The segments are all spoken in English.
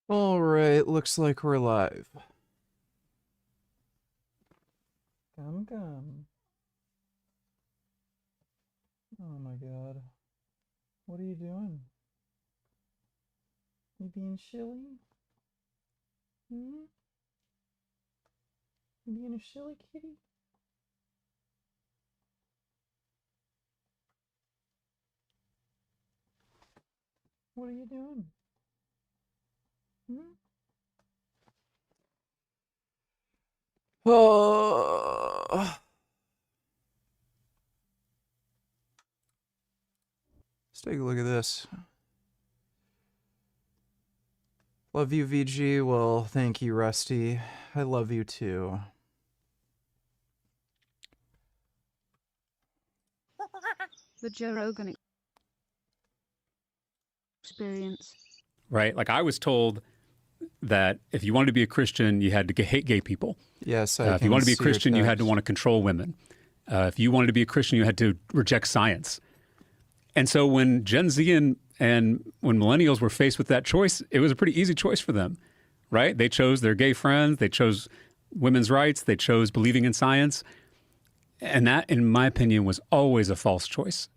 Alright, looks like we're live. Come. Oh my god. What are you doing? You being silly? Hmm? You being a silly kitty? What are you doing? Hmm? Oh. Let's take a look at this. Love you, VG. Well, thank you, Rusty. I love you too. The Joe Rogan experience. Right? Like I was told that if you wanted to be a Christian, you had to hate gay people. Yes, if you wanted to be a Christian, you had to want to control women. If you wanted to be a Christian, you had to reject science. And so when Gen Z and when millennials were faced with that choice, it was a pretty easy choice for them, right? They chose their gay friends. They chose women's rights. They chose believing in science. And that, in my opinion, was always a false choice.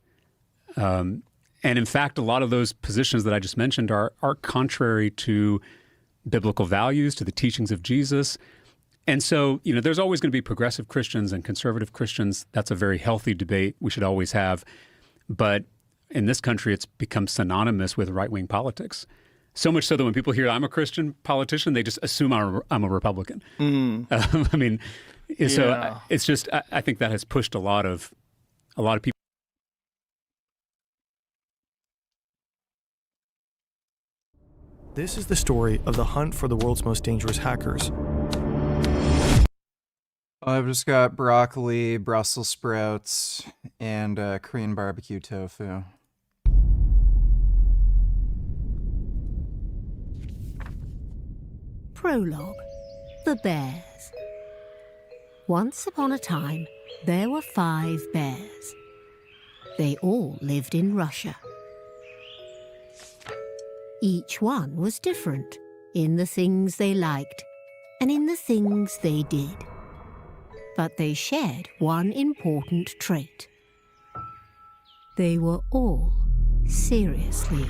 And in fact, a lot of those positions that I just mentioned are contrary to biblical values, to the teachings of Jesus. And so, there's always going to be progressive Christians and conservative Christians. That's a very healthy debate we should always have. But in this country, it's become synonymous with right-wing politics. So much so that when people hear I'm a Christian politician, they just assume I'm a Republican. I mean, so it's just, I think that has pushed a lot of people. This is the story of the hunt for the world's most dangerous hackers. I've just got broccoli, Brussels sprouts, and Korean barbecue tofu. Prologue. The Bears. Once upon a time, there were 5 bears. They all lived in Russia. Each one was different in the things they liked and in the things they did. But they shared one important trait. They were all seriously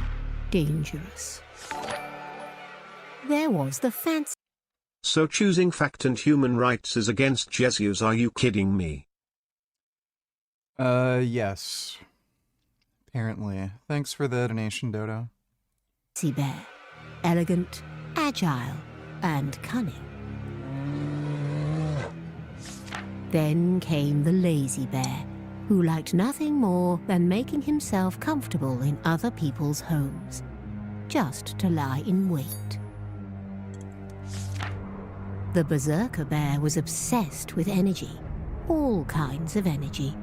dangerous. There was the fancy. So choosing fact and human rights is against Jesus, are you kidding me? Yes. Apparently. Thanks for the donation, Dodo. Bear, elegant, agile, and cunning. Then came the lazy bear, who liked nothing more than making himself comfortable in other people's homes, just to lie in wait. The berserker bear was obsessed with energy, all kinds of energy,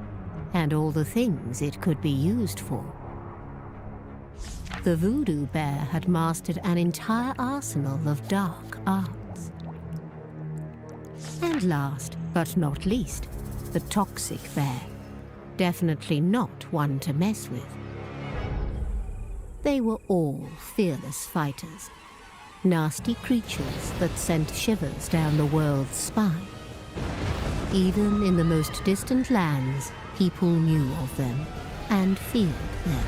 and all the things it could be used for. The voodoo bear had mastered an entire arsenal of dark arts. And last, but not least, the toxic bear. Definitely not one to mess with. They were all fearless fighters. Nasty creatures that sent shivers down the world's spine. Even in the most distant lands, people knew of them and feared them.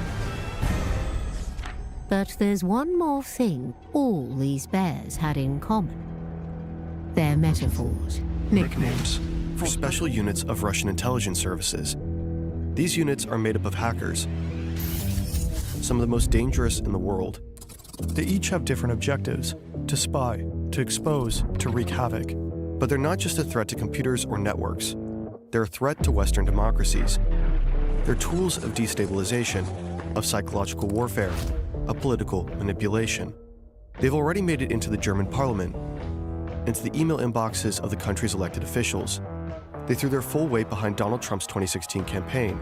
But there's one more thing all these bears had in common. Their metaphors, Nicknames for special units of Russian intelligence services. These units are made up of hackers, some of the most dangerous in the world. They each have different objectives: to spy, to expose, to wreak havoc. But they're not just a threat to computers or networks. They're a threat to Western democracies. They're tools of destabilization, of psychological warfare, of political manipulation. They've already made it into the German parliament, into the email inboxes of the country's elected officials. They threw their full weight behind Donald Trump's 2016 campaign.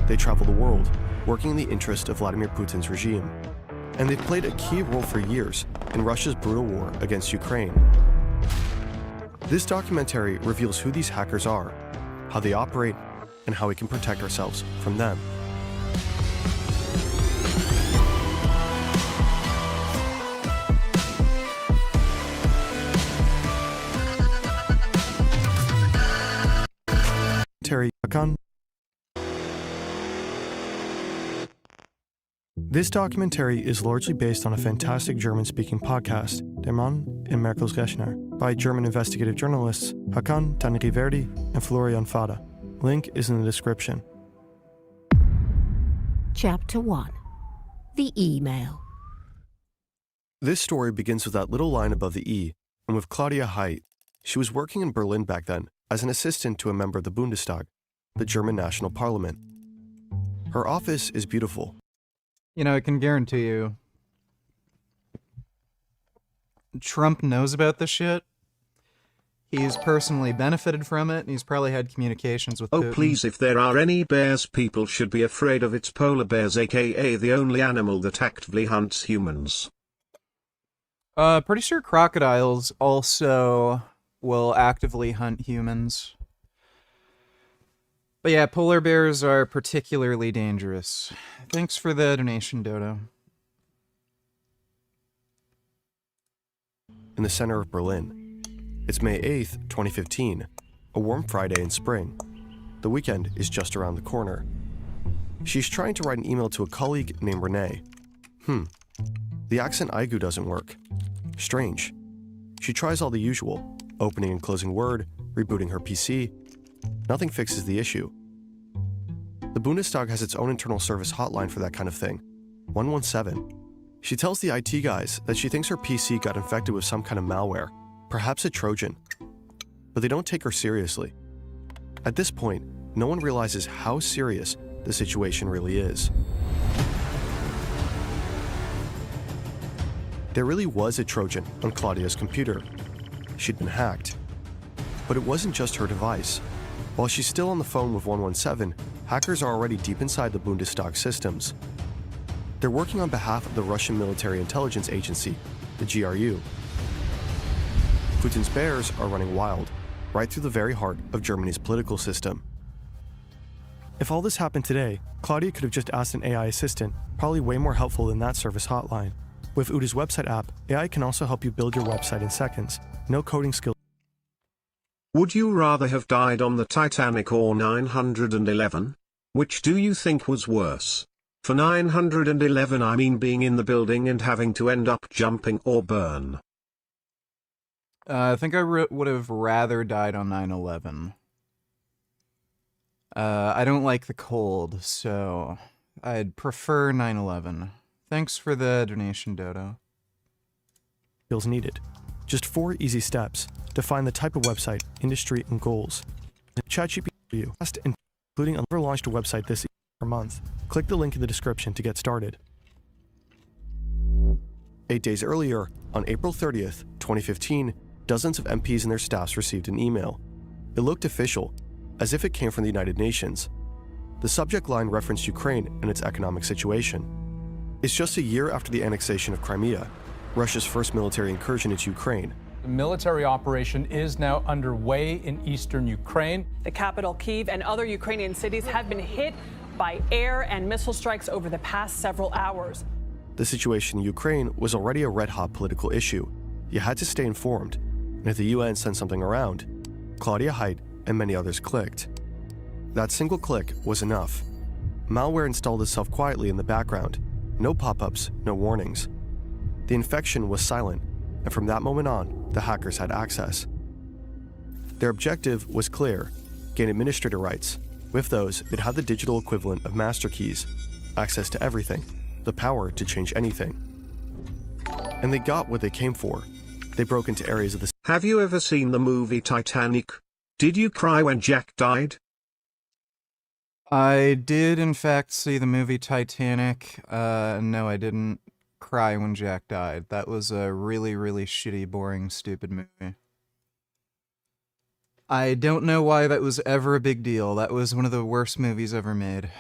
They travel the world, working in the interest of Vladimir Putin's regime. And they've played a key role for years in Russia's brutal war against Ukraine. This documentary reveals who these hackers are, how they operate, and how we can protect ourselves from them. This documentary is largely based on a fantastic German-speaking podcast, Der Mann in Merkel's Rechner, by German investigative journalists Hakan Tanriverdi and Florian Fada. Link is in the description. Chapter 1. The Email. This story begins with that little line above the E, and with Claudia Heidt. She was working in Berlin back then as an assistant to a member of the Bundestag, the German national parliament. Her office is beautiful. You know, I can guarantee you, Trump knows about this shit. He's personally benefited from it, and he's probably had communications with Oh Putin. please, if there are any bears, people should be afraid of its polar bears, aka the only animal that actively hunts humans. Pretty sure crocodiles also will actively hunt humans. But yeah, polar bears are particularly dangerous. Thanks for the donation, Dodo. In the center of Berlin. It's May 8th, 2015, a warm Friday in spring. The weekend is just around the corner. She's trying to write an email to a colleague named Renee. The accent Aigu doesn't work. Strange. She tries all the usual, opening and closing Word, rebooting her PC. Nothing fixes the issue. The Bundestag has its own internal service hotline for that kind of thing, 117. She tells the IT guys that she thinks her PC got infected with some kind of malware, perhaps a Trojan. But they don't take her seriously. At this point, no one realizes how serious the situation really is. There really was a Trojan on Claudia's computer. She'd been hacked. But it wasn't just her device. While she's still on the phone with 117, hackers are already deep inside the Bundestag systems. They're working on behalf of the Russian Military Intelligence Agency, the GRU. Putin's bears are running wild, right through the very heart of Germany's political system. If all this happened today, Claudia could have just asked an AI assistant, probably way more helpful than that service hotline. With Uda's website app, AI can also help you build your website in seconds. No coding skills. Would you rather have died on the Titanic or 911? Which do you think was worse? For 911 I mean being in the building and having to end up jumping or burn. I think I would have rather died on 9/11. I don't like the cold, so I'd prefer 9/11. Thanks for the donation, Dodo. Skills needed. Just 4 easy steps. Define the type of website, industry, and goals. ChatGPT for you, including a never launched a website this per month. Click the link in the description to get started. 8 days earlier, on April 30th, 2015, dozens of MPs and their staffs received an email. It looked official, as if it came from the United Nations. The subject line referenced Ukraine and its economic situation. It's just a year after the annexation of Crimea, Russia's first military incursion into Ukraine. The military operation is now underway in eastern Ukraine. The capital, Kyiv, and other Ukrainian cities have been hit by air and missile strikes over the past several hours. The situation in Ukraine was already a red-hot political issue. You had to stay informed, and if the UN sent something around, Claudia Heidt and many others clicked. That single click was enough. Malware installed itself quietly in the background. No pop-ups, no warnings. The infection was silent, and from that moment on, the hackers had access. Their objective was clear: gain administrator rights. With those, they'd have the digital equivalent of master keys, access to everything, the power to change anything. And they got what they came for. They broke into areas of the... Have you ever seen the movie Titanic? Did you cry when Jack died? I did, in fact, see the movie Titanic. No, I didn't cry when Jack died. That was a really, really shitty, boring, stupid movie. I don't know why that was ever a big deal. That was one of the worst movies ever made.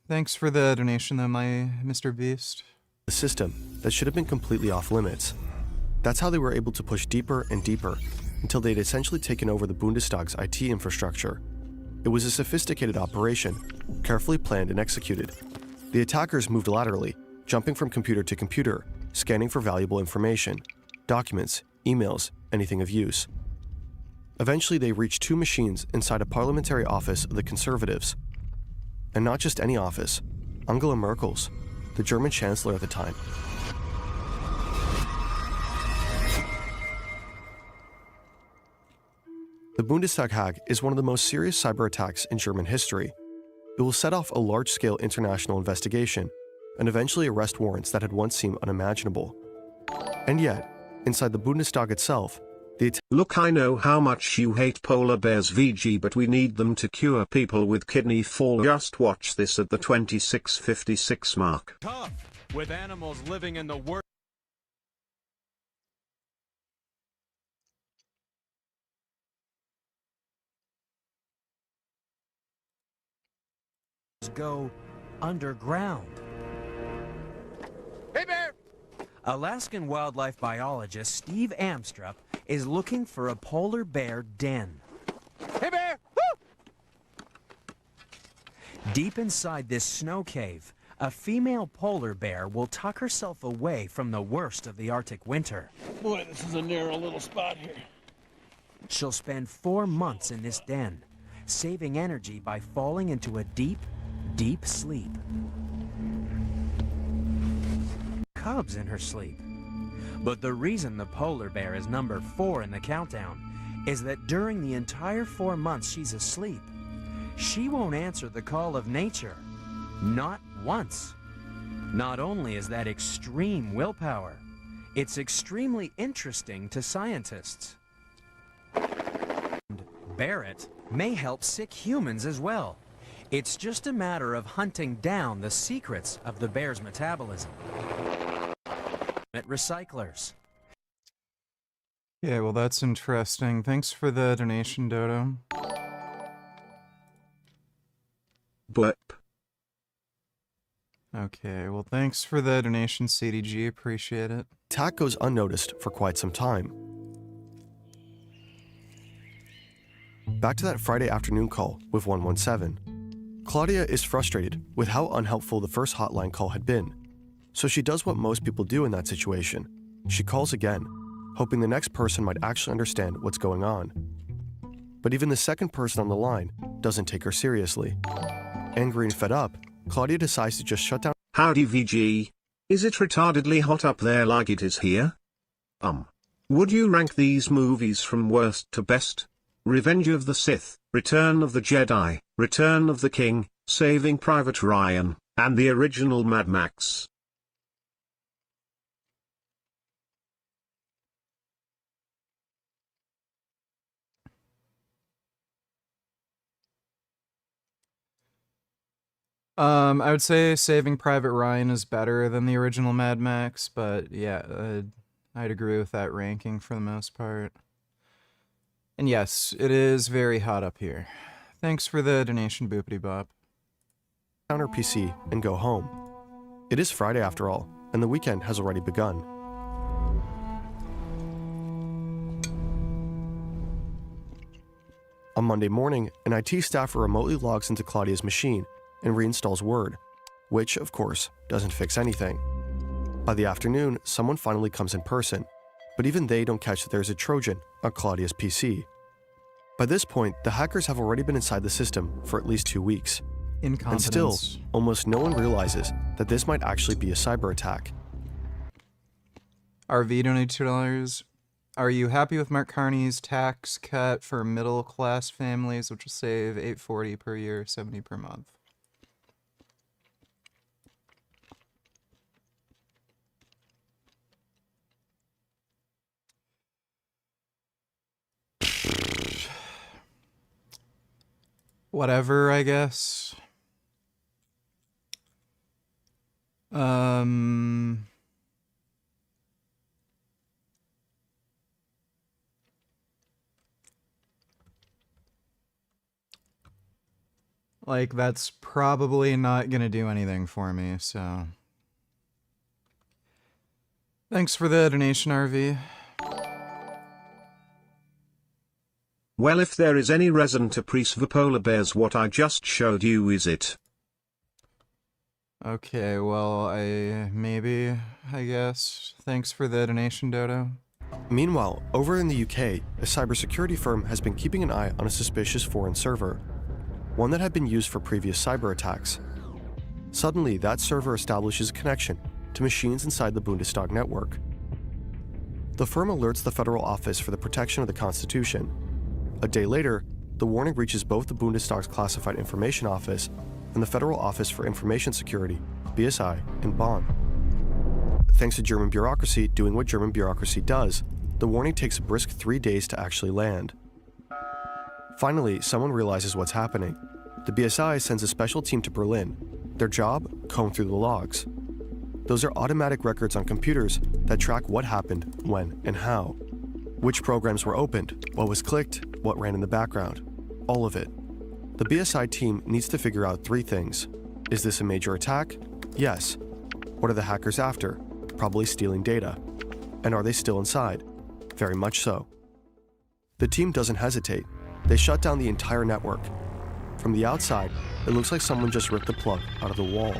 Thanks for the donation, though, my Mr. Beast. The system that should have been completely off limits. That's how they were able to push deeper and deeper until they'd essentially taken over the Bundestag's IT infrastructure. It was a sophisticated operation, carefully planned and executed. The attackers moved laterally, jumping from computer to computer, scanning for valuable information, documents, emails, anything of use. Eventually, they reached 2 machines inside a parliamentary office of the Conservatives. And not just any office, Angela Merkel's. the German chancellor at the time. The Bundestag hack is one of the most serious cyber attacks in German history. It will set off a large-scale international investigation and eventually arrest warrants that had once seemed unimaginable. And yet, inside the Bundestag itself, Look, I know how much you hate polar bears, VG, but we need them to cure people with kidney fall. Just watch this at the 26:56 mark. Tough, with animals living in the worst. Go underground. Hey, bear! Alaskan wildlife biologist Steve Amstrup is looking for a polar bear den. Hey, bear! Woo! Deep inside this snow cave, a female polar bear will tuck herself away from the worst of the Arctic winter. Boy, this is a narrow little spot here. She'll spend 4 months in this den, saving energy by falling into a deep, deep sleep. Cubs in her sleep. But the reason the polar bear is number 4 in the countdown is that during the entire 4 months she's asleep, she won't answer the call of nature. Not once. Not only is that extreme willpower, it's extremely interesting to scientists. Barrett may help sick humans as well. It's just a matter of hunting down the secrets of the bear's metabolism. At recyclers. Yeah, well, that's interesting. Thanks for the donation, Dodo. Blip. Okay, well, thanks for the donation, CDG. Appreciate it. attack goes unnoticed for quite some time. Back to that Friday afternoon call with 117. Claudia is frustrated with how unhelpful the first hotline call had been, so she does what most people do in that situation. She calls again, hoping the next person might actually understand what's going on. But even the second person on the line doesn't take her seriously. Angry and fed up, Claudia decides to just shut down. Howdy VG. Is it retardedly hot up there like it is here? Would you rank these movies from worst to best? Revenge of the Sith, Return of the Jedi, Return of the King, Saving Private Ryan, and the original Mad Max. I would say Saving Private Ryan is better than the original Mad Max, but yeah, I'd agree with that ranking for the most part. And yes, it is very hot up here. Thanks for the donation, Boopity Bop. Down her PC and go home. It is Friday after all, and the weekend has already begun. On Monday morning, an IT staffer remotely logs into Claudia's machine and reinstalls Word, which, of course, doesn't fix anything. By the afternoon, someone finally comes in person, but even they don't catch that there's a Trojan on Claudia's PC. By this point, the hackers have already been inside the system for at least 2 weeks. And still, almost no one realizes that this might actually be a cyber attack. RV donated $2. Are you happy with Mark Carney's tax cut for middle-class families, which will save $840 per year, $70 per month? Whatever, I guess. Like, that's probably not gonna do anything for me, so. Thanks for the donation, RV. Well, if there is any reason to praise the polar bears, what I just showed you is it. Okay, well, I guess. Thanks for the donation, Dodo. Meanwhile, over in the UK, a cybersecurity firm has been keeping an eye on a suspicious foreign server, one that had been used for previous cyber attacks. Suddenly, that server establishes a connection to machines inside the Bundestag network. The firm alerts the Federal Office for the Protection of the Constitution. A day later, the warning reaches both the Bundestag's Classified Information Office and the Federal Office for Information Security, BSI, in Bonn. Thanks to German bureaucracy doing what German bureaucracy does, the warning takes a brisk 3 days to actually land. Finally, someone realizes what's happening. The BSI sends a special team to Berlin. Their job? Comb through the logs. Those are automatic records on computers that track what happened, when, and how. Which programs were opened, what was clicked, what ran in the background. All of it. The BSI team needs to figure out 3 things. Is this a major attack? Yes. What are the hackers after? Probably stealing data. And are they still inside? Very much so. The team doesn't hesitate. They shut down the entire network. From the outside, it looks like someone just ripped the plug out of the wall.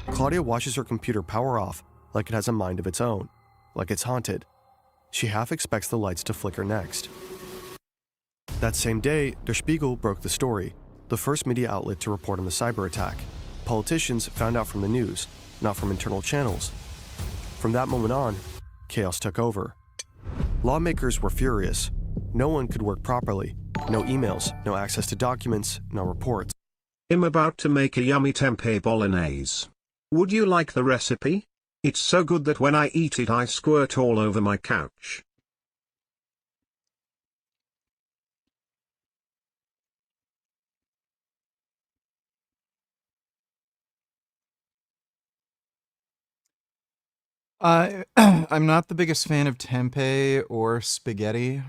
Claudia watches her computer power off like it has a mind of its own, like it's haunted. She half expects the lights to flicker next. That same day, Der Spiegel broke the story, the first media outlet to report on the cyber attack. Politicians found out from the news, not from internal channels. From that moment on, chaos took over. Lawmakers were furious. No one could work properly. No emails, no access to documents, no reports. I'm about to make a yummy tempeh bolognese. Would you like the recipe? It's so good that when I eat it I squirt all over my couch. I'm not the biggest fan of tempeh or spaghetti.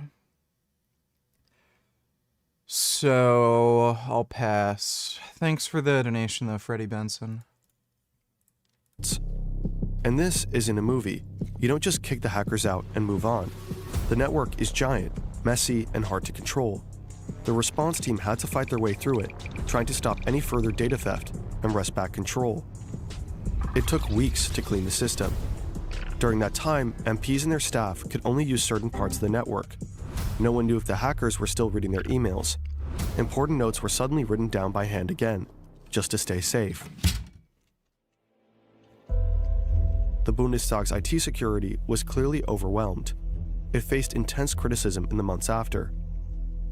So I'll pass. Thanks for the donation though, Freddie Benson. And this isn't a movie. You don't just kick the hackers out and move on. The network is giant, messy, and hard to control. The response team had to fight their way through it, trying to stop any further data theft and wrest back control. It took weeks to clean the system. During that time, MPs and their staff could only use certain parts of the network. No one knew if the hackers were still reading their emails. Important notes were suddenly written down by hand again, just to stay safe. The Bundestag's IT security was clearly overwhelmed. It faced intense criticism in the months after.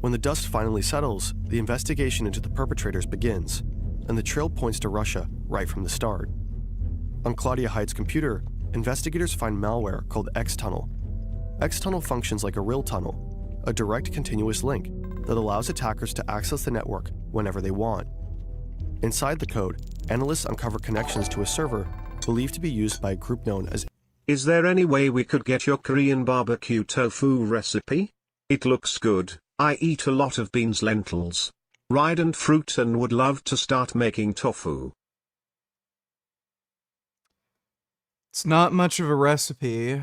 When the dust finally settles, the investigation into the perpetrators begins, and the trail points to Russia right from the start. On Claudia Heid's computer, investigators find malware called X-Tunnel. X-Tunnel functions like a real tunnel, a direct continuous link that allows attackers to access the network whenever they want. Inside the code, analysts uncover connections to a server believed to be used by a group known as... Is there any way we could get your Korean barbecue tofu recipe? It looks good. I eat a lot of beans, lentils, rice and fruit and would love to start making tofu. It's not much of a recipe.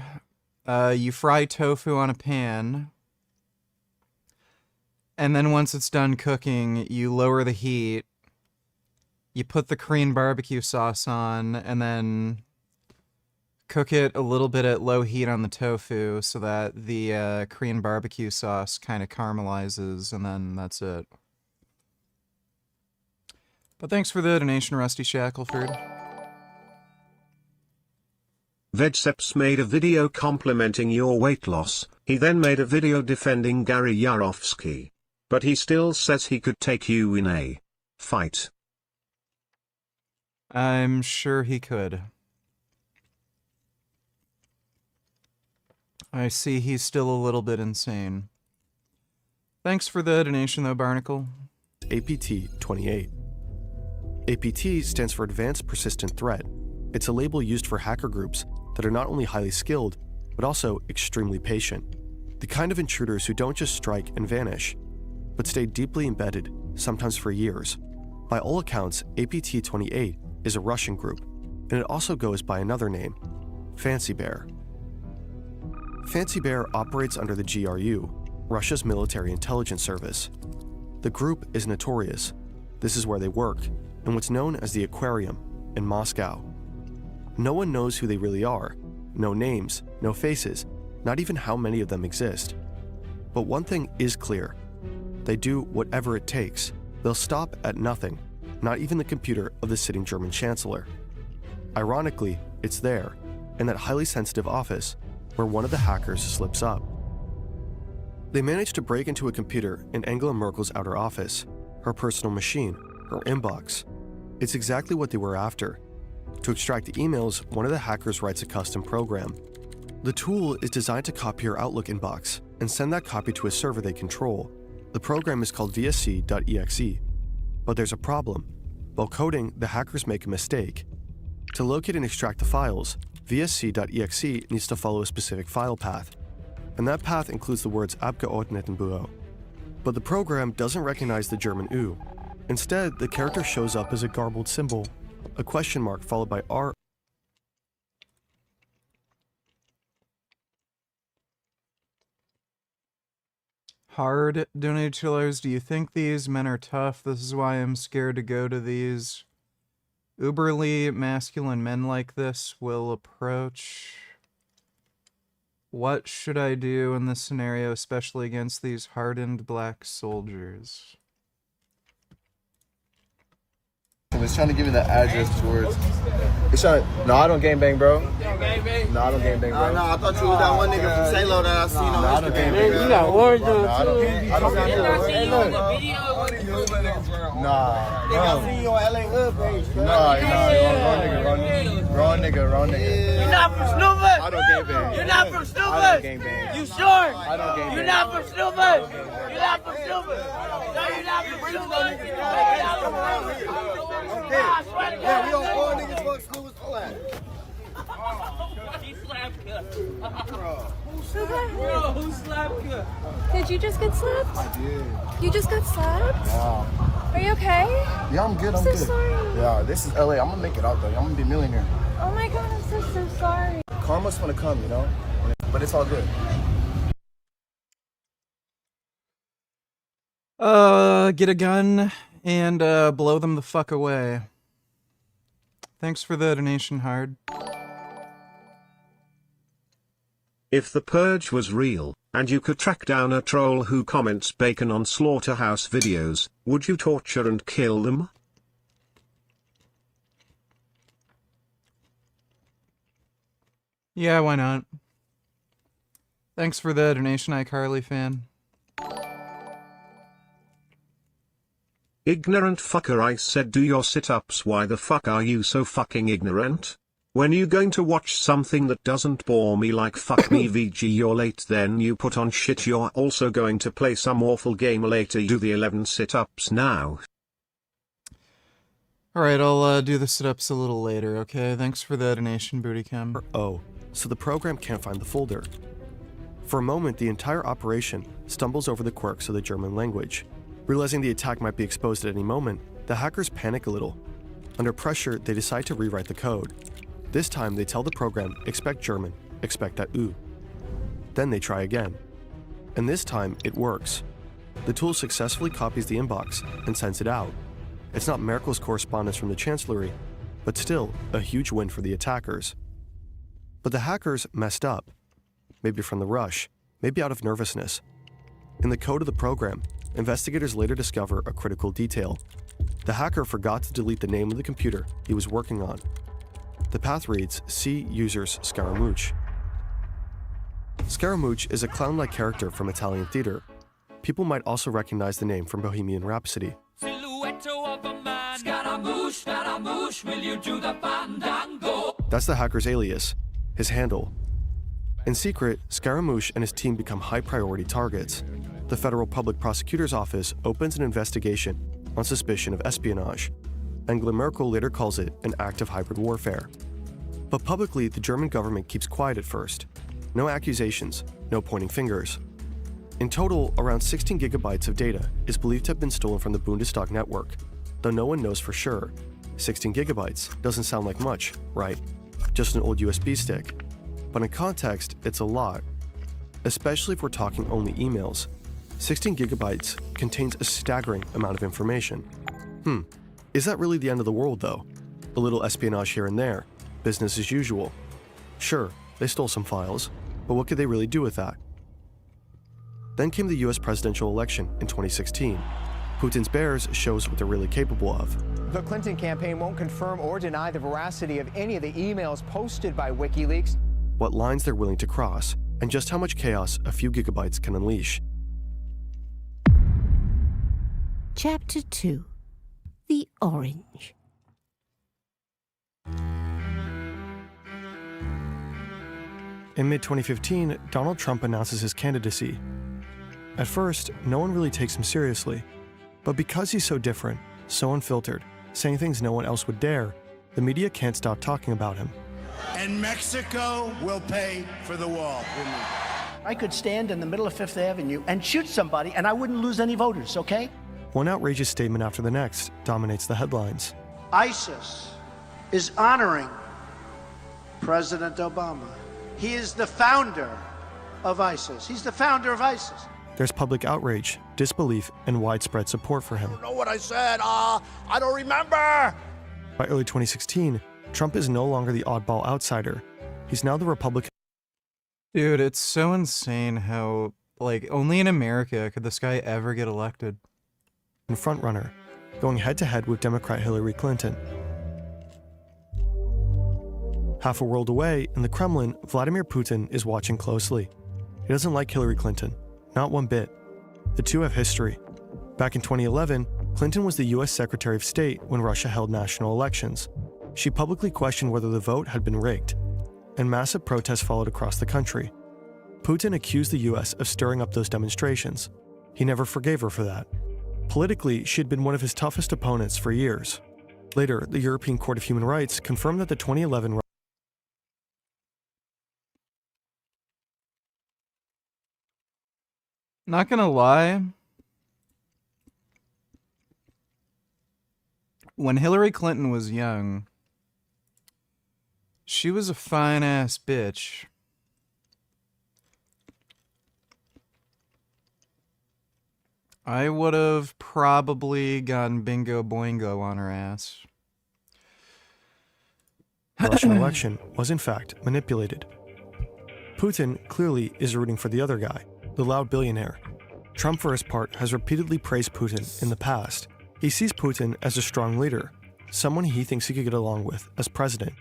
You fry tofu on a pan, and then once it's done cooking, you lower the heat, you put the Korean barbecue sauce on, and then cook it a little bit at low heat on the tofu so that the Korean barbecue sauce kind of caramelizes, and then that's it. But thanks for the donation, Rusty Shackelford. Vedseps made a video complimenting your weight loss. He then made a video defending Gary Yarovsky. But he still says he could take you in a fight. I'm sure he could. I see he's still a little bit insane. Thanks for the donation though, Barnacle. APT-28. APT stands for Advanced Persistent Threat. It's a label used for hacker groups that are not only highly skilled, but also extremely patient. The kind of intruders who don't just strike and vanish, but stay deeply embedded, sometimes for years. By all accounts, APT-28 is a Russian group, and it also goes by another name, Fancy Bear. Fancy Bear operates under the GRU, Russia's military intelligence service. The group is notorious. This is where they work, in what's known as the Aquarium in Moscow. No one knows who they really are. No names, no faces, not even how many of them exist. But one thing is clear. They do whatever it takes. They'll stop at nothing. not even the computer of the sitting German chancellor. Ironically, it's there, in that highly sensitive office, where one of the hackers slips up. They managed to break into a computer in Angela Merkel's outer office, her personal machine, her inbox. It's exactly what they were after. To extract the emails, one of the hackers writes a custom program. The tool is designed to copy your Outlook inbox and send that copy to a server they control. The program is called vsc.exe. But there's a problem. While coding, the hackers make a mistake. To locate and extract the files, vsc.exe needs to follow a specific file path. And that path includes the words Abgeordnetenbüro. But the program doesn't recognize the German U. Instead, the character shows up as a garbled symbol, a question mark followed by R. Hard donated $2. Do you think these men are tough? This is why I'm scared to go to these. Uberly masculine men like this will approach. What should I do in this scenario, especially against these hardened black soldiers? I was trying to give me the address towards. It's trying. No, I don't gangbang, bro. No, I don't gangbang, bro. No, I thought you was that one nigga from Salo that I seen on Instagram. I don't gangbang. You got orange on too. I don't gangbang. Nah, bro. I see you on LA Hood page. Nah, wrong nigga. You're not from Snowbird. I don't gangbang. You're not from Snowbird. I don't gangbang. You sure? I don't gangbang. You're not from Snowbird. You're not from Snowbird. No, you're not from Snowbird. Yeah, we on 4 niggas fuck schools. Hold on. He slapped you. Bro, who slapped you? Did you just get slapped? I did. You just got slapped? Yeah. Are you okay? Yeah, I'm good. I'm so good. Sorry. Yeah, this is LA. I'm gonna make it out though. I'm gonna be a millionaire. Oh my god, I'm so sorry. Karma's gonna come, you know? But it's all good. Get a gun and blow them the fuck away. Thanks for the donation, Hard. If the purge was real, and you could track down a troll who comments bacon on slaughterhouse videos, would you torture and kill them? Yeah, why not? Thanks for the donation, iCarly fan. Ignorant fucker, I said do your sit-ups. Why the fuck are you so fucking ignorant? When you going to watch something that doesn't bore me like fuck me VG, you're late, then you put on shit. You're also going to play some awful game later. Do the 11 sit-ups now. Alright, I'll do the sit-ups a little later, okay? Thanks for the donation, Bootycam. Oh, so the program can't find the folder. For a moment, the entire operation stumbles over the quirks of the German language. Realizing the attack might be exposed at any moment, the hackers panic a little. Under pressure, they decide to rewrite the code. This time, they tell the program, expect German, expect that U. Then they try again. And this time, it works. The tool successfully copies the inbox and sends it out. It's not Merkel's correspondence from the Chancellery, but still a huge win for the attackers. But the hackers messed up. Maybe from the rush, maybe out of nervousness. In the code of the program, investigators later discover a critical detail. The hacker forgot to delete the name of the computer he was working on. The path reads, C users Scaramouche. Scaramouche is a clown-like character from Italian theater. People might also recognize the name from Bohemian Rhapsody. Scaramouche, Scaramouche, will you do the fandango? That's the hacker's alias, his handle. In secret, Scaramouche and his team become high-priority targets. The Federal Public Prosecutor's Office opens an investigation on suspicion of espionage. Angela Merkel later calls it an act of hybrid warfare. But publicly, the German government keeps quiet at first. No accusations, no pointing fingers. In total, around 16 gigabytes of data is believed to have been stolen from the Bundestag network, though no one knows for sure. 16 gigabytes doesn't sound like much, right? Just an old USB stick. But in context, it's a lot. Especially if we're talking only emails. 16 gigabytes contains a staggering amount of information. Is that really the end of the world, though? A little espionage here and there, business as usual. Sure, they stole some files, but what could they really do with that? Then came the US presidential election in 2016. Putin's bears shows what they're really capable of. The Clinton campaign won't confirm or deny the veracity of any of the emails posted by WikiLeaks. What lines they're willing to cross, and just how much chaos a few gigabytes can unleash. Chapter 2. The Orange. In mid-2015, Donald Trump announces his candidacy. At first, no one really takes him seriously. But because he's so different, so unfiltered, saying things no one else would dare, the media can't stop talking about him. And Mexico will pay for the wall. I could stand in the middle of Fifth Avenue and shoot somebody and I wouldn't lose any voters, okay? One outrageous statement after the next dominates the headlines. ISIS is honoring President Obama. He is the founder of ISIS. He's the founder of ISIS. There's public outrage, disbelief, and widespread support for him. I don't know what I said. I don't remember. By early 2016, Trump is no longer the oddball outsider. He's now the Republican. Dude, it's so insane how, like, only in America could this guy ever get elected. Frontrunner, going head-to-head with Democrat Hillary Clinton. Half a world away, in the Kremlin, Vladimir Putin is watching closely. He doesn't like Hillary Clinton, not one bit. The two have history. Back in 2011, Clinton was the US Secretary of State when Russia held national elections. She publicly questioned whether the vote had been rigged, and massive protests followed across the country. Putin accused the US of stirring up those demonstrations. He never forgave her for that. Politically, she had been one of his toughest opponents for years. Later, the European Court of Human Rights confirmed that the 2011 Not gonna lie, when Hillary Clinton was young, she was a fine-ass bitch. I would have probably gone bingo boingo on her ass. The Russian election was in fact manipulated. Putin clearly is rooting for the other guy, the loud billionaire. Trump, for his part, has repeatedly praised Putin in the past. He sees Putin as a strong leader, someone he thinks he could get along with as president.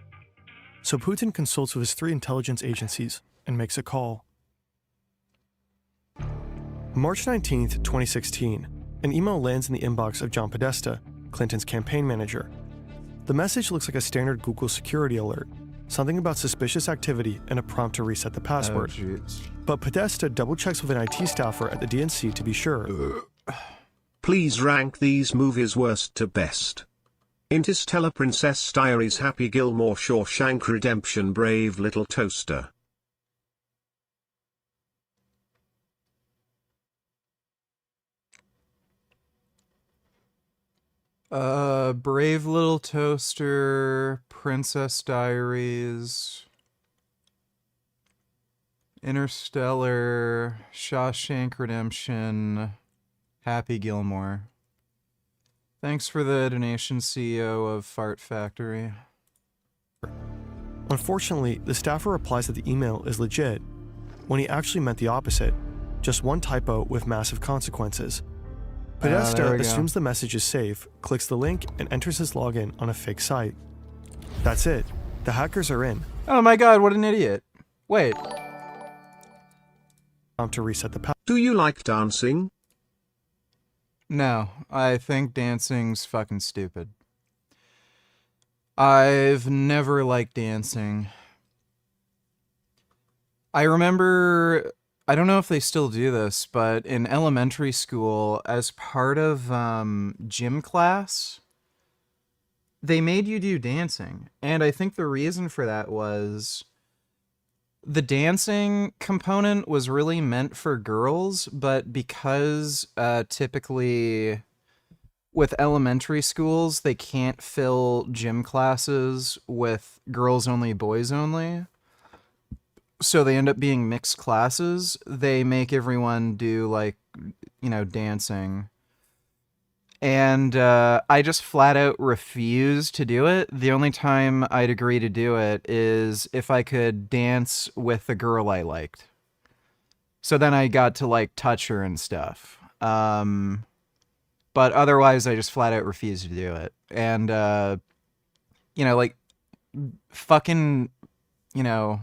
So Putin consults with his 3 intelligence agencies and makes a call. March 19, 2016, an email lands in the inbox of John Podesta, Clinton's campaign manager. The message looks like a standard Google security alert, something about suspicious activity and a prompt to reset the password. But Podesta double-checks with an IT staffer at the DNC to be sure. Please rank these movies worst to best. Interstellar, Princess Diaries, Happy Gilmore, Shawshank Redemption, Brave Little Toaster. Brave Little Toaster, Princess Diaries, Interstellar, Shawshank Redemption, Happy Gilmore. Thanks for the donation, CEO of Fart Factory. Unfortunately, the staffer replies that the email is legit, when he actually meant the opposite, just one typo with massive consequences. Podesta assumes the message is safe, clicks the link, and enters his login on a fake site. That's it. The hackers are in. Oh my god, what an idiot. Wait. To reset the password. Do you like dancing? No, I think dancing's fucking stupid. I've never liked dancing. I remember, I don't know if they still do this, but in elementary school, as part of gym class, they made you do dancing. And I think the reason for that was the dancing component was really meant for girls, but because typically with elementary schools, they can't fill gym classes with girls only, boys only. So they end up being mixed classes. They make everyone do, like, you know, dancing. And I just flat out refuse to do it. The only time I'd agree to do it is if I could dance with the girl I liked. So then I got to, like, touch her and stuff. But otherwise, I just flat out refuse to do it. And, you know, like, fucking, you know,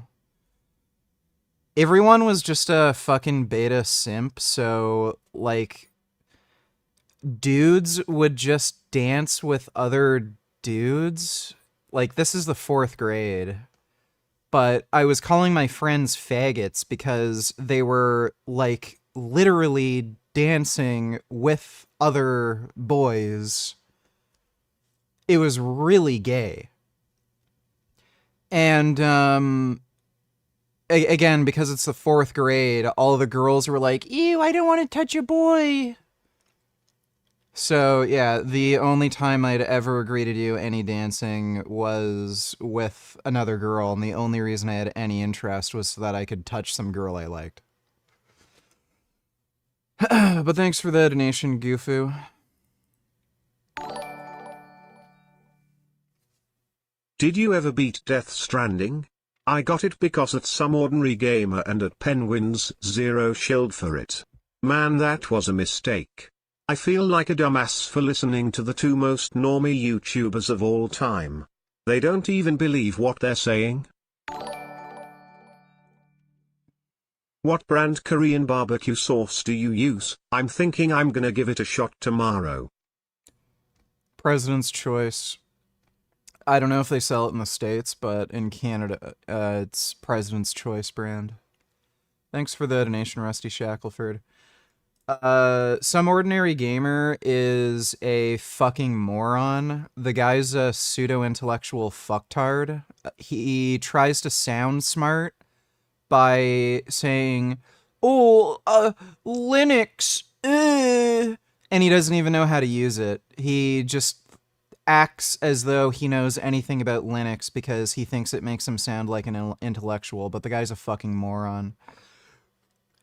everyone was just a fucking beta simp, so, like, dudes would just dance with other dudes. Like, this is the 4th grade. But I was calling my friends faggots because they were, like, literally dancing with other boys. It was really gay. And, again, because it's the 4th grade, all the girls were like, ew, I don't want to touch a boy. So, yeah, the only time I'd ever agree to do any dancing was with another girl, and the only reason I had any interest was so that I could touch some girl I liked. But thanks for the donation, Goofu. Did you ever beat Death Stranding? I got it because at some ordinary gamer and at Penguins Zero shilled for it. Man, that was a mistake. I feel like a dumbass for listening to the 2 most normie YouTubers of all time. They don't even believe what they're saying. What brand Korean barbecue sauce do you use? I'm thinking I'm gonna give it a shot tomorrow. President's Choice. I don't know if they sell it in the States, but in Canada, it's President's Choice brand. Thanks for the donation, Rusty Shackelford. Some ordinary gamer is a fucking moron. The guy's a pseudo-intellectual fucktard. He tries to sound smart by saying, oh, Linux, and he doesn't even know how to use it. He just acts as though he knows anything about Linux because he thinks it makes him sound like an intellectual, but the guy's a fucking moron.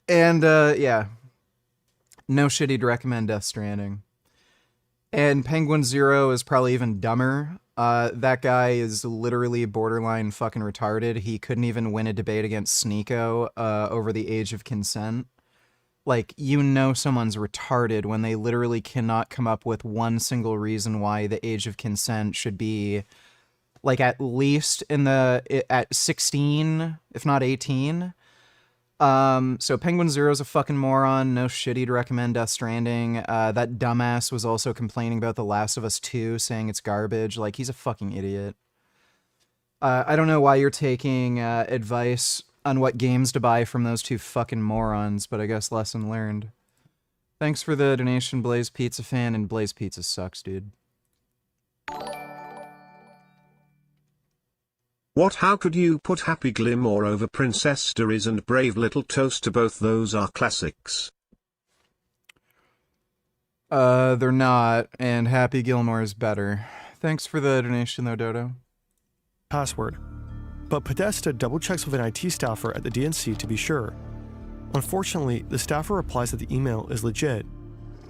And, yeah. No shit, he'd recommend Death Stranding. And Penguin Zero is probably even dumber. That guy is literally borderline fucking retarded. He couldn't even win a debate against Sneeko over the age of consent. Like, you know someone's retarded when they literally cannot come up with one single reason why the age of consent should be, like, at least at 16, if not 18. So Penguin Zero's a fucking moron. No shit, he'd recommend Death Stranding. That dumbass was also complaining about The Last of Us 2, saying it's garbage. Like, he's a fucking idiot. I don't know why you're taking advice on what games to buy from those 2 fucking morons, but I guess lesson learned. Thanks for the donation, Blaze Pizza fan, and Blaze Pizza sucks, dude. What? How could you put Happy Gilmore over Princess Stories and Brave Little Toaster? Both those are classics. They're not, and Happy Gilmore is better. Thanks for the donation, though, Dodo. Password. But Podesta double-checks with an IT staffer at the DNC to be sure. Unfortunately, the staffer replies that the email is legit,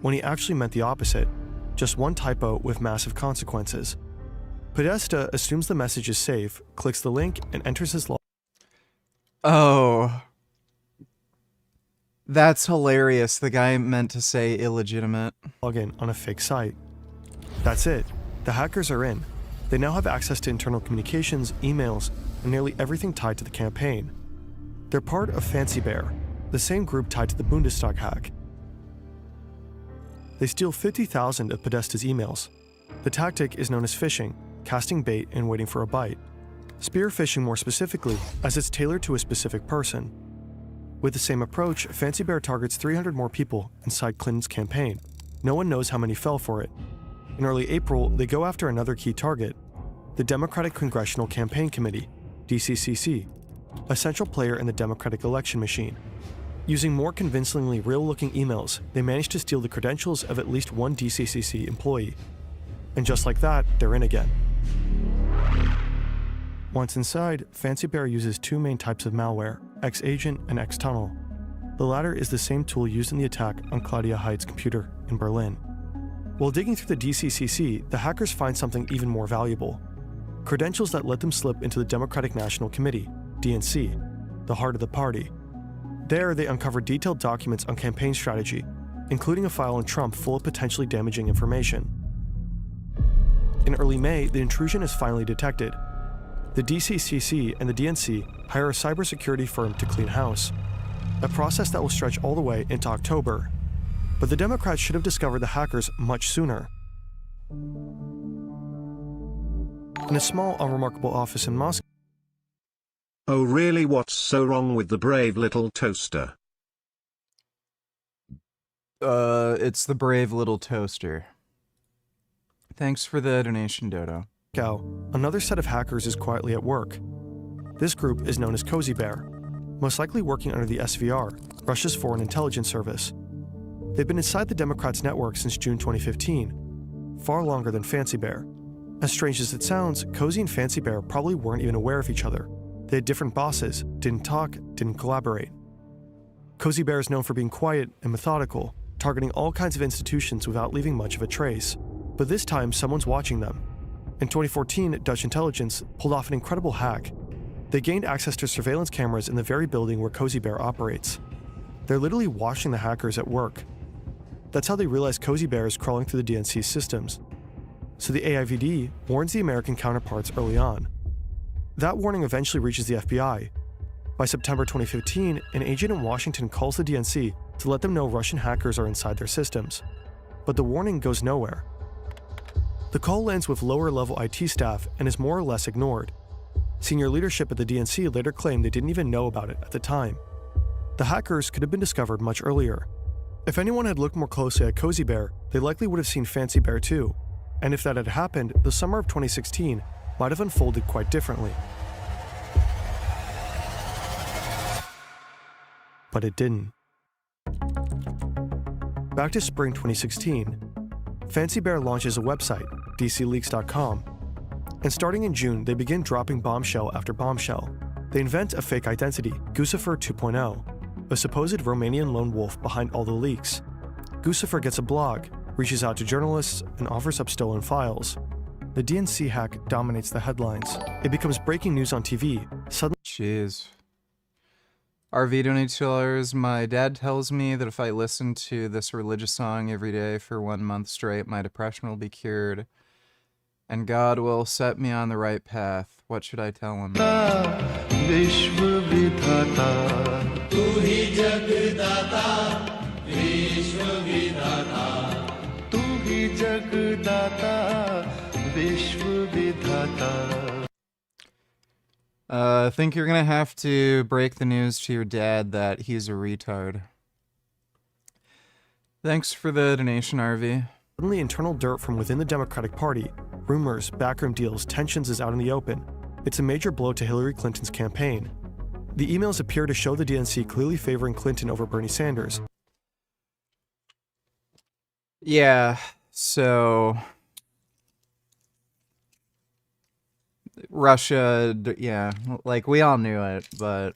when he actually meant the opposite, just one typo with massive consequences. Podesta assumes the message is safe, clicks the link, and enters his log. Oh. That's hilarious. The guy meant to say illegitimate. Login on a fake site. That's it. The hackers are in. They now have access to internal communications, emails, and nearly everything tied to the campaign. They're part of Fancy Bear, the same group tied to the Bundestag hack. They steal 50,000 of Podesta's emails. The tactic is known as phishing, casting bait and waiting for a bite. Spear phishing more specifically, as it's tailored to a specific person. With the same approach, Fancy Bear targets 300 more people inside Clinton's campaign. No one knows how many fell for it. In early April, they go after another key target, the Democratic Congressional Campaign Committee, DCCC, a central player in the Democratic election machine. Using more convincingly real-looking emails, they manage to steal the credentials of at least one DCCC employee. And just like that, they're in again. Once inside, Fancy Bear uses 2 main types of malware, X-Agent and X-Tunnel. The latter is the same tool used in the attack on Claudia Heid's computer in Berlin. While digging through the DCCC, the hackers find something even more valuable. Credentials that let them slip into the Democratic National Committee, DNC, the heart of the party. There, they uncover detailed documents on campaign strategy, including a file on Trump full of potentially damaging information. In early May, the intrusion is finally detected. The DCCC and the DNC hire a cybersecurity firm to clean house, a process that will stretch all the way into October. But the Democrats should have discovered the hackers much sooner. In a small, unremarkable office in Moscow. Oh really, what's so wrong with the brave little toaster? It's the brave little toaster. Thanks for the donation, Dodo. Another set of hackers is quietly at work. This group is known as Cozy Bear, most likely working under the SVR, Russia's foreign intelligence service. They've been inside the Democrats' network since June 2015, far longer than Fancy Bear. As strange as it sounds, Cozy and Fancy Bear probably weren't even aware of each other. They had different bosses, didn't talk, didn't collaborate. Cozy Bear is known for being quiet and methodical, targeting all kinds of institutions without leaving much of a trace. But this time, someone's watching them. In 2014, Dutch intelligence pulled off an incredible hack. They gained access to surveillance cameras in the very building where Cozy Bear operates. They're literally watching the hackers at work. That's how they realize Cozy Bear is crawling through the DNC's systems. So the AIVD warns the American counterparts early on. That warning eventually reaches the FBI. By September 2015, an agent in Washington calls the DNC to let them know Russian hackers are inside their systems. But the warning goes nowhere. The call lands with lower-level IT staff and is more or less ignored. Senior leadership at the DNC later claimed they didn't even know about it at the time. The hackers could have been discovered much earlier. If anyone had looked more closely at Cozy Bear, they likely would have seen Fancy Bear too. And if that had happened, the summer of 2016 might have unfolded quite differently. But it didn't. Back to spring 2016, Fancy Bear launches a website, dcleaks.com, and starting in June, they begin dropping bombshell after bombshell. They invent a fake identity, Guccifer 2.0, a supposed Romanian lone wolf behind all the leaks. Guccifer gets a blog, reaches out to journalists, and offers up stolen files. The DNC hack dominates the headlines. It becomes breaking news on TV. Suddenly, Jeez. RV donators, my dad tells me that if I listen to this religious song every day for 1 month straight, my depression will be cured, and God will set me on the right path. What should I tell him? I think you're gonna have to break the news to your dad that he's a retard. Thanks for the donation, RV. Suddenly, internal dirt from within the Democratic Party, rumors, backroom deals, tensions is out in the open. It's a major blow to Hillary Clinton's campaign. The emails appear to show the DNC clearly favoring Clinton over Bernie Sanders. Yeah, so Russia, yeah, like we all knew it, but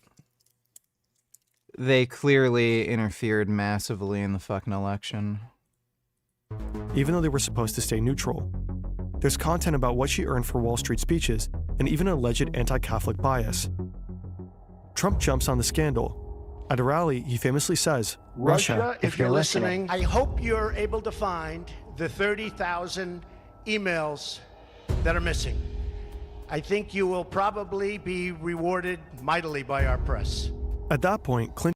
they clearly interfered massively in the fucking election. Even though they were supposed to stay neutral. There's content about what she earned for Wall Street speeches and even an alleged anti-Catholic bias. Trump jumps on the scandal. At a rally, he famously says, Russia, if you're listening, I hope you're able to find the 30,000 emails that are missing. I think you will probably be rewarded mightily by our press. At that point, Clinton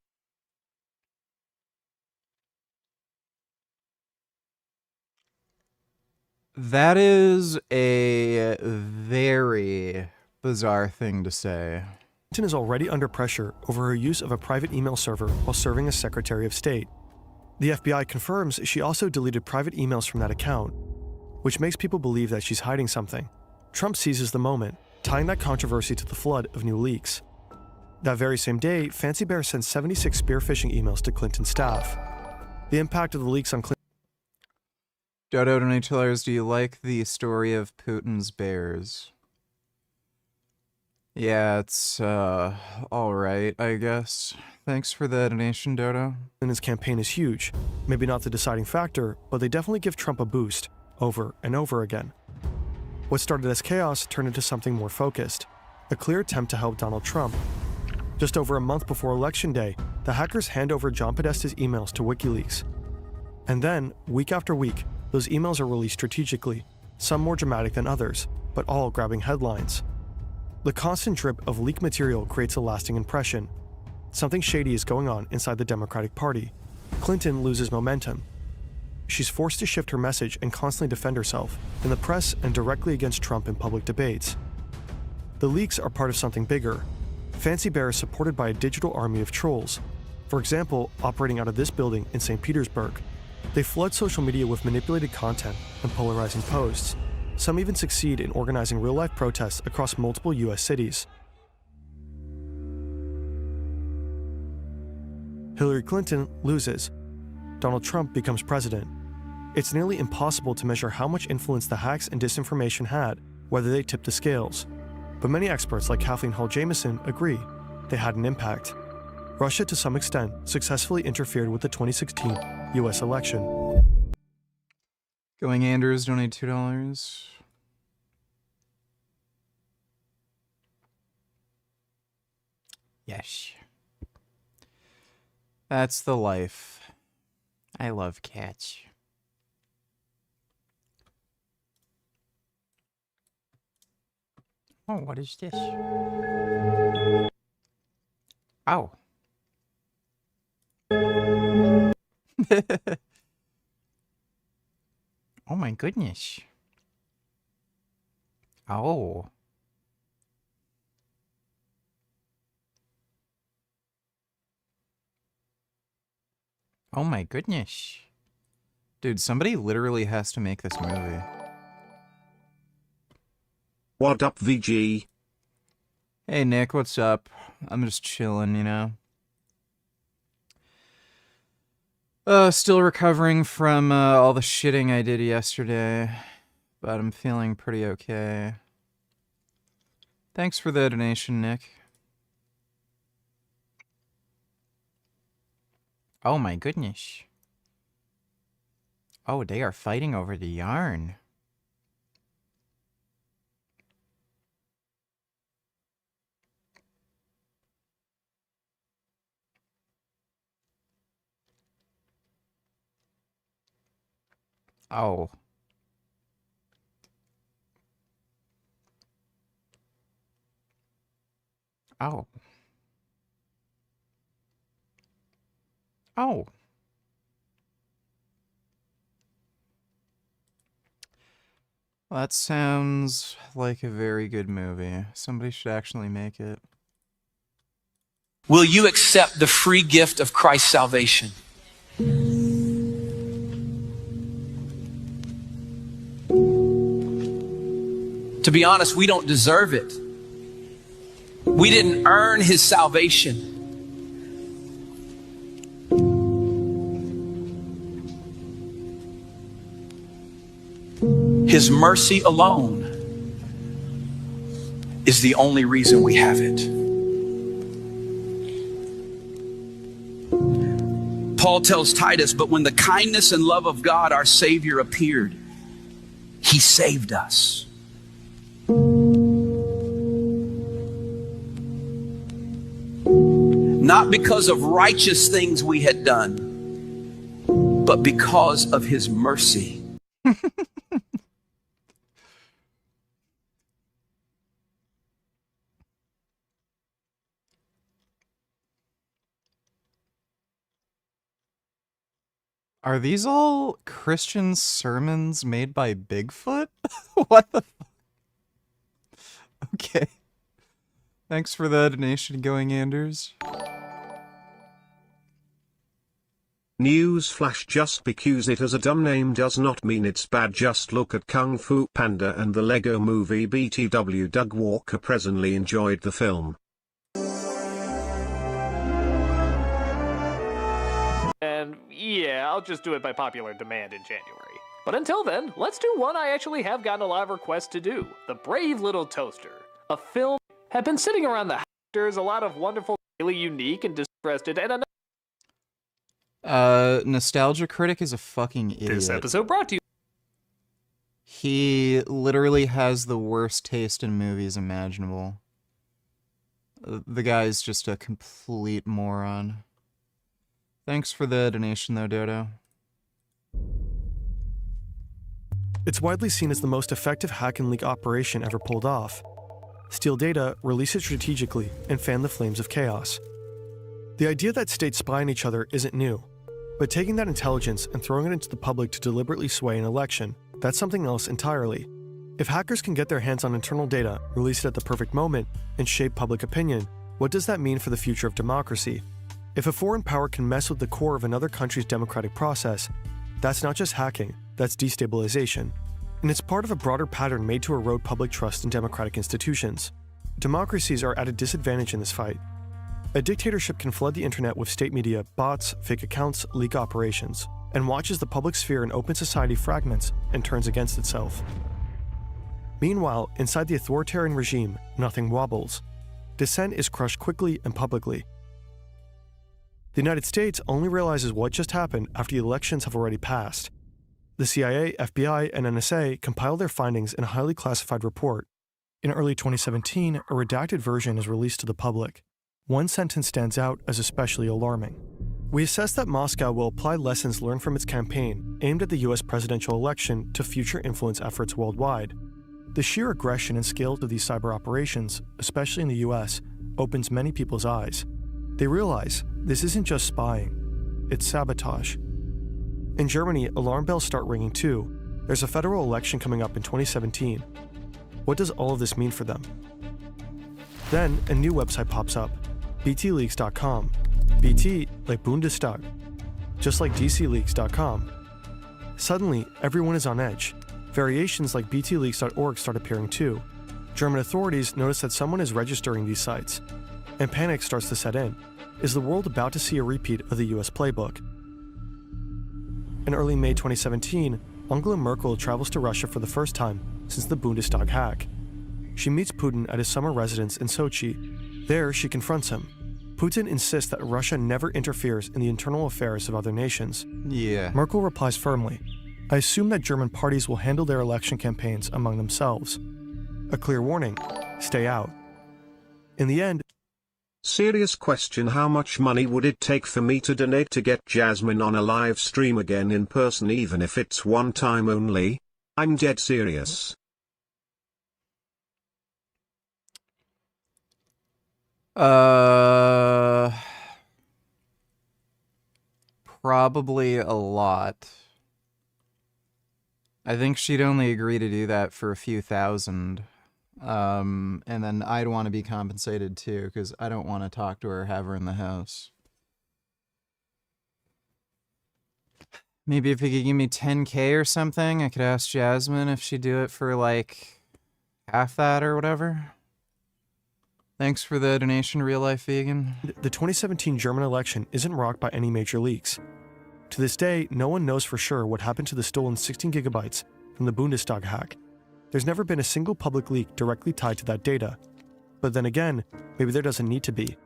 That is a very bizarre thing to say. Clinton is already under pressure over her use of a private email server while serving as Secretary of State. The FBI confirms she also deleted private emails from that account, which makes people believe that she's hiding something. Trump seizes the moment, tying that controversy to the flood of new leaks. That very same day, Fancy Bear sends 76 spear phishing emails to Clinton's staff. The impact of the leaks on Clinton. Dodo donators, do you like the story of Putin's bears? Yeah, it's, alright, I guess. Thanks for the donation, Dodo. His campaign is huge. Maybe not the deciding factor, but they definitely give Trump a boost, over and over again. What started as chaos turned into something more focused, a clear attempt to help Donald Trump. Just over a month before Election Day, the hackers hand over John Podesta's emails to WikiLeaks. And then, week after week, those emails are released strategically, some more dramatic than others, but all grabbing headlines. The constant drip of leaked material creates a lasting impression. Something shady is going on inside the Democratic Party. Clinton loses momentum. She's forced to shift her message and constantly defend herself, in the press and directly against Trump in public debates. The leaks are part of something bigger. Fancy Bear is supported by a digital army of trolls, for example, operating out of this building in St. Petersburg. They flood social media with manipulated content and polarizing posts. Some even succeed in organizing real-life protests across multiple US cities. Hillary Clinton loses. Donald Trump becomes president. It's nearly impossible to measure how much influence the hacks and disinformation had, whether they tipped the scales. But many experts like Kathleen Hall-Jamieson agree they had an impact. Russia, to some extent, successfully interfered with the 2016 US election. Going Anders, donate $2. Yes. That's the life. I love cats. Oh, what is this? Oh. Oh my goodness. Oh. Oh my goodness. Dude, somebody literally has to make this movie. What up, VG? Hey Nick, what's up? I'm just chilling, you know. Still recovering from all the shitting I did yesterday, but I'm feeling pretty okay. Thanks for the donation, Nick. Oh my goodness. Oh, they are fighting over the yarn. Oh. Oh. Oh. Well, that sounds like a very good movie. Somebody should actually make it. Will you accept the free gift of Christ's salvation? To be honest, we don't deserve it. We didn't earn his salvation. His mercy alone is the only reason we have it. Paul tells Titus, but when the kindness and love of God, our Savior, appeared, he saved us. Not because of righteous things we had done, but because of his mercy. Are these all Christian sermons made by Bigfoot? What the fuck? Okay. Thanks for the donation, Going Anders. News flash: just because it has a dumb name does not mean it's bad. Just look at Kung Fu Panda and the Lego Movie. BTW. Doug Walker presently enjoyed the film. And yeah, I'll just do it by popular demand in January. But until then, let's do one I actually have gotten a lot of requests to do. The Brave Little Toaster. A film had been sitting around the house. There's a lot of wonderful, really unique and disinterested and Nostalgia Critic is a fucking idiot. This episode brought to you. He literally has the worst taste in movies imaginable. The guy's just a complete moron. Thanks for the donation, though, Dodo. It's widely seen as the most effective hack and leak operation ever pulled off. Steal data, release it strategically, and fan the flames of chaos. The idea that states spy on each other isn't new, but taking that intelligence and throwing it into the public to deliberately sway an election, that's something else entirely. If hackers can get their hands on internal data, release it at the perfect moment, and shape public opinion, what does that mean for the future of democracy? If a foreign power can mess with the core of another country's democratic process, that's not just hacking, that's destabilization. And it's part of a broader pattern made to erode public trust in democratic institutions. Democracies are at a disadvantage in this fight. A dictatorship can flood the internet with state media, bots, fake accounts, leak operations, and watches the public sphere in open society fragments and turns against itself. Meanwhile, inside the authoritarian regime, nothing wobbles. Dissent is crushed quickly and publicly. The United States only realizes what just happened after the elections have already passed. The CIA, FBI, and NSA compile their findings in a highly classified report. In early 2017, a redacted version is released to the public. One sentence stands out as especially alarming. We assess that Moscow will apply lessons learned from its campaign aimed at the US presidential election to future influence efforts worldwide. The sheer aggression and scale of these cyber operations, especially in the US, opens many people's eyes. They realize this isn't just spying, it's sabotage. In Germany, alarm bells start ringing too. There's a federal election coming up in 2017. What does all of this mean for them? Then, a new website pops up, btleaks.com. BT like Bundestag, just like dcleaks.com. Suddenly, everyone is on edge. Variations like btleaks.org start appearing too. German authorities notice that someone is registering these sites, and panic starts to set in. Is the world about to see a repeat of the US playbook? In early May 2017, Angela Merkel travels to Russia for the first time since the Bundestag hack. She meets Putin at his summer residence in Sochi. There, she confronts him. Putin insists that Russia never interferes in the internal affairs of other nations. Yeah. Merkel replies firmly, I assume that German parties will handle their election campaigns among themselves. A clear warning, stay out. In the end, serious question: how much money would it take for me to donate to get Jasmine on a live stream again in person, even if it's one time only? I'm dead serious. Probably a lot. I think she'd only agree to do that for a few thousand. And then I'd want to be compensated too, because I don't want to talk to her or have her in the house. Maybe if you could give me 10K or something, I could ask Jasmine if she'd do it for like half that or whatever. Thanks for the donation, Real Life Vegan. The 2017 German election isn't rocked by any major leaks. To this day, no one knows for sure what happened to the stolen 16 gigabytes from the Bundestag hack. There's never been a single public leak directly tied to that data. But then again, maybe there doesn't need to be.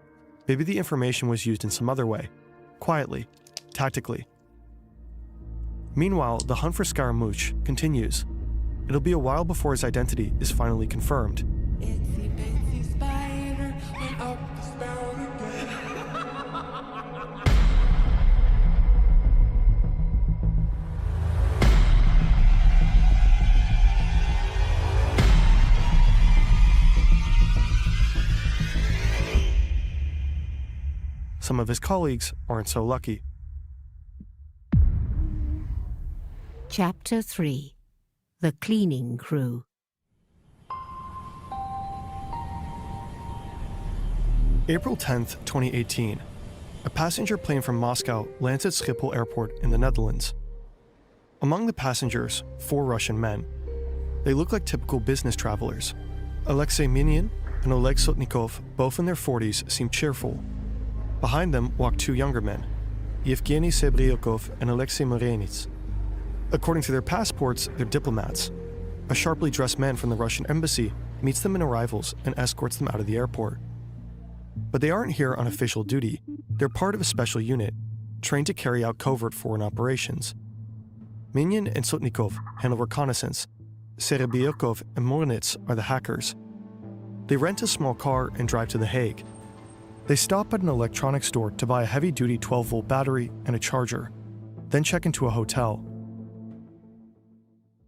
Maybe the information was used in some other way. Quietly. Tactically. Meanwhile, the hunt for Scaramouche continues. It'll be a while before his identity is finally confirmed. Some of his colleagues aren't so lucky. Chapter 3: The Cleaning Crew. April 10th, 2018. A passenger plane from Moscow lands at Schiphol Airport in the Netherlands. Among the passengers, 4 Russian men. They look like typical business travelers. Alexei Minin and Oleg Sotnikov, both in their 40s, seem cheerful. Behind them walk 2 younger men, Yevgeny Sebryakov and Alexei Morenits. According to their passports, they're diplomats. A sharply dressed man from the Russian embassy meets them in arrivals and escorts them out of the airport. But they aren't here on official duty. They're part of a special unit, trained to carry out covert foreign operations. Minin and Sotnikov handle reconnaissance. Serebyakov and Morenits are the hackers. They rent a small car and drive to The Hague. They stop at an electronics store to buy a heavy-duty 12-volt battery and a charger, then check into a hotel.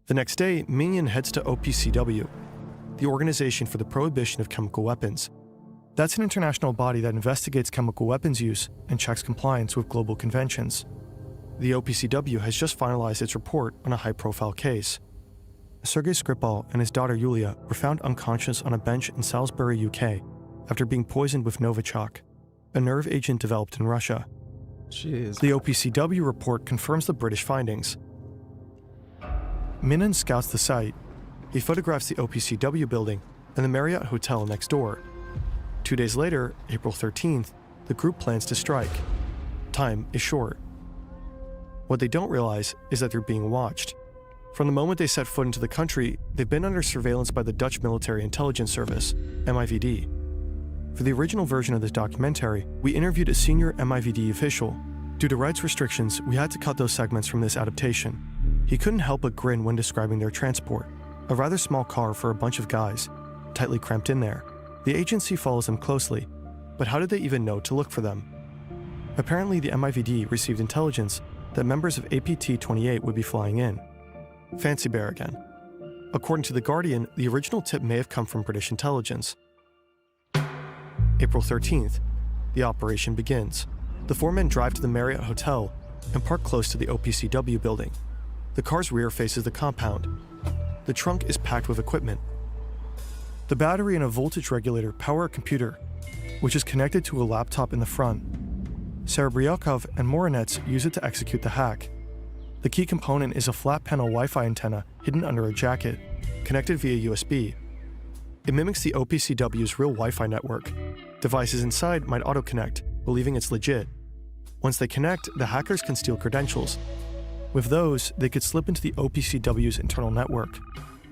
The next day, Minion heads to OPCW, the Organization for the Prohibition of Chemical Weapons. That's an international body that investigates chemical weapons use and checks compliance with global conventions. The OPCW has just finalized its report on a high-profile case. Sergei Skripal and his daughter Yulia were found unconscious on a bench in Salisbury, UK, after being poisoned with Novichok, a nerve agent developed in Russia. Jeez. The OPCW report confirms the British findings. Minan scouts the site. He photographs the OPCW building and the Marriott Hotel next door. 2 days later, April 13th, the group plans to strike. Time is short. What they don't realize is that they're being watched. From the moment they set foot into the country, they've been under surveillance by the Dutch Military Intelligence Service, MIVD. For the original version of this documentary, we interviewed a senior MIVD official. Due to rights restrictions, we had to cut those segments from this adaptation. He couldn't help but grin when describing their transport, a rather small car for a bunch of guys, tightly cramped in there. The agency follows them closely, but how did they even know to look for them? Apparently, the MIVD received intelligence that members of APT-28 would be flying in. Fancy Bear again. According to The Guardian, the original tip may have come from British intelligence. April 13th, the operation begins. The 4 men drive to the Marriott Hotel and park close to the OPCW building. The car's rear faces the compound. The trunk is packed with equipment. The battery and a voltage regulator power a computer, which is connected to a laptop in the front. Serebryakov and Morinets use it to execute the hack. The key component is a flat panel Wi-Fi antenna hidden under a jacket, connected via USB. It mimics the OPCW's real Wi-Fi network. Devices inside might auto-connect, believing it's legit. Once they connect, the hackers can steal credentials. With those, they could slip into the OPCW's internal network.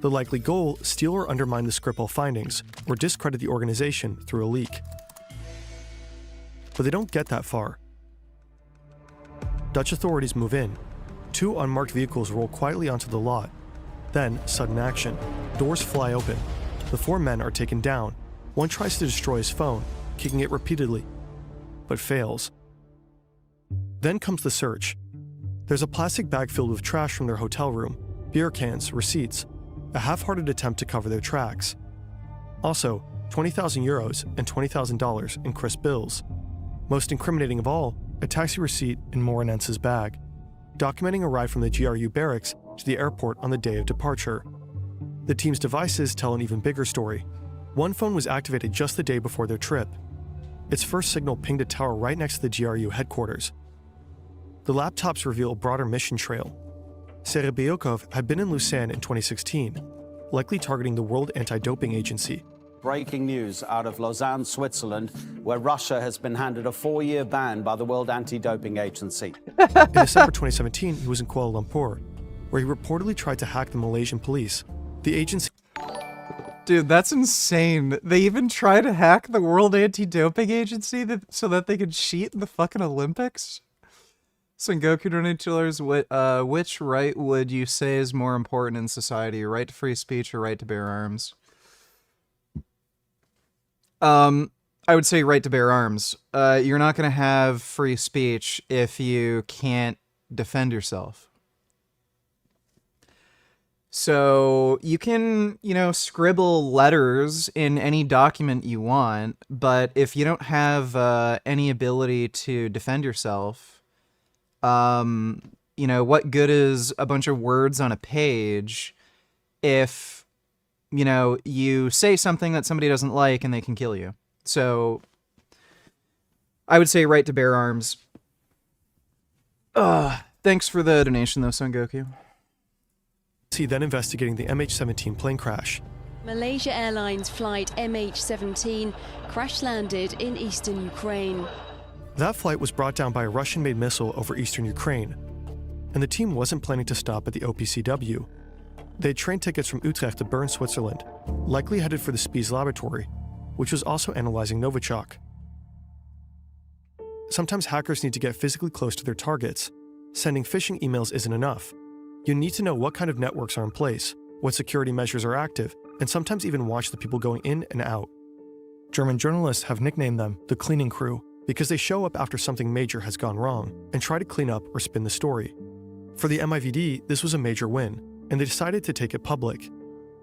The likely goal, steal or undermine the Skripal findings, or discredit the organization through a leak. But they don't get that far. Dutch authorities move in. 2 unmarked vehicles roll quietly onto the lot. Then, sudden action. Doors fly open. The 4 men are taken down. One tries to destroy his phone, kicking it repeatedly, but fails. Then comes the search. There's a plastic bag filled with trash from their hotel room, beer cans, receipts, a half-hearted attempt to cover their tracks. Also, 20,000 euros and $20,000 in crisp bills. Most incriminating of all, a taxi receipt in Morinense's bag, documenting a ride from the GRU barracks to the airport on the day of departure. The team's devices tell an even bigger story. One phone was activated just the day before their trip. Its first signal pinged a tower right next to the GRU headquarters. The laptops reveal a broader mission trail. Serebryakov had been in Lausanne in 2016, likely targeting the World Anti-Doping Agency. Breaking news out of Lausanne, Switzerland, where Russia has been handed a 4-year ban by the World Anti-Doping Agency. In December 2017, he was in Kuala Lumpur, where he reportedly tried to hack the Malaysian police. The agency... Dude, that's insane. They even try to hack the World Anti-Doping Agency so that they could cheat in the fucking Olympics? Sengoku $22, which right would you say is more important in society? Right to free speech or right to bear arms? I would say right to bear arms. You're not going to have free speech if you can't defend yourself. So you can, scribble letters in any document you want, but if you don't have any ability to defend yourself, what good is a bunch of words on a page if, you say something that somebody doesn't like and they can kill you? So I would say right to bear arms. Thanks for the donation though, Son Goku. Then investigating the MH17 plane crash. Malaysia Airlines flight MH17 crash-landed in eastern Ukraine. That flight was brought down by a Russian-made missile over eastern Ukraine, and the team wasn't planning to stop at the OPCW. They had train tickets from Utrecht to Bern, Switzerland, likely headed for the Spies laboratory, which was also analyzing Novichok. Sometimes hackers need to get physically close to their targets. Sending phishing emails isn't enough. You need to know what kind of networks are in place, what security measures are active, and sometimes even watch the people going in and out. German journalists have nicknamed them the cleaning crew because they show up after something major has gone wrong and try to clean up or spin the story. For the MIVD, this was a major win. and they decided to take it public.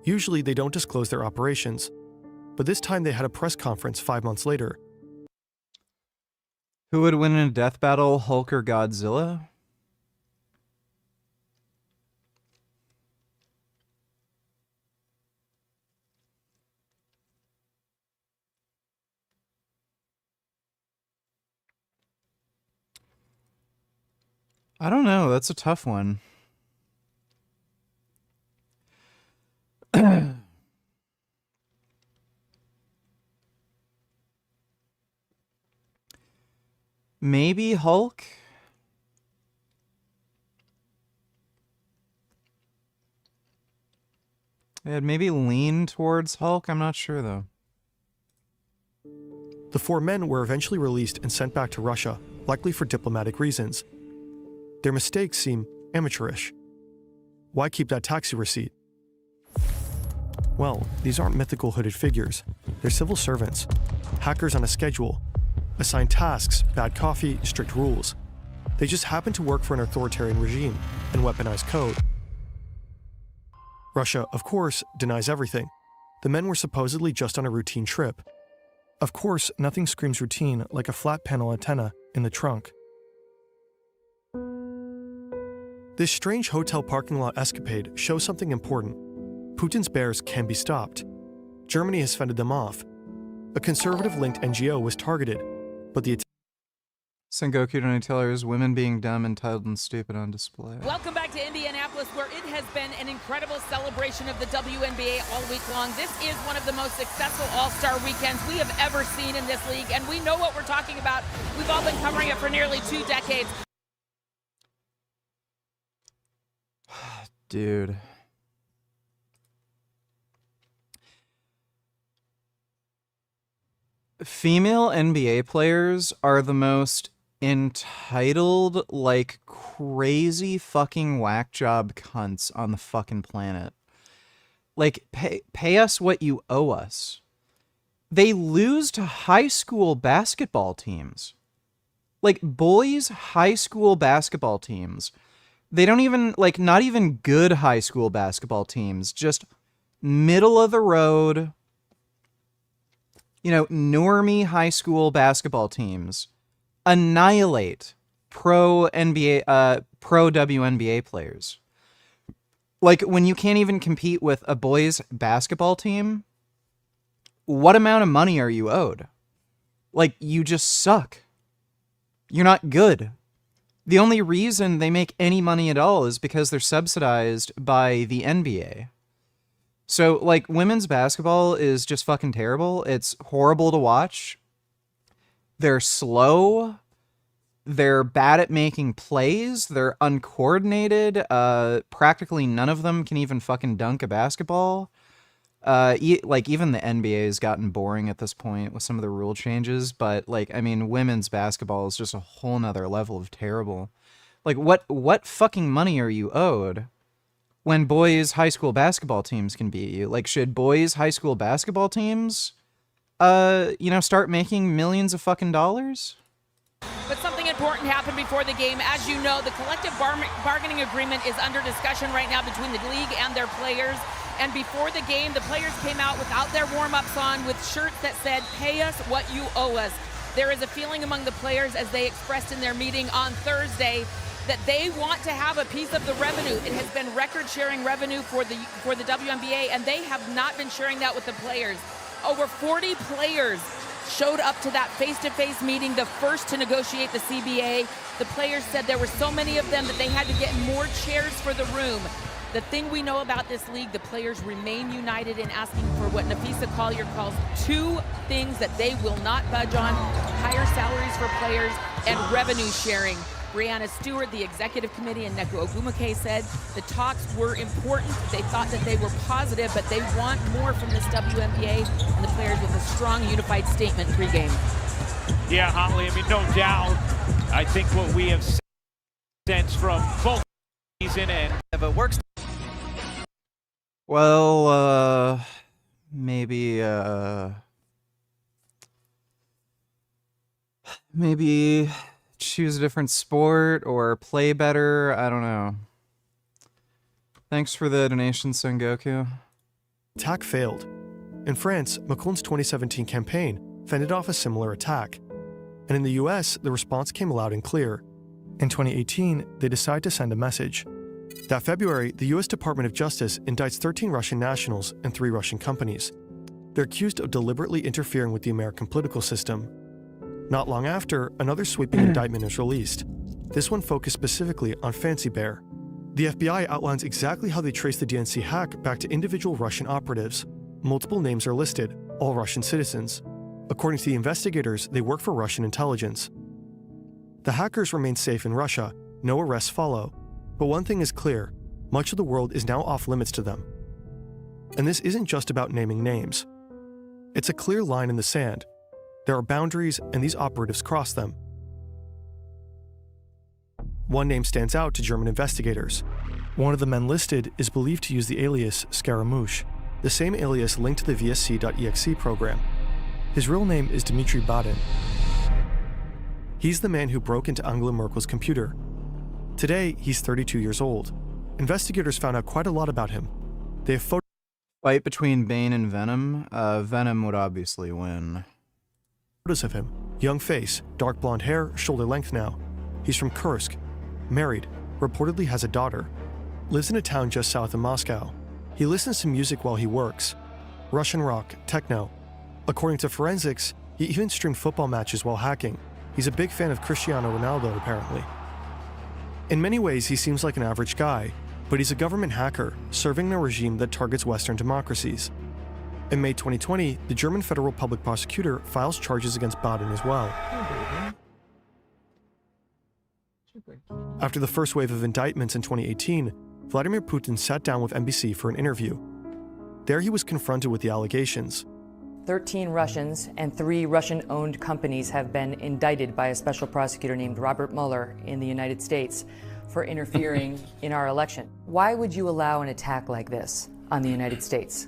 Usually they don't disclose their operations, but this time they had a press conference 5 months later. Who would win in a death battle, Hulk or Godzilla? I don't know. That's a tough one. Maybe Hulk? I'd maybe lean towards Hulk. I'm not sure, though. The 4 men were eventually released and sent back to Russia, likely for diplomatic reasons. Their mistakes seem amateurish. Why keep that taxi receipt? Well, these aren't mythical hooded figures. They're civil servants, hackers on a schedule, assigned tasks, bad coffee, strict rules. They just happen to work for an authoritarian regime and weaponize code. Russia, of course, denies everything. The men were supposedly just on a routine trip. Of course, nothing screams routine like a flat panel antenna in the trunk. This strange hotel parking lot escapade shows something important. Putin's bears can be stopped. Germany has fended them off. A conservative-linked NGO was targeted, but the Sengoku Donatello's women being dumb, entitled, and stupid on display. Welcome back to Indianapolis, where it has been an incredible celebration of the WNBA all week long. This is one of the most successful All-Star weekends we have ever seen in this league, and we know what we're talking about. We've all been covering it for nearly 2 decades. Dude. Female NBA players are the most entitled, like, crazy fucking whack job cunts on the fucking planet. Like, pay us what you owe us. They lose to high school basketball teams. Like, boys' high school basketball teams. They don't even, like, not even good high school basketball teams. Just middle of the road, you know, normie high school basketball teams annihilate pro WNBA players. Like, when you can't even compete with a boys basketball team, what amount of money are you owed? Like, you just suck. You're not good. The only reason they make any money at all is because they're subsidized by the NBA. So, like, women's basketball is just fucking terrible. It's horrible to watch. They're slow. They're bad at making plays. They're uncoordinated. Practically none of them can even fucking dunk a basketball. Like, even the NBA has gotten boring at this point with some of the rule changes. But, like, I mean, women's basketball is just a whole nother level of terrible. Like, what fucking money are you owed when boys' high school basketball teams can beat you? Like, should boys' high school basketball teams, you know, start making millions of fucking dollars? But something important happened before the game. As you know, the collective bargaining agreement is under discussion right now between the league and their players. And before the game, the players came out without their warm-ups on with shirts that said, "Pay us what you owe us." There is a feeling among the players, as they expressed in their meeting on Thursday, that they want to have a piece of the revenue. It has been record-sharing revenue for the WNBA, and they have not been sharing that with the players. Over 40 players showed up to that face-to-face meeting, the first to negotiate the CBA. The players said there were so many of them that they had to get more chairs for the room. The thing we know about this league, the players remain united in asking for what Nafisa Collier calls 2 things that they will not budge on: higher salaries for players and revenue sharing. Brianna Stewart, the executive committee, and Neku Ogumake said the talks were important. They thought that they were positive, but they want more from this WNBA, and the players with a strong, unified statement pregame. Yeah, Holly, I mean, no doubt. I think what we have sensed from both season and if it works. Well, maybe choose a different sport or play better. I don't know. Thanks for the donation, Sengoku. Attack failed. In France, Macron's 2017 campaign fended off a similar attack. And in the US, the response came loud and clear. In 2018, they decided to send a message. That February, the US Department of Justice indicts 13 Russian nationals and 3 Russian companies. They're accused of deliberately interfering with the American political system. Not long after, another sweeping indictment is released. This one focused specifically on Fancy Bear. The FBI outlines exactly how they traced the DNC hack back to individual Russian operatives. Multiple names are listed, all Russian citizens. According to the investigators, they work for Russian intelligence. The hackers remain safe in Russia, no arrests follow. But one thing is clear, much of the world is now off limits to them. And this isn't just about naming names. It's a clear line in the sand. There are boundaries, and these operatives cross them. One name stands out to German investigators. One of the men listed is believed to use the alias Scaramouche, the same alias linked to the VSC.exe program. His real name is Dmitry Badin. He's the man who broke into Angela Merkel's computer. Today, he's 32 years old. Investigators found out quite a lot about him. They have Fight between Bane and Venom. Venom would obviously win. Photos of him. Young face, dark blonde hair, shoulder length now. He's from Kursk. Married. Reportedly has a daughter. Lives in a town just south of Moscow. He listens to music while he works. Russian rock, techno. According to forensics, he even streamed football matches while hacking. He's a big fan of Cristiano Ronaldo, apparently. In many ways, he seems like an average guy, but he's a government hacker, serving in a regime that targets Western democracies. In May 2020, the German federal public prosecutor files charges against Badin as well. After the first wave of indictments in 2018, Vladimir Putin sat down with NBC for an interview. There he was confronted with the allegations. 13 Russians and 3 Russian-owned companies have been indicted by a special prosecutor named Robert Mueller in the United States for interfering in our election. Why would you allow an attack like this on the United States?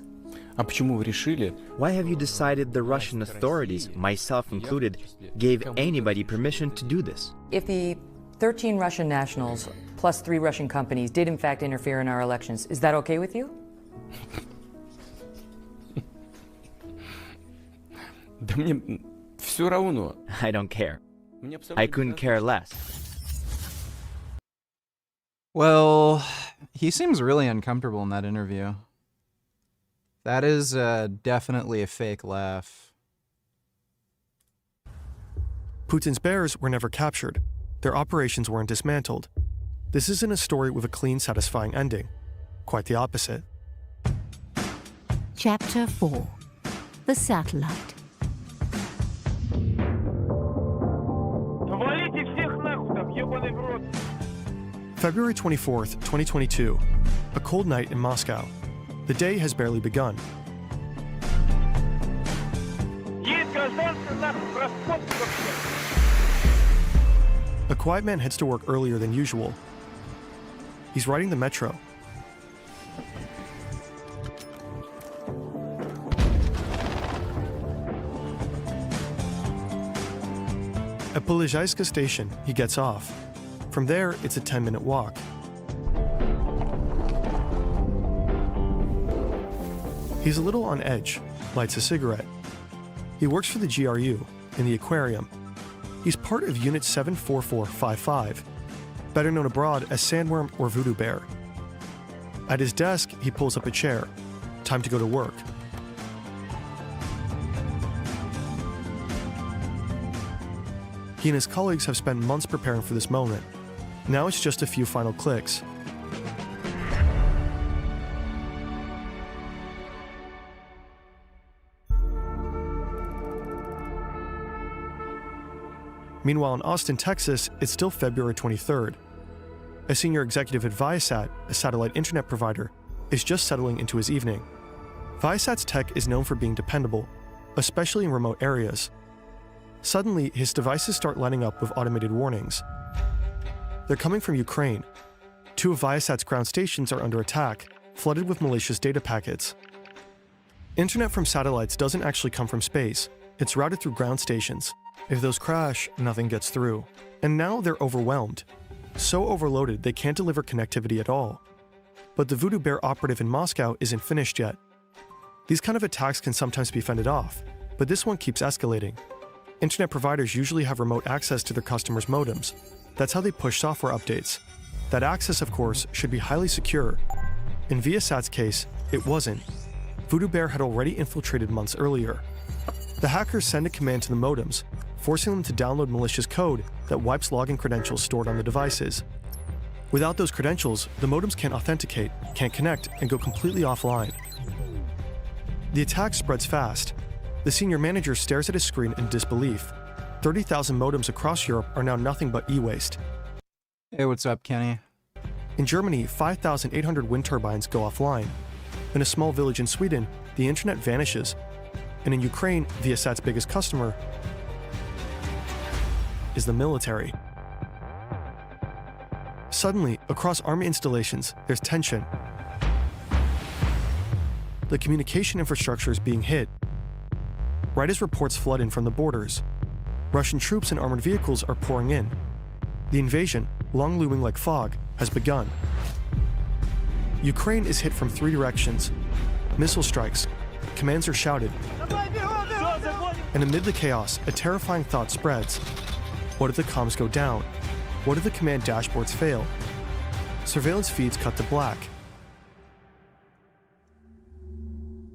Why have you decided the Russian authorities, myself included, gave anybody permission to do this? If the 13 Russian nationals plus 3 Russian companies did in fact interfere in our elections, is that okay with you? I don't care. I couldn't care less. Well, he seems really uncomfortable in that interview. That is definitely a fake laugh. Putin's bears were never captured. Their operations weren't dismantled. This isn't a story with a clean, satisfying ending. Quite the opposite. Chapter 4. The Satellite. February 24th, 2022. A cold night in Moscow. The day has barely begun. A quiet man heads to work earlier than usual. He's riding the metro. At Polizhayska station, he gets off. From there, it's a 10-minute walk. He's a little on edge, lights a cigarette. He works for the GRU, in the aquarium. He's part of Unit 74455, better known abroad as Sandworm or Voodoo Bear. At his desk, he pulls up a chair. Time to go to work. He and his colleagues have spent months preparing for this moment. Now it's just a few final clicks. Meanwhile, in Austin, Texas, it's still February 23rd. A senior executive at Viasat, a satellite internet provider, is just settling into his evening. Viasat's tech is known for being dependable, especially in remote areas. Suddenly, his devices start lighting up with automated warnings. They're coming from Ukraine. 2 of Viasat's ground stations are under attack, flooded with malicious data packets. Internet from satellites doesn't actually come from space. It's routed through ground stations. If those crash, nothing gets through. And now they're overwhelmed. So overloaded they can't deliver connectivity at all. but the Voodoo Bear operative in Moscow isn't finished yet. These kind of attacks can sometimes be fended off, but this one keeps escalating. Internet providers usually have remote access to their customers' modems. That's how they push software updates. That access, of course, should be highly secure. In Viasat's case, it wasn't. Voodoo Bear had already infiltrated months earlier. The hackers send a command to the modems, forcing them to download malicious code that wipes login credentials stored on the devices. Without those credentials, the modems can't authenticate, can't connect, and go completely offline. The attack spreads fast. The senior manager stares at his screen in disbelief. 30,000 modems across Europe are now nothing but e-waste. Hey, what's up, Kenny? In Germany, 5,800 wind turbines go offline. In a small village in Sweden, the internet vanishes. And in Ukraine, Viasat's biggest customer is the military. Suddenly, across army installations, there's tension. The communication infrastructure is being hit. Right as reports flood in from the borders, Russian troops and armored vehicles are pouring in. The invasion, long looming like fog, has begun. Ukraine is hit from 3 directions. Missile strikes, commands are shouted, and amid the chaos, a terrifying thought spreads. What if the comms go down? What if the command dashboards fail? Surveillance feeds cut to black.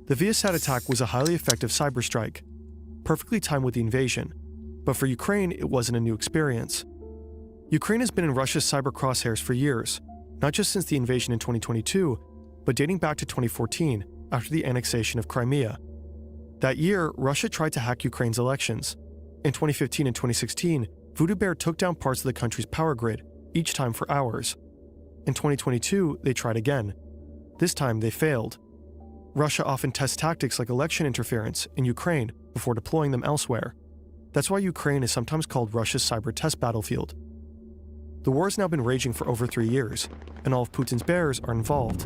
The Viasat attack was a highly effective cyber strike, perfectly timed with the invasion, but for Ukraine, it wasn't a new experience. Ukraine has been in Russia's cyber crosshairs for years, not just since the invasion in 2022, but dating back to 2014, after the annexation of Crimea. That year, Russia tried to hack Ukraine's elections. In 2015 and 2016, Voodoo Bear took down parts of the country's power grid, each time for hours. In 2022, they tried again. This time, they failed. Russia often tests tactics like election interference in Ukraine before deploying them elsewhere. That's why Ukraine is sometimes called Russia's cyber test battlefield. The war has now been raging for over 3 years, and all of Putin's bears are involved.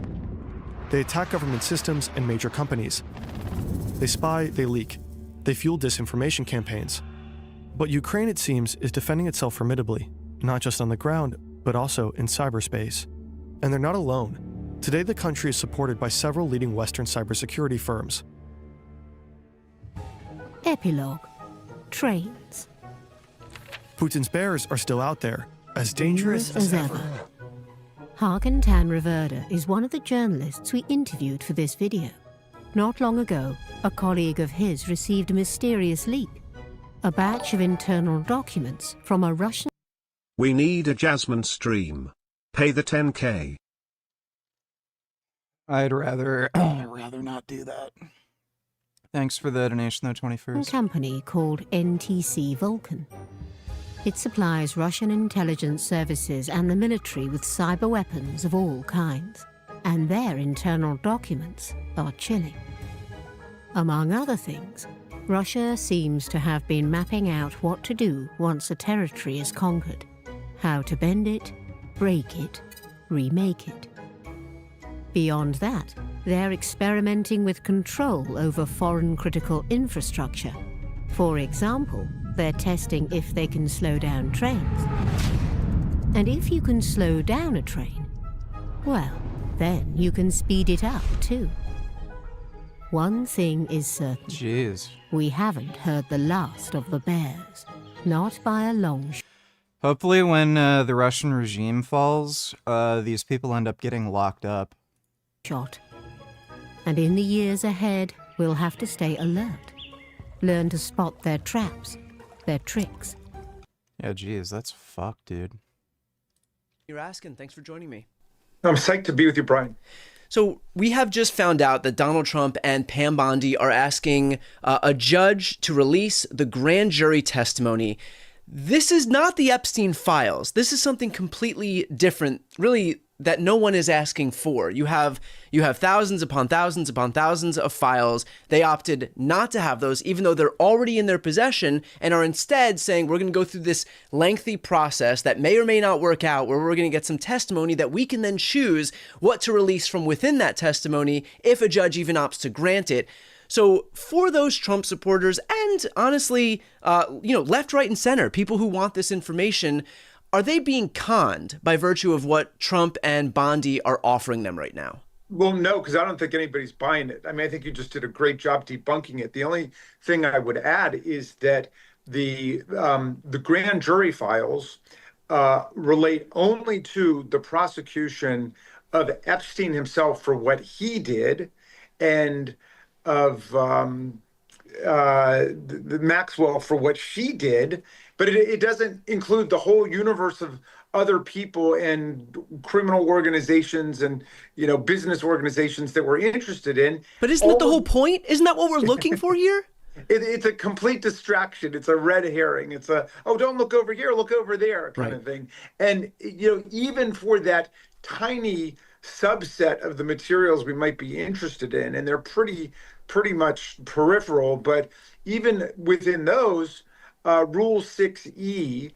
They attack government systems and major companies. They spy, they leak. They fuel disinformation campaigns. But Ukraine, it seems, is defending itself formidably, not just on the ground, but also in cyberspace. And they're not alone. Today, the country is supported by several leading Western cybersecurity firms. Epilogue. Trains. Putin's bears are still out there, as dangerous as ever. Hakan Tanriverda is one of the journalists we interviewed for this video. Not long ago, a colleague of his received a mysterious leak. A batch of internal documents from a Russian... We need a Jasmine stream. Pay the 10K. I'd rather not do that. Thanks for the donation, though, 21st. company called NTC Vulcan. It supplies Russian intelligence services and the military with cyber weapons of all kinds, and their internal documents are chilling. Among other things, Russia seems to have been mapping out what to do once a territory is conquered, how to bend it, break it, remake it. Beyond that, they're experimenting with control over foreign critical infrastructure. For example, they're testing if they can slow down trains. And if you can slow down a train, well, then you can speed it up too. One thing is certain. Jeez. We haven't heard the last of the bears. Not by a long shot. Hopefully when the Russian regime falls, these people end up getting locked up. And in the years ahead, we'll have to stay alert. Learn to spot their traps, their tricks. Yeah, geez, that's fucked, dude. You're asking. Thanks for joining me. I'm psyched to be with you, Brian. So we have just found out that Donald Trump and Pam Bondi are asking a judge to release the grand jury testimony. This is not the Epstein files. This is something completely different, really, that no one is asking for. You have thousands upon thousands upon thousands of files. They opted not to have those, even though they're already in their possession, and are instead saying we're going to go through this lengthy process that may or may not work out, where we're going to get some testimony that we can then choose what to release from within that testimony if a judge even opts to grant it. So for those Trump supporters and honestly, left, right, and center, people who want this information, are they being conned by virtue of what Trump and Bondi are offering them right now? Well, no, because I don't think anybody's buying it. I mean, I think you just did a great job debunking it. The only thing I would add is that the grand jury files relate only to the prosecution of Epstein himself for what he did, and of the Maxwell for what she did, but it doesn't include the whole universe of other people and criminal organizations and business organizations that we're interested in. But isn't that the whole point? Isn't that what we're looking for here? It's a complete distraction. It's a red herring. It's a, oh, don't look over here, look over there kind of thing. And even for that tiny subset of the materials we might be interested in, and they're pretty much peripheral, but even within those, Rule 6E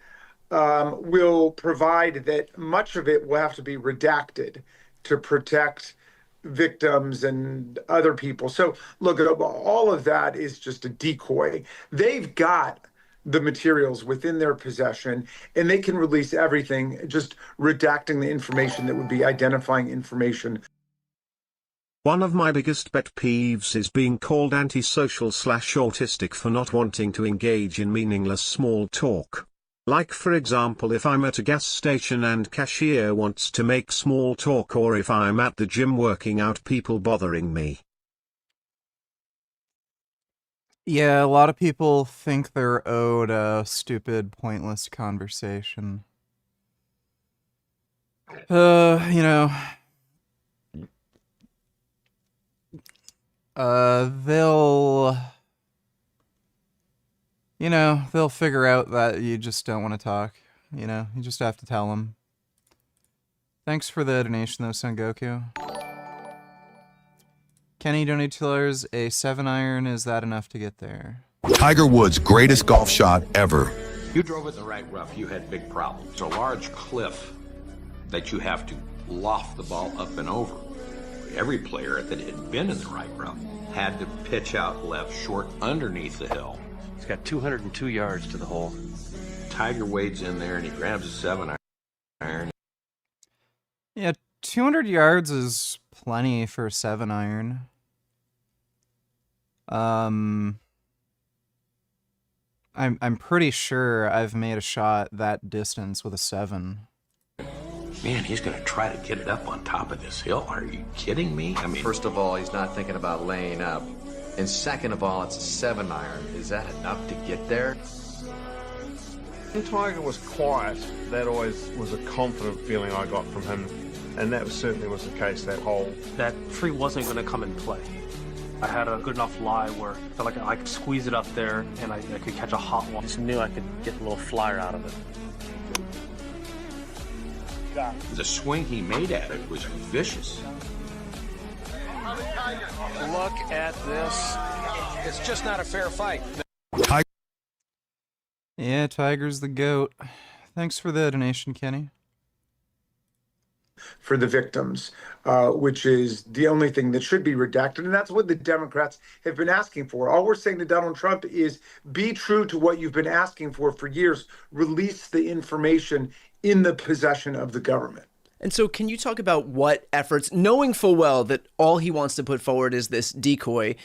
will provide that much of it will have to be redacted to protect victims and other people. So look, all of that is just a decoy. They've got the materials within their possession, and they can release everything, just redacting the information that would be identifying information. One of my biggest pet peeves is being called antisocial/autistic for not wanting to engage in meaningless small talk. Like, for example, if I'm at a gas station and cashier wants to make small talk, or if I'm at the gym working out, people bothering me. Yeah, a lot of people think they're owed a stupid, pointless conversation. They'll figure out that you just don't want to talk. You just have to tell them. Thanks for the donation, though, Sengoku. Kenny donated $2. A 7-iron, is that enough to get there? Tiger Woods' greatest golf shot ever. You drove it in the right rough, you had big problems. It's a large cliff that you have to loft the ball up and over. Every player that had been in the right rough had to pitch out left short underneath the hill. He's got 202 yards to the hole. Tiger wades in there and he grabs a 7-iron. Yeah, 200 yards is plenty for a 7-iron. I'm pretty sure I've made a shot that distance with a 7. Man, he's going to try to get it up on top of this hill. Are you kidding me? I mean, first of all, he's not thinking about laying up. And second of all, it's a 7-iron. Is that enough to get there? When Tiger was quiet, that always was a confident feeling I got from him. And that certainly was the case that hole. That tree wasn't going to come in play. I had a good enough lie where I felt like I could squeeze it up there and I could catch a hot one. I just knew I could get a little flyer out of it. The swing he made at it was vicious. Look at this. It's just not a fair fight. Yeah, Tiger's the GOAT. Thanks for the donation, Kenny. For the victims, which is the only thing that should be redacted. And that's what the Democrats have been asking for. All we're saying to Donald Trump is be true to what you've been asking for years. Release the information in the possession of the government. And so can you talk about what efforts, knowing full well that all he wants to put forward is this decoy,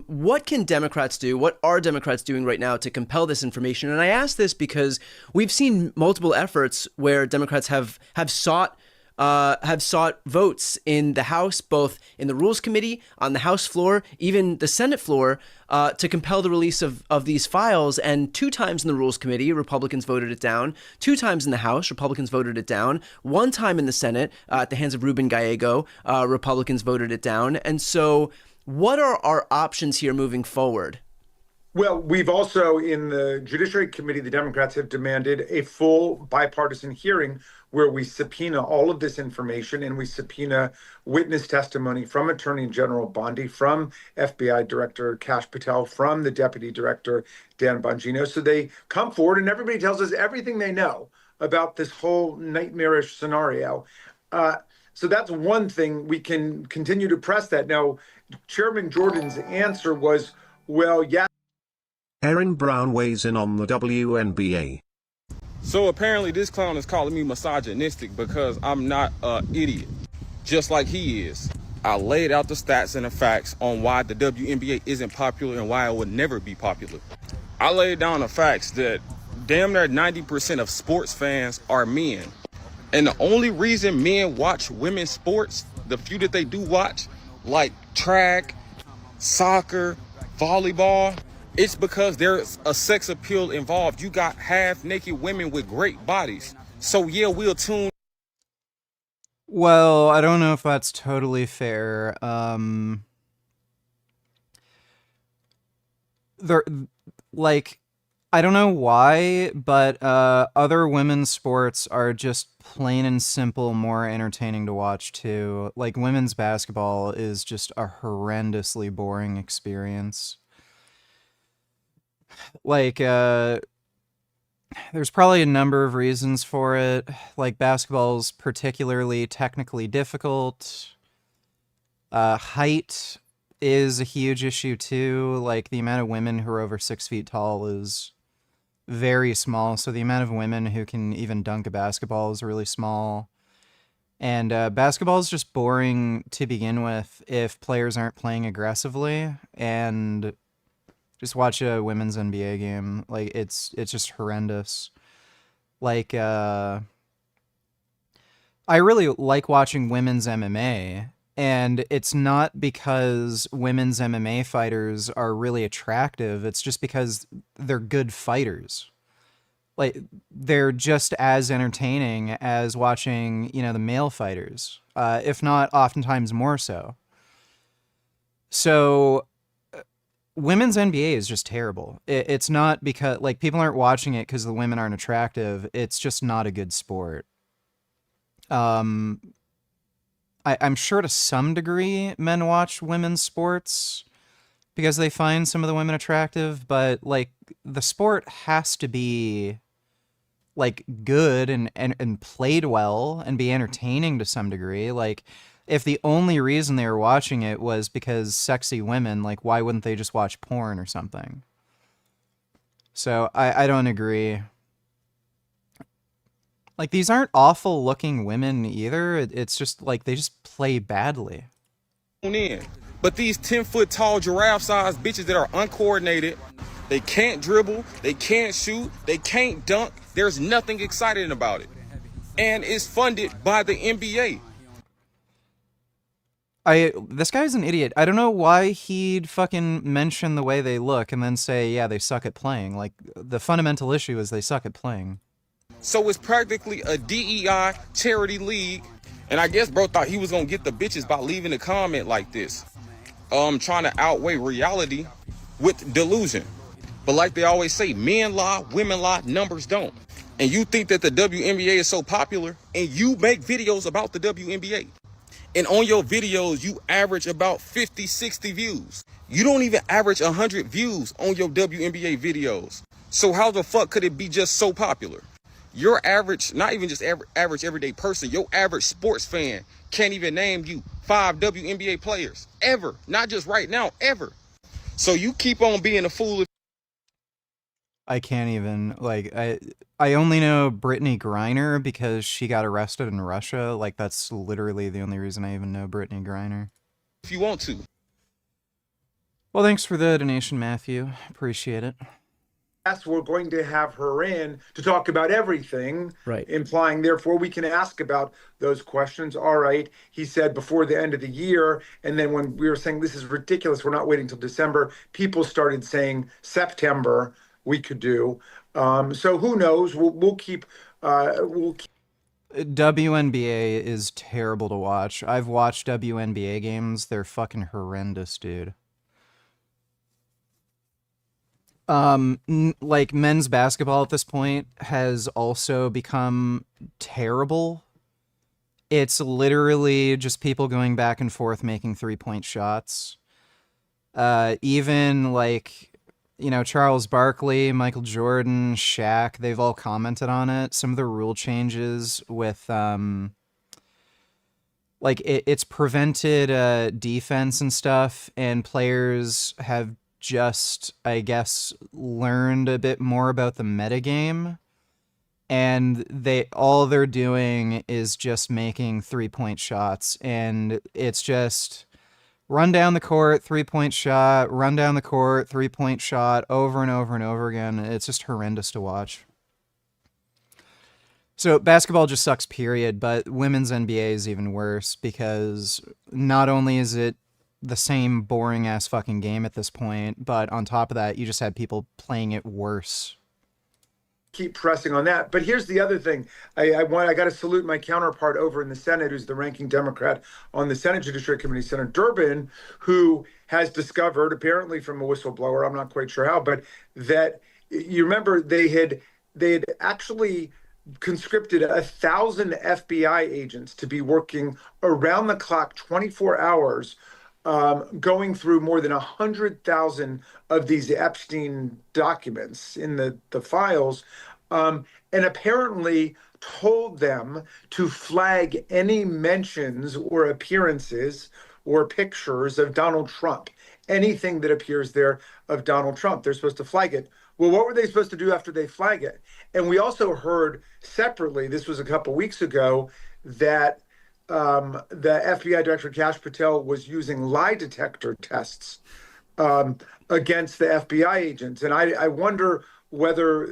what can Democrats do? What are Democrats doing right now to compel this information? And I ask this because we've seen multiple efforts where Democrats have sought votes in the House, both in the Rules Committee, on the House floor, even the Senate floor, to compel the release of these files. And 2 times in the Rules Committee, Republicans voted it down. 2 times in the House, Republicans voted it down. 1 time in the Senate, at the hands of Ruben Gallego, Republicans voted it down. And so what are our options here moving forward? Well, we've also, in the Judiciary Committee, the Democrats have demanded a full bipartisan hearing where we subpoena all of this information and we subpoena witness testimony from Attorney General Bondi, from FBI Director Kash Patel, from the Deputy Director Dan Bongino. So they come forward and everybody tells us everything they know about this whole nightmarish scenario. So that's one thing. We can continue to press that. Now, Chairman Jordan's answer was, well, yeah. Erin Brown weighs in on the WNBA. So apparently this clown is calling me misogynistic because I'm not an idiot, just like he is. I laid out the stats and the facts on why the WNBA isn't popular and why it would never be popular. I laid down the facts that damn near 90% of sports fans are men. And the only reason men watch women's sports, the few that they do watch, like track, soccer, volleyball, it's because there's a sex appeal involved. You got half-naked women with great bodies. So yeah, we'll tune. Well, I don't know if that's totally fair. There, like, I don't know why, but other women's sports are just plain and simple more entertaining to watch too. Like, women's basketball is just a horrendously boring experience. Like, there's probably a number of reasons for it. Like, basketball's particularly technically difficult. Height is a huge issue too. Like, the amount of women who are over 6 feet tall is very small, so the amount of women who can even dunk a basketball is really small. And basketball is just boring to begin with if players aren't playing aggressively. And just watch a women's NBA game. Like, it's just horrendous. Like, I really like watching women's MMA, and it's not because women's MMA fighters are really attractive. It's just because they're good fighters. Like, they're just as entertaining as watching, you know, the male fighters, if not oftentimes more so. So women's NBA is just terrible. It's not because, like, people aren't watching it because the women aren't attractive. It's just not a good sport. I'm sure to some degree men watch women's sports because they find some of the women attractive, but, like, the sport has to be, like, good and played well and be entertaining to some degree. Like, if the only reason they were watching it was because sexy women, like, why wouldn't they just watch porn or something? So I don't agree. Like, these aren't awful looking women either. It's just like they just play badly. In. But these 10-foot tall giraffe-sized bitches that are uncoordinated, they can't dribble, they can't shoot, they can't dunk. There's nothing exciting about it. And it's funded by the NBA. This guy's an idiot. I don't know why he'd fucking mention the way they look and then say, yeah, they suck at playing. Like, the fundamental issue is they suck at playing. So it's practically a DEI charity league. And I guess bro thought he was gonna get the bitches by leaving a comment like this. Trying to outweigh reality with delusion. But like they always say, men lie, women lie, numbers don't. And you think that the WNBA is so popular, and you make videos about the WNBA. And on your videos, you average about 50, 60 views. You don't even average 100 views on your WNBA videos. So how the fuck could it be just so popular? Your average, not even just average everyday person, your average sports fan can't even name you 5 WNBA players ever. Not just right now, ever. So you keep on being a fool. I can't even, like, I only know Brittany Griner because she got arrested in Russia. Like, that's literally the only reason I even know Brittany Griner. If you want to. Well, thanks for the donation, Matthew. Appreciate it. Yes, we're going to have her in to talk about everything, right? Implying, therefore, we can ask about those questions. All right, he said before the end of the year, and then when we were saying this is ridiculous, we're not waiting till December, people started saying September we could do. So who knows? We'll keep. WNBA is terrible to watch. I've watched WNBA games. They're fucking horrendous, dude. Like, men's basketball at this point has also become terrible. It's literally just people going back and forth making 3-point shots. Even, like, you know, Charles Barkley, Michael Jordan, Shaq, they've all commented on it. Some of the rule changes with, like, it's prevented defense and stuff, and players have just, I guess, learned a bit more about the metagame and all they're doing is just making 3-point shots, and it's just run down the court, 3-point shot, run down the court, 3-point shot, over and over and over again. It's just horrendous to watch. So basketball just sucks, period, but women's NBA is even worse because not only is it the same boring ass fucking game at this point, but on top of that, you just had people playing it worse. Keep pressing on that. But here's the other thing. I got to salute my counterpart over in the Senate, who's the ranking Democrat on the Senate Judiciary Committee, Senator Durbin, who has discovered, apparently from a whistleblower, I'm not quite sure how, but that you remember they had actually conscripted 1,000 FBI agents to be working around the clock, 24 hours, going through more than 100,000 of these Epstein documents in the files, and apparently told them to flag any mentions or appearances or pictures of Donald Trump, anything that appears there of Donald Trump. They're supposed to flag it. Well, what were they supposed to do after they flag it? And we also heard separately, this was a couple weeks ago, that the FBI Director Kash Patel was using lie detector tests against the FBI agents. And I wonder whether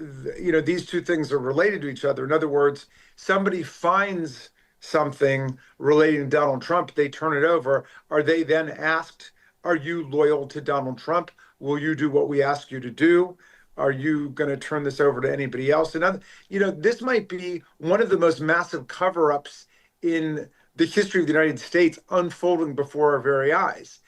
these two things are related to each other. In other words, somebody finds something relating to Donald Trump, they turn it over. Are they then asked, are you loyal to Donald Trump? Will you do what we ask you to do? Are you going to turn this over to anybody else? And this might be one of the most massive cover-ups in the history of the United States unfolding before our very eyes,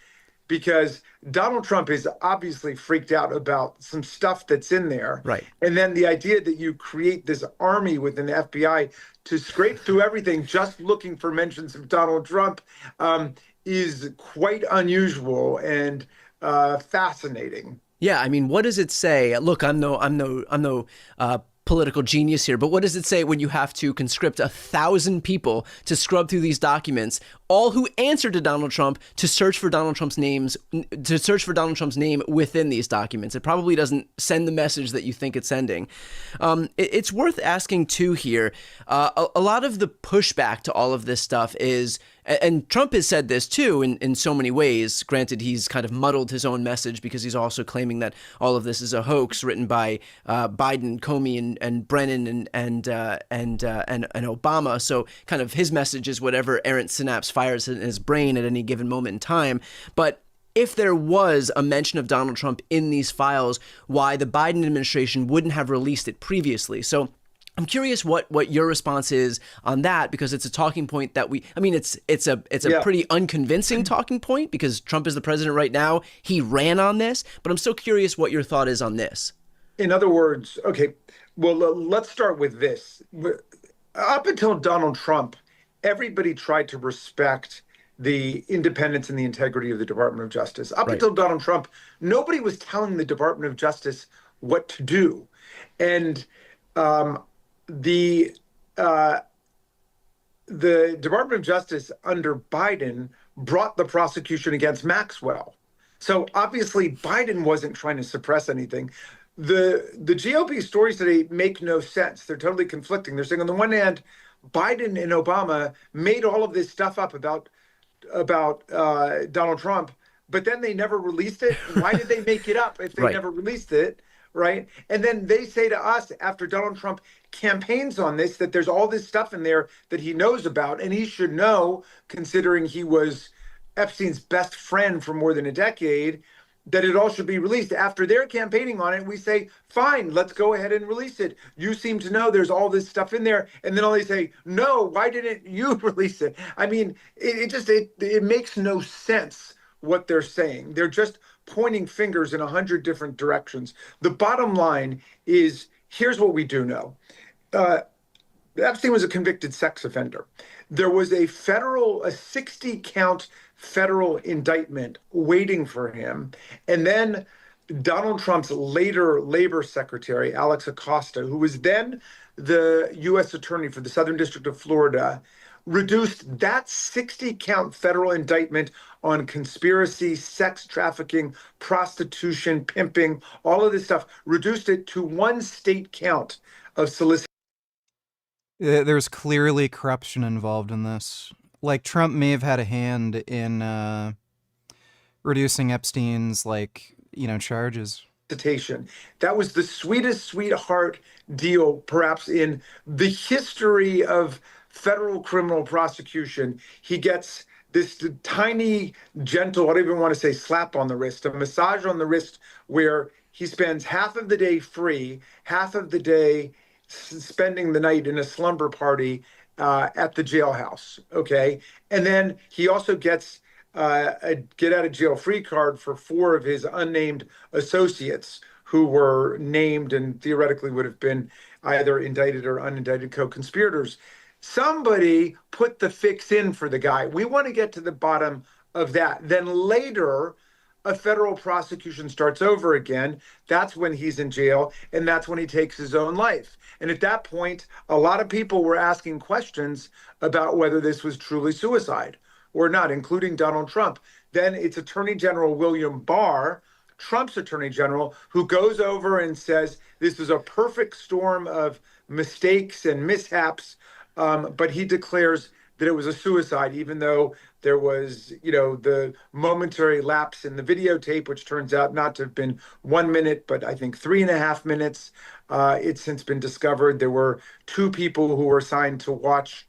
because Donald Trump is obviously freaked out about some stuff that's in there. Right. And then the idea that you create this army within the FBI to scrape through everything just looking for mentions of Donald Trump is quite unusual and fascinating. Yeah, I mean, what does it say? Look, I'm no political genius here, but what does it say when you have to conscript 1,000 people to scrub through these documents, all who answer to Donald Trump, to search for Donald Trump's name within these documents? It probably doesn't send the message that you think it's sending. It's worth asking too here. A lot of the pushback to all of this stuff is, and Trump has said this too in so many ways. Granted, he's kind of muddled his own message because he's also claiming that all of this is a hoax written by Biden, Comey, and Brennan and Obama. So kind of his message is whatever errant synapse fires in his brain at any given moment in time. But if there was a mention of Donald Trump in these files, why the Biden administration wouldn't have released it previously? So I'm curious what your response is on that, because it's a talking point that it's a pretty unconvincing talking point because Trump is the president right now. He ran on this, but I'm still curious what your thought is on this. In other words, okay, well, let's start with this. Up until Donald Trump, everybody tried to respect the independence and the integrity of the Department of Justice. Up until Donald Trump, nobody was telling the Department of Justice what to do. And the Department of Justice under Biden brought the prosecution against Maxwell. So obviously Biden wasn't trying to suppress anything. The GOP stories today make no sense. They're totally conflicting. They're saying on the one hand, Biden and Obama made all of this stuff up about Donald Trump, but then they never released it. Why did they make it up if they never released it? Right. And then they say to us after Donald Trump campaigns on this, that there's all this stuff in there that he knows about. And he should know, considering he was Epstein's best friend for more than a decade, that it all should be released. After they're campaigning on it, we say, fine, let's go ahead and release it. You seem to know there's all this stuff in there. And then all they say, no, why didn't you release it? I mean, it makes no sense what they're saying. They're just pointing fingers in 100 different directions. The bottom line is, here's what we do know. Epstein was a convicted sex offender. There was a 60-count federal indictment waiting for him. And then Donald Trump's later labor secretary, Alex Acosta, who was then the U.S. attorney for the Southern District of Florida, reduced that 60-count federal indictment on conspiracy, sex trafficking, prostitution, pimping, all of this stuff, reduced it to one state count of solicitation. There's clearly corruption involved in this. Like, Trump may have had a hand in reducing Epstein's, like, charges. That was the sweetest sweetheart deal, perhaps in the history of federal criminal prosecution. He gets this tiny, gentle, I don't even want to say slap on the wrist, a massage on the wrist where he spends half of the day free, half of the day spending the night in a slumber party at the jailhouse. Okay. And then he also gets a get out of jail free card for 4 of his unnamed associates who were named and theoretically would have been either indicted or unindicted co-conspirators. Somebody put the fix in for the guy. We want to get to the bottom of that. Then later, a federal prosecution starts over again. That's when he's in jail, and that's when he takes his own life. And at that point, a lot of people were asking questions about whether this was truly suicide or not, including Donald Trump. Then it's Attorney General William Barr, Trump's Attorney General, who goes over and says this is a perfect storm of mistakes and mishaps, but he declares that it was a suicide, even though there was, the momentary lapse in the videotape, which turns out not to have been 1 minute, but I think 3.5 minutes. It's since been discovered there were 2 people who were assigned to watch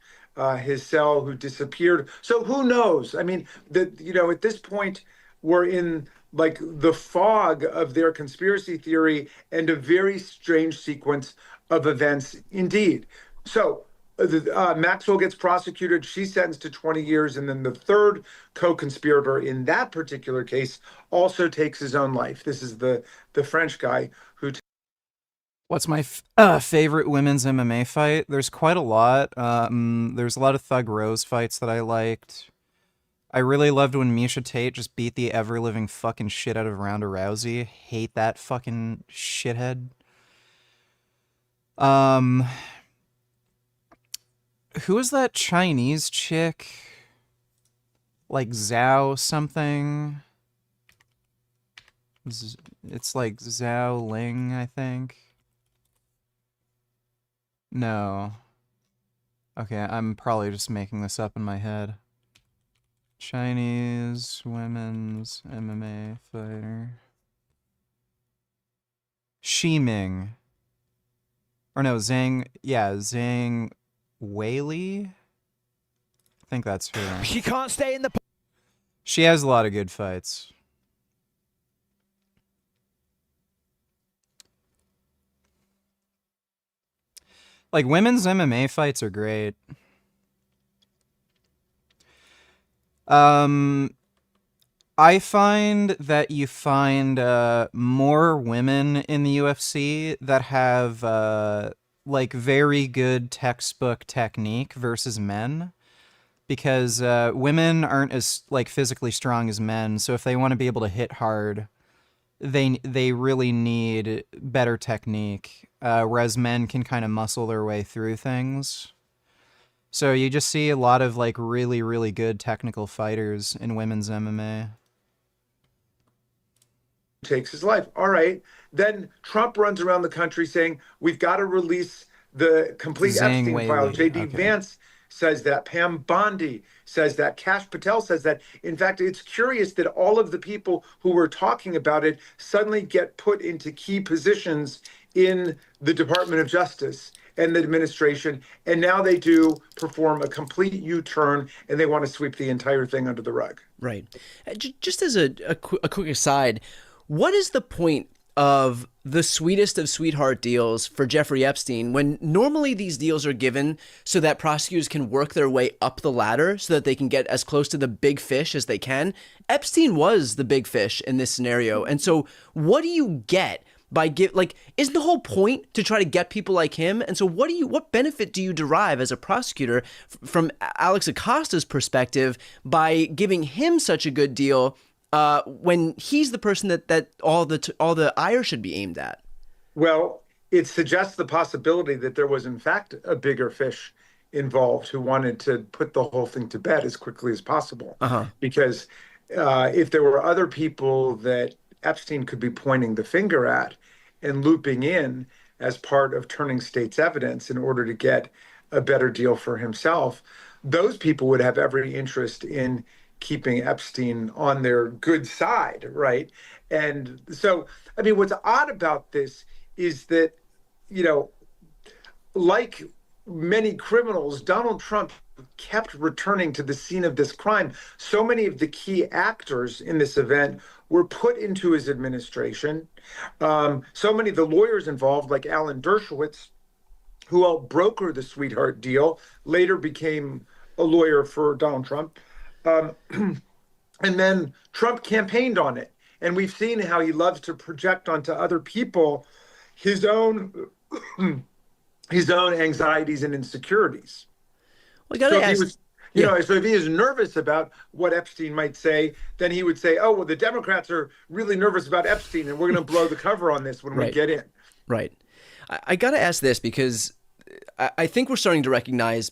his cell who disappeared. So who knows? I mean, at this point, we're in like the fog of their conspiracy theory and a very strange sequence of events indeed. So Maxwell gets prosecuted. She's sentenced to 20 years. And then the third co-conspirator in that particular case also takes his own life. This is the French guy who What's my favorite women's MMA fight? There's quite a lot. There's a lot of Thug Rose fights that I liked. I really loved when Misha Tate just beat the ever-living fucking shit out of Ronda Rousey. Hate that fucking shithead. Who is that Chinese chick? Like Zhao something? It's like Zhao Ling, I think. No. Okay, I'm probably just making this up in my head. Chinese women's MMA fighter. Ximing. Or no, Zhang Weili? I think that's her. She can't stay in the... She has a lot of good fights. Like, women's MMA fights are great. I find that you find more women in the UFC that have like very good textbook technique versus men, because women aren't as like physically strong as men. So if they want to be able to hit hard, they really need better technique, whereas men can kind of muscle their way through things. So you just see a lot of like really, really good technical fighters in women's MMA. Takes his life. All right. Then Trump runs around the country saying, we've got to release the complete Zhang Epstein file. Weili, J.D. okay. Vance says that. Pam Bondi says that. Kash Patel says that. In fact, it's curious that all of the people who were talking about it suddenly get put into key positions in the Department of Justice and the administration. And now they do perform a complete U-turn and they want to sweep the entire thing under the rug. Right. Just as a quick aside, what is the point of the sweetest of sweetheart deals for Jeffrey Epstein when normally these deals are given so that prosecutors can work their way up the ladder so that they can get as close to the big fish as they can? Epstein was the big fish in this scenario. And so what do you get by isn't the whole point to try to get people like him? And so what benefit do you derive as a prosecutor from Alex Acosta's perspective by giving him such a good deal when he's the person that all the ire should be aimed at? Well, it suggests the possibility that there was in fact a bigger fish involved who wanted to put the whole thing to bed as quickly as possible. Because if there were other people that Epstein could be pointing the finger at and looping in as part of turning state's evidence in order to get a better deal for himself, those people would have every interest in keeping Epstein on their good side, right? And so, I mean, what's odd about this is that, you know, like many criminals, Donald Trump kept returning to the scene of this crime. So many of the key actors in this event were put into his administration. So many of the lawyers involved, like Alan Dershowitz, who helped broker the sweetheart deal, later became a lawyer for Donald Trump. And then Trump campaigned on it. And we've seen how he loves to project onto other people his own his own anxieties and insecurities. Well, I gotta ask, So if he is nervous about what Epstein might say, then he would say, oh, well, the Democrats are really nervous about Epstein, and we're going to blow the cover on this when we get in. Right. I got to ask this because I think we're starting to recognize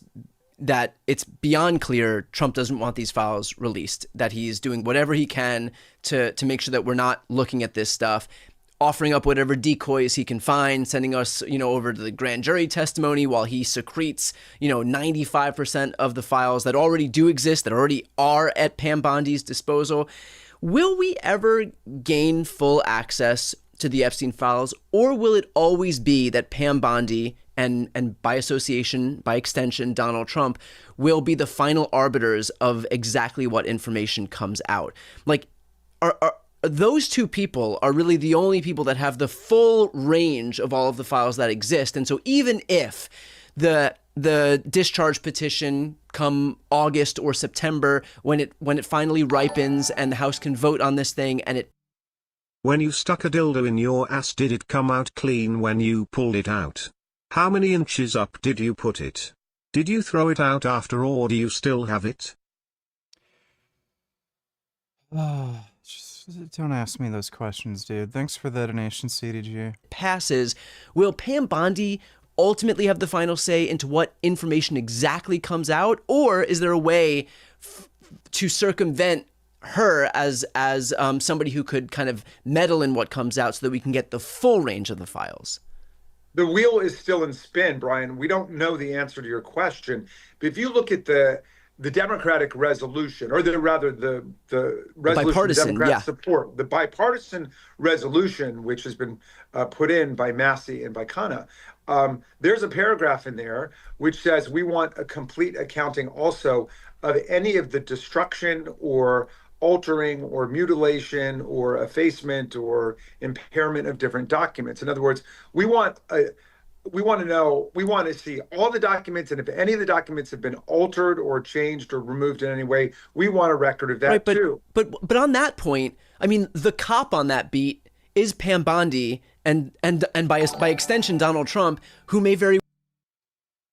that it's beyond clear Trump doesn't want these files released, that he's doing whatever he can to make sure that we're not looking at this stuff, offering up whatever decoys he can find, sending us, over to the grand jury testimony while he secretes, 95% of the files that already do exist, that already are at Pam Bondi's disposal. Will we ever gain full access to the Epstein files, or will it always be that Pam Bondi and by association, by extension, Donald Trump will be the final arbiters of exactly what information comes out? Like, are those two people are really the only people that have the full range of all of the files that exist. And so even if the discharge petition come August or September, when it finally ripens and the House can vote on this thing and it... When you stuck a dildo in your ass, did it come out clean when you pulled it out? How many inches up did you put it? Did you throw it out after, or do you still have it? Don't ask me those questions, dude. Thanks for the donation, CDG. Passes, will Pam Bondi ultimately have the final say into what information exactly comes out, or is there a way to circumvent her as somebody who could kind of meddle in what comes out so that we can get the full range of the files? The wheel is still in spin, Brian. We don't know the answer to your question. But if you look at the Democratic resolution, or the resolution bipartisan, Democrats support, the bipartisan resolution, which has been put in by Massey and by Khanna, there's a paragraph in there which says we want a complete accounting also of any of the destruction or altering or mutilation or effacement or impairment of different documents. In other words, we want to see all the documents, and if any of the documents have been altered or changed or removed in any way, we want a record of that too. But on that point, I mean, the cop on that beat is Pam Bondi and by extension Donald Trump, who may very...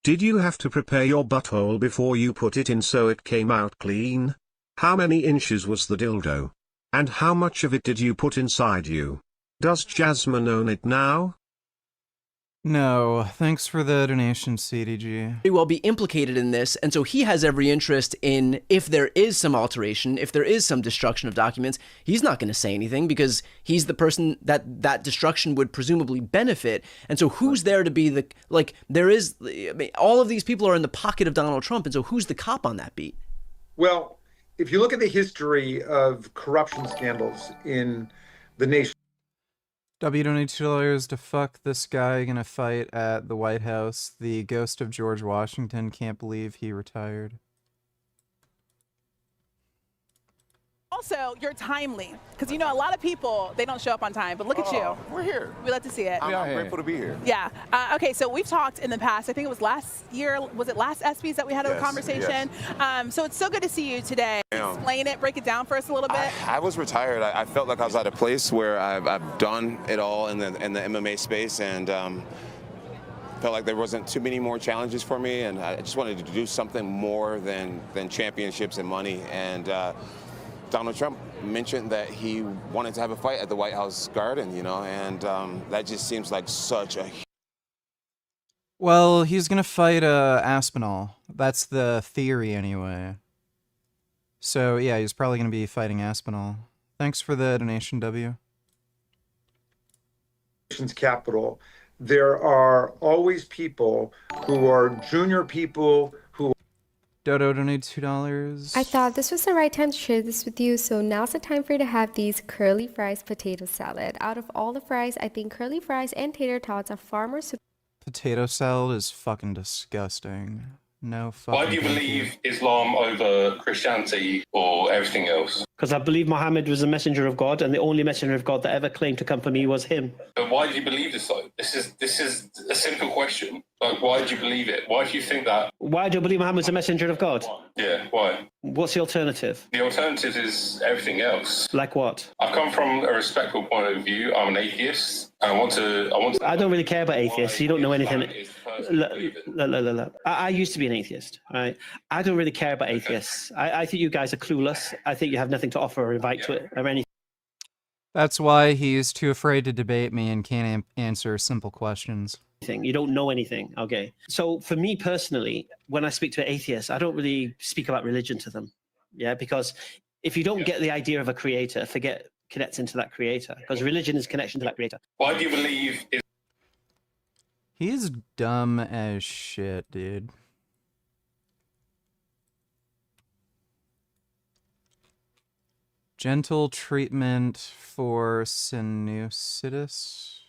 Did you have to prepare your butthole before you put it in so it came out clean? How many inches was the dildo? And how much of it did you put inside you? Does Jasmine own it now? No, thanks for the donation, CDG. Very well be implicated in this, and so he has every interest in, if there is some alteration, if there is some destruction of documents, he's not going to say anything because he's the person that destruction would presumably benefit. And so who's there to be the, all of these people are in the pocket of Donald Trump, and so who's the cop on that beat? Well, if you look at the history of corruption scandals in the nation, W don't need $2 to fuck this guy gonna fight at the White House. The ghost of George Washington can't believe he retired. Also, you're timely, because a lot of people, they don't show up on time, but look at you. We're here. We love to see it. I'm grateful to be here. Yeah. Okay, so we've talked in the past, I think it was last year, was it last ESPYs that we had a conversation? Yes. So it's so good to see you today. Explain it, break it down for us a little bit. I was retired. I felt like I was at a place where I've done it all in the MMA space, and felt like there wasn't too many more challenges for me, and I just wanted to do something more than championships and money. And Donald Trump mentioned that he wanted to have a fight at the White House Garden, and that just seems like such a... Well, he's gonna fight Aspinall. That's the theory anyway. So yeah, he's probably gonna be fighting Aspinall. Thanks for the donation, W. Capital, there are always people who are junior people who. Dodo donated $2. I thought this was the right time to share this with you, so now's the time for you to have these curly fries potato salad. Out of all the fries, I think curly fries and tater tots are far more Potato salad is fucking disgusting. No fucking. Why do you believe Islam over Christianity or everything else? Because I believe Muhammad was a messenger of God, and the only messenger of God that ever claimed to come for me was him. But why do you believe this though? This is a simple question. Like, why do you believe it? Why do you think that? Why do you believe Muhammad's a messenger of God? Yeah, why? What's the alternative? The alternative is everything else. Like what? I've come from a respectful point of view. I'm an atheist. And I want to. I don't really care about atheists. You don't know anything. I used to be an atheist. Right? I don't really care about atheists. I think you guys are clueless. I think you have nothing to offer or invite to it or anything. That's why he's too afraid to debate me and can't answer simple questions. You don't know anything. Okay. So for me personally, when I speak to atheists, I don't really speak about religion to them. Yeah, because if you don't get the idea of a creator, forget connecting to that creator, because religion is connection to that creator. Why do you believe? He's dumb as shit, dude. Gentle treatment for sinusitis.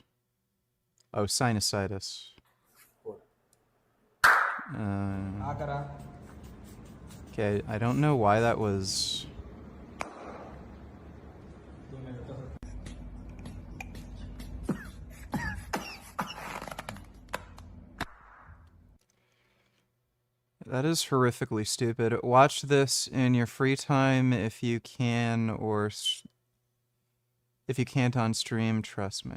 Oh, sinusitis. Okay, I don't know why that was. That is horrifically stupid. Watch this in your free time if you can, or if you can't on stream, trust me.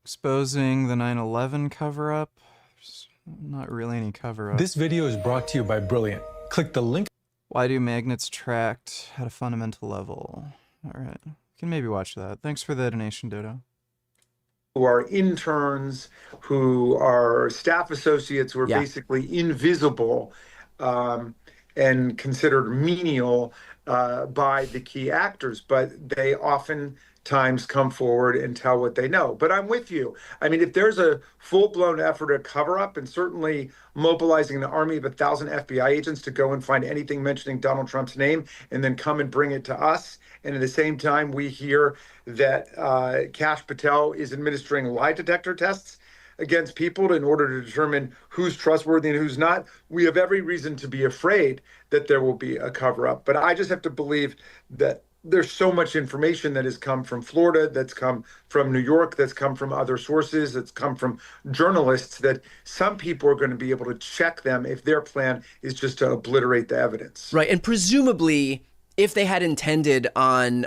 Exposing the 9/11 cover-up. There's not really any cover-up. This video is brought to you by Brilliant. Click the link. Why do magnets tract at a fundamental level? Alright, you can maybe watch that. Thanks for the donation, Dodo. Who are interns, who are staff associates, who are basically invisible and considered menial by the key actors, but they oftentimes come forward and tell what they know. But I'm with you. I mean, if there's a full-blown effort to cover up, and certainly mobilizing an army of 1,000 FBI agents to go and find anything mentioning Donald Trump's name and then come and bring it to us, and at the same time we hear that Kash Patel is administering lie detector tests against people in order to determine who's trustworthy and who's not, we have every reason to be afraid that there will be a cover-up. But I just have to believe that there's so much information that has come from Florida, that's come from New York, that's come from other sources, that's come from journalists, that some people are going to be able to check them if their plan is just to obliterate the evidence. Right, and presumably, if they had intended on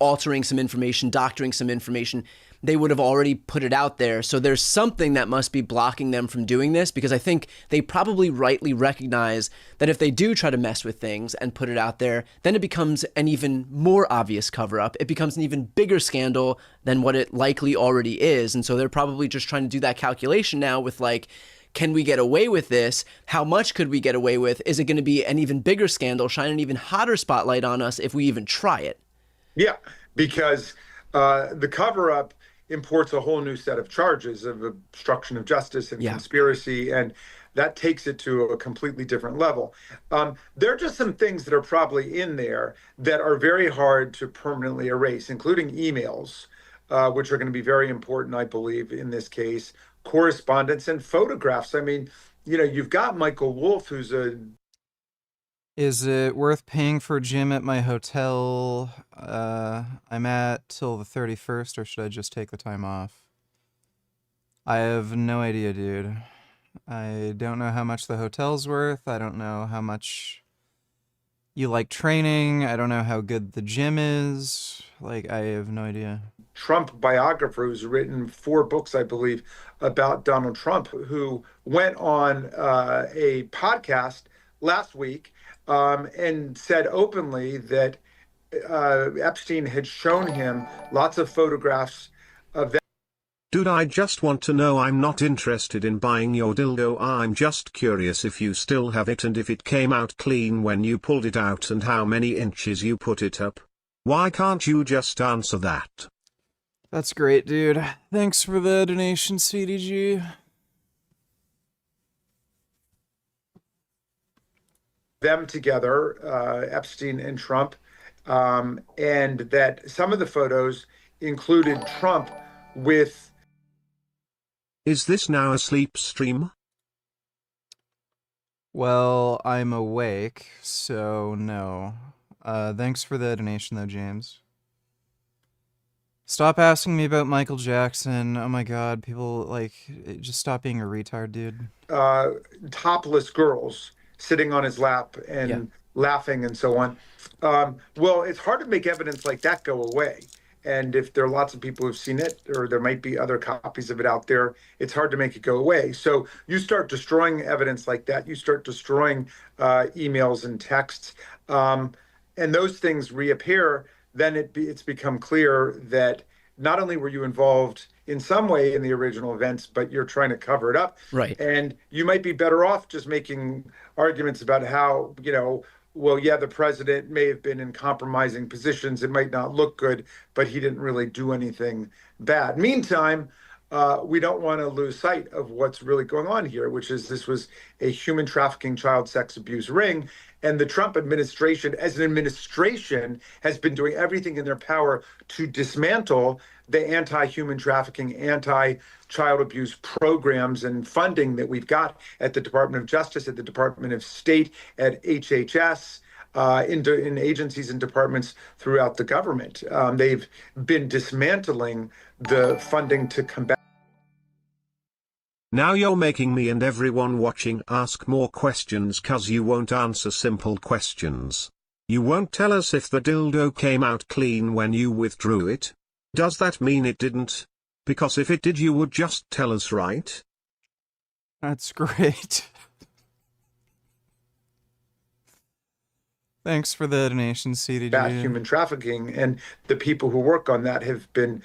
altering some information, doctoring some information, they would have already put it out there. So there's something that must be blocking them from doing this, because I think they probably rightly recognize that if they do try to mess with things and put it out there, then it becomes an even more obvious cover-up. It becomes an even bigger scandal than what it likely already is. And so they're probably just trying to do that calculation now with like, can we get away with this? How much could we get away with? Is it going to be an even bigger scandal, shine an even hotter spotlight on us if we even try it? Yeah, because the cover-up imports a whole new set of charges of obstruction of justice and conspiracy, and that takes it to a completely different level. There are just some things that are probably in there that are very hard to permanently erase, including emails, which are going to be very important, I believe, in this case, correspondence and photographs. I mean, you know, you've got Michael Wolff, who's a... Is it worth paying for a gym at my hotel I'm at till the 31st, or should I just take the time off? I have no idea, dude. I don't know how much the hotel's worth. I don't know how much you like training. I don't know how good the gym is. Like, I have no idea. Trump biographer who's written 4 books, I believe, about Donald Trump, who went on a podcast last week and said openly that Epstein had shown him lots of photographs of that. Dude, I just want to know. I'm not interested in buying your dildo. I'm just curious if you still have it and if it came out clean when you pulled it out and how many inches you put it up. Why can't you just answer that? That's great, dude. Thanks for the donation, CDG. Them together, Epstein and Trump, and that some of the photos included Trump with. Is this now a sleep stream? Well, I'm awake, so no. Thanks for the donation, though, James. Stop asking me about Michael Jackson. Oh my god, people, like, just stop being a retard, dude. Topless girls sitting on his lap and laughing and so on. Well, it's hard to make evidence like that go away. And if there are lots of people who've seen it, or there might be other copies of it out there, it's hard to make it go away. So you start destroying evidence like that, you start destroying emails and texts, and those things reappear, then it's become clear that not only were you involved in some way in the original events, but you're trying to cover it up. Right. And you might be better off just making arguments about how, well, yeah, the president may have been in compromising positions. It might not look good, but he didn't really do anything bad. Meantime, we don't want to lose sight of what's really going on here, which is this was a human trafficking, child sex abuse ring. And the Trump administration, as an administration, has been doing everything in their power to dismantle the anti-human trafficking, anti-child abuse programs and funding that we've got at the Department of Justice, at the Department of State, at HHS, in agencies and departments throughout the government. They've been dismantling the funding to combat. Now you're making me and everyone watching ask more questions cause you won't answer simple questions. You won't tell us if the dildo came out clean when you withdrew it? Does that mean it didn't? Because if it did you would just tell us, right? That's great. Thanks for the donation, CDG. Human trafficking, and the people who work on that have been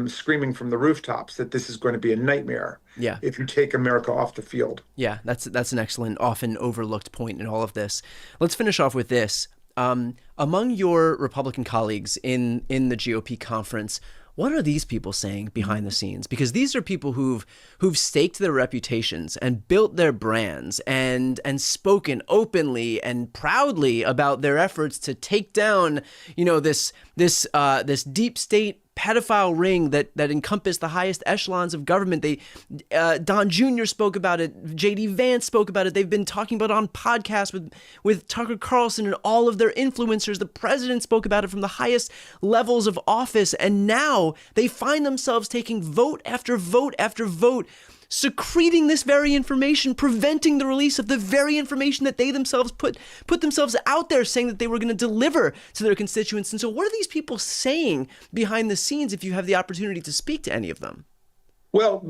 screaming from the rooftops that this is going to be a nightmare. Yeah. If you take America off the field. Yeah, that's an excellent, often overlooked point in all of this. Let's finish off with this. Among your Republican colleagues in the GOP conference, what are these people saying behind the scenes? Because these are people who've staked their reputations and built their brands and spoken openly and proudly about their efforts to take down, this deep state pedophile ring that encompassed the highest echelons of government. Don Jr. spoke about it. J.D. Vance spoke about it. They've been talking about it on podcasts with Tucker Carlson and all of their influencers. The president spoke about it from the highest levels of office. And now they find themselves taking vote after vote after vote, secreting this very information, preventing the release of the very information that they themselves put themselves out there saying that they were going to deliver to their constituents. And so what are these people saying behind the scenes if you have the opportunity to speak to any of them? Well,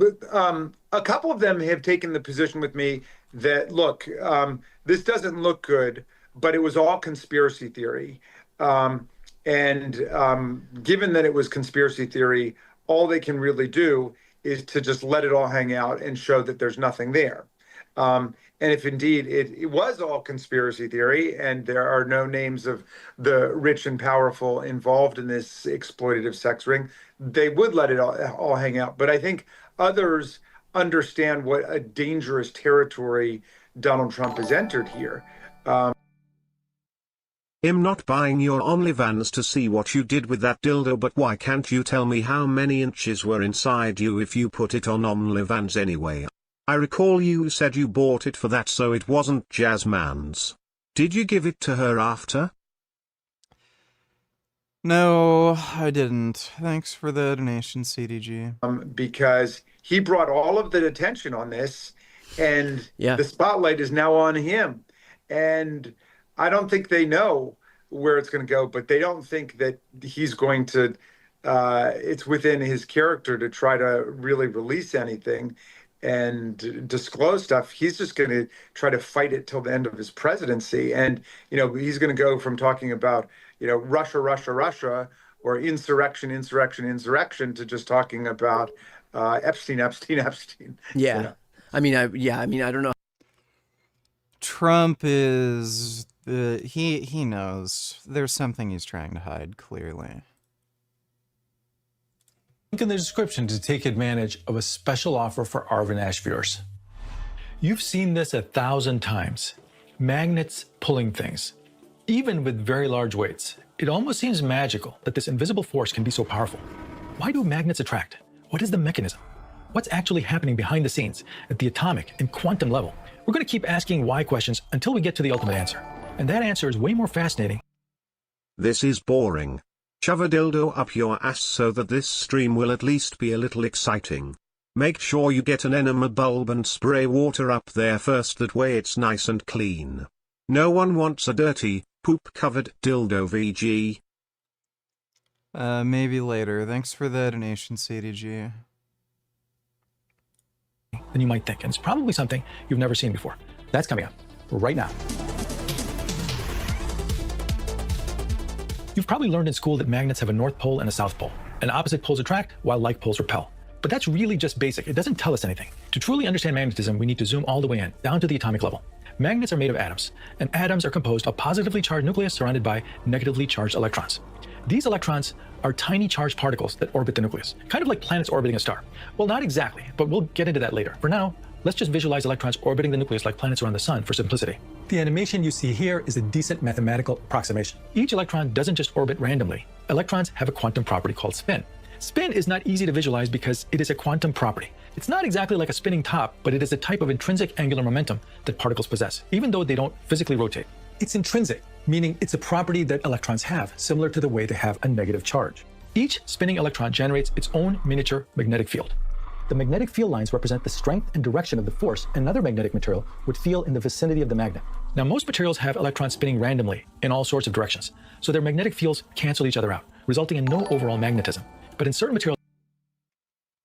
a couple of them have taken the position with me that, look, this doesn't look good, but it was all conspiracy theory. And given that it was conspiracy theory, all they can really do is to just let it all hang out and show that there's nothing there. And if indeed it was all conspiracy theory and there are no names of the rich and powerful involved in this exploitative sex ring, they would let it all hang out. But I think others understand what a dangerous territory Donald Trump has entered here. I'm not buying your OnlyFans to see what you did with that dildo, but why can't you tell me how many inches were inside you if you put it on OnlyFans anyway? I recall you said you bought it for that, so it wasn't Jasmine's. Did you give it to her after? No, I didn't. Thanks for the donation, CDG. Because he brought all of the attention on this, and the spotlight is now on him. And I don't think they know where it's going to go, but they don't think that he's going to, it's within his character to try to really release anything and disclose stuff. He's just going to try to fight it till the end of his presidency. And, he's going to go from talking about, Russia, Russia, Russia, or insurrection, insurrection, insurrection, to just talking about Epstein, Epstein, Epstein. Yeah. I mean, I don't know. Trump is he knows there's something he's trying to hide, clearly. Link in the description to take advantage of a special offer for Arvin Ash viewers. You've seen this 1,000 times. Magnets pulling things, even with very large weights. It almost seems magical that this invisible force can be so powerful. Why do magnets attract? What is the mechanism? What's actually happening behind the scenes at the atomic and quantum level? We're going to keep asking why questions until we get to the ultimate answer. And that answer is way more fascinating. This is boring. Shove a dildo up your ass so that this stream will at least be a little exciting. Make sure you get an enema bulb and spray water up there first, that way it's nice and clean. No one wants a dirty, poop-covered dildo VG. Maybe later. Thanks for the donation, CDG. Than you might think, and it's probably something you've never seen before. That's coming up right now. You've probably learned in school that magnets have a north pole and a south pole, and opposite poles attract while like poles repel. But that's really just basic. It doesn't tell us anything. To truly understand magnetism, we need to zoom all the way in, down to the atomic level. Magnets are made of atoms, and atoms are composed of a positively charged nucleus surrounded by negatively charged electrons. These electrons are tiny charged particles that orbit the nucleus, kind of like planets orbiting a star. Well, not exactly, but we'll get into that later. For now, let's just visualize electrons orbiting the nucleus like planets around the sun for simplicity. The animation you see here is a decent mathematical approximation. Each electron doesn't just orbit randomly. Electrons have a quantum property called spin. Spin is not easy to visualize because it is a quantum property. It's not exactly like a spinning top, but it is a type of intrinsic angular momentum that particles possess, even though they don't physically rotate. It's intrinsic, meaning it's a property that electrons have, similar to the way they have a negative charge. Each spinning electron generates its own miniature magnetic field. The magnetic field lines represent the strength and direction of the force another magnetic material would feel in the vicinity of the magnet. Now, most materials have electrons spinning randomly in all sorts of directions, so their magnetic fields cancel each other out, resulting in no overall magnetism. But in certain materials...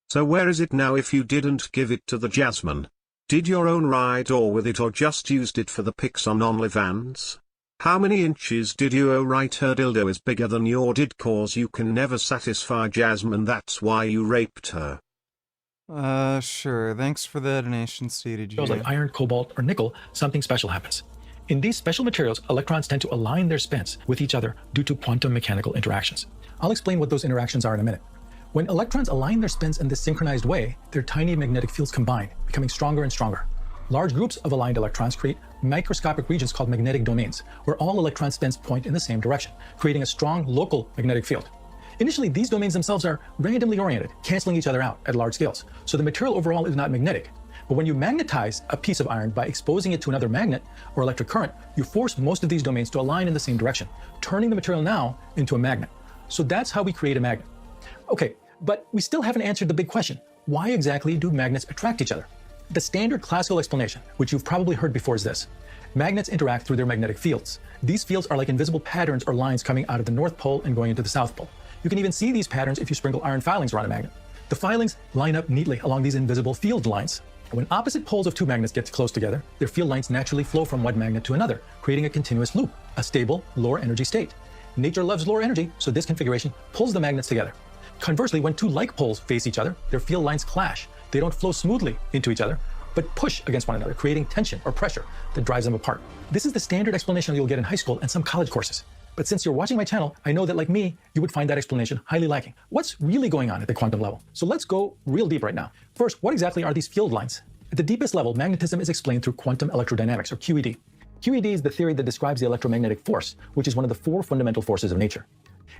So where is it now if you didn't give it to the Jasmine? Did your own ride or with it, or just used it for the pics on OnlyFans? How many inches did you owe? Right, her dildo is bigger than your did, cause you can never satisfy Jasmine, that's why you raped her. Sure. Thanks for the donation, CDG. Like iron, cobalt, or nickel, something special happens. In these special materials, electrons tend to align their spins with each other due to quantum mechanical interactions. I'll explain what those interactions are in a minute. When electrons align their spins in this synchronized way, their tiny magnetic fields combine, becoming stronger and stronger. Large groups of aligned electrons create microscopic regions called magnetic domains, where all electron spins point in the same direction, creating a strong local magnetic field. Initially, these domains themselves are randomly oriented, canceling each other out at large scales, so the material overall is not magnetic. But when you magnetize a piece of iron by exposing it to another magnet or electric current, you force most of these domains to align in the same direction, turning the material now into a magnet. So that's how we create a magnet. Okay, but we still haven't answered the big question. Why exactly do magnets attract each other? The standard classical explanation, which you've probably heard before, is this. Magnets interact through their magnetic fields. These fields are like invisible patterns or lines coming out of the North Pole and going into the South Pole. You can even see these patterns if you sprinkle iron filings around a magnet. The filings line up neatly along these invisible field lines. When opposite poles of two magnets get close together, their field lines naturally flow from one magnet to another, creating a continuous loop, a stable, lower energy state. Nature loves lower energy, so this configuration pulls the magnets together. Conversely, when two like poles face each other, their field lines clash. They don't flow smoothly into each other, but push against one another, creating tension or pressure that drives them apart. This is the standard explanation you'll get in high school and some college courses. But since you're watching my channel, I know that, like me, you would find that explanation highly lacking. What's really going on at the quantum level? So let's go real deep right now. First, what exactly are these field lines? At the deepest level, magnetism is explained through quantum electrodynamics, or QED. QED is the theory that describes the electromagnetic force, which is one of the four fundamental forces of nature.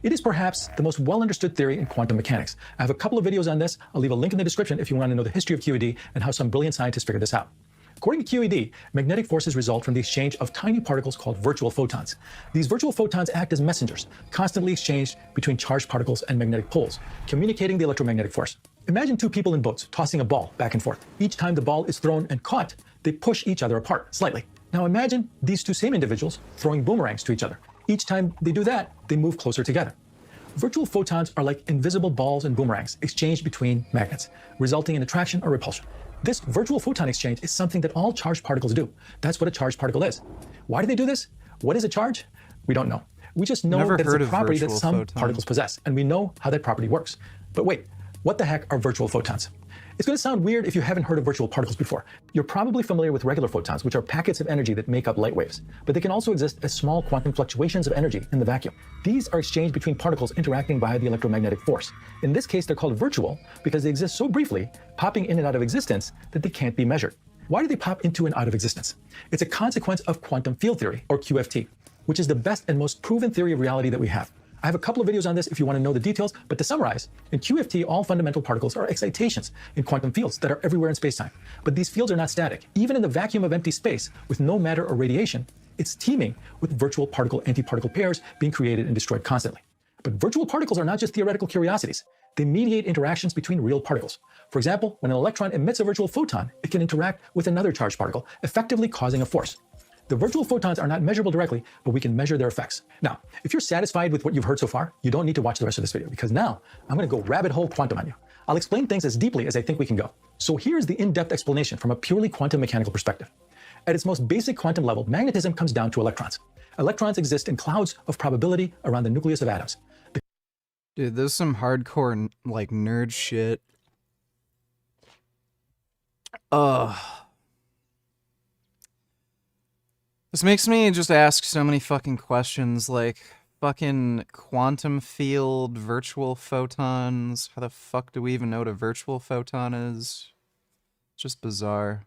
It is perhaps the most well-understood theory in quantum mechanics. I have a couple of videos on this. I'll leave a link in the description if you want to know the history of QED and how some brilliant scientists figured this out. According to QED, magnetic forces result from the exchange of tiny particles called virtual photons. These virtual photons act as messengers, constantly exchanged between charged particles and magnetic poles, communicating the electromagnetic force. Imagine two people in boats tossing a ball back and forth. Each time the ball is thrown and caught, they push each other apart slightly. Now imagine these two same individuals throwing boomerangs to each other. Each time they do that, they move closer together. Virtual photons are like invisible balls and boomerangs exchanged between magnets, resulting in attraction or repulsion. This virtual photon exchange is something that all charged particles do. That's what a charged particle is. Why do they do this? What is a charge? We don't know. We just know that it's a property that some particles possess, and we know how that property works. But wait, What the heck are virtual photons? It's going to sound weird if you haven't heard of virtual particles before. You're probably familiar with regular photons, which are packets of energy that make up light waves, but they can also exist as small quantum fluctuations of energy in the vacuum. These are exchanged between particles interacting via the electromagnetic force. In this case, they're called virtual because they exist so briefly, popping in and out of existence, that they can't be measured. Why do they pop into and out of existence? It's a consequence of quantum field theory, or QFT, which is the best and most proven theory of reality that we have. I have a couple of videos on this if you want to know the details, but to summarize, in QFT, all fundamental particles are excitations in quantum fields that are everywhere in spacetime. But these fields are not static. Even in the vacuum of empty space, with no matter or radiation, it's teeming with virtual particle-antiparticle pairs being created and destroyed constantly. But virtual particles are not just theoretical curiosities. They mediate interactions between real particles. For example, when an electron emits a virtual photon, it can interact with another charged particle, effectively causing a force. The virtual photons are not measurable directly, but we can measure their effects. Now, if you're satisfied with what you've heard so far, you don't need to watch the rest of this video, because now I'm going to go rabbit hole quantum on you. I'll explain things as deeply as I think we can go. So here's the in-depth explanation from a purely quantum mechanical perspective. At its most basic quantum level, magnetism comes down to electrons. Electrons exist in clouds of probability around the nucleus of atoms. Dude, this is some hardcore, like, nerd shit. This makes me just ask so many fucking questions, like, fucking quantum field, virtual photons. How the fuck do we even know what a virtual photon is? It's just bizarre.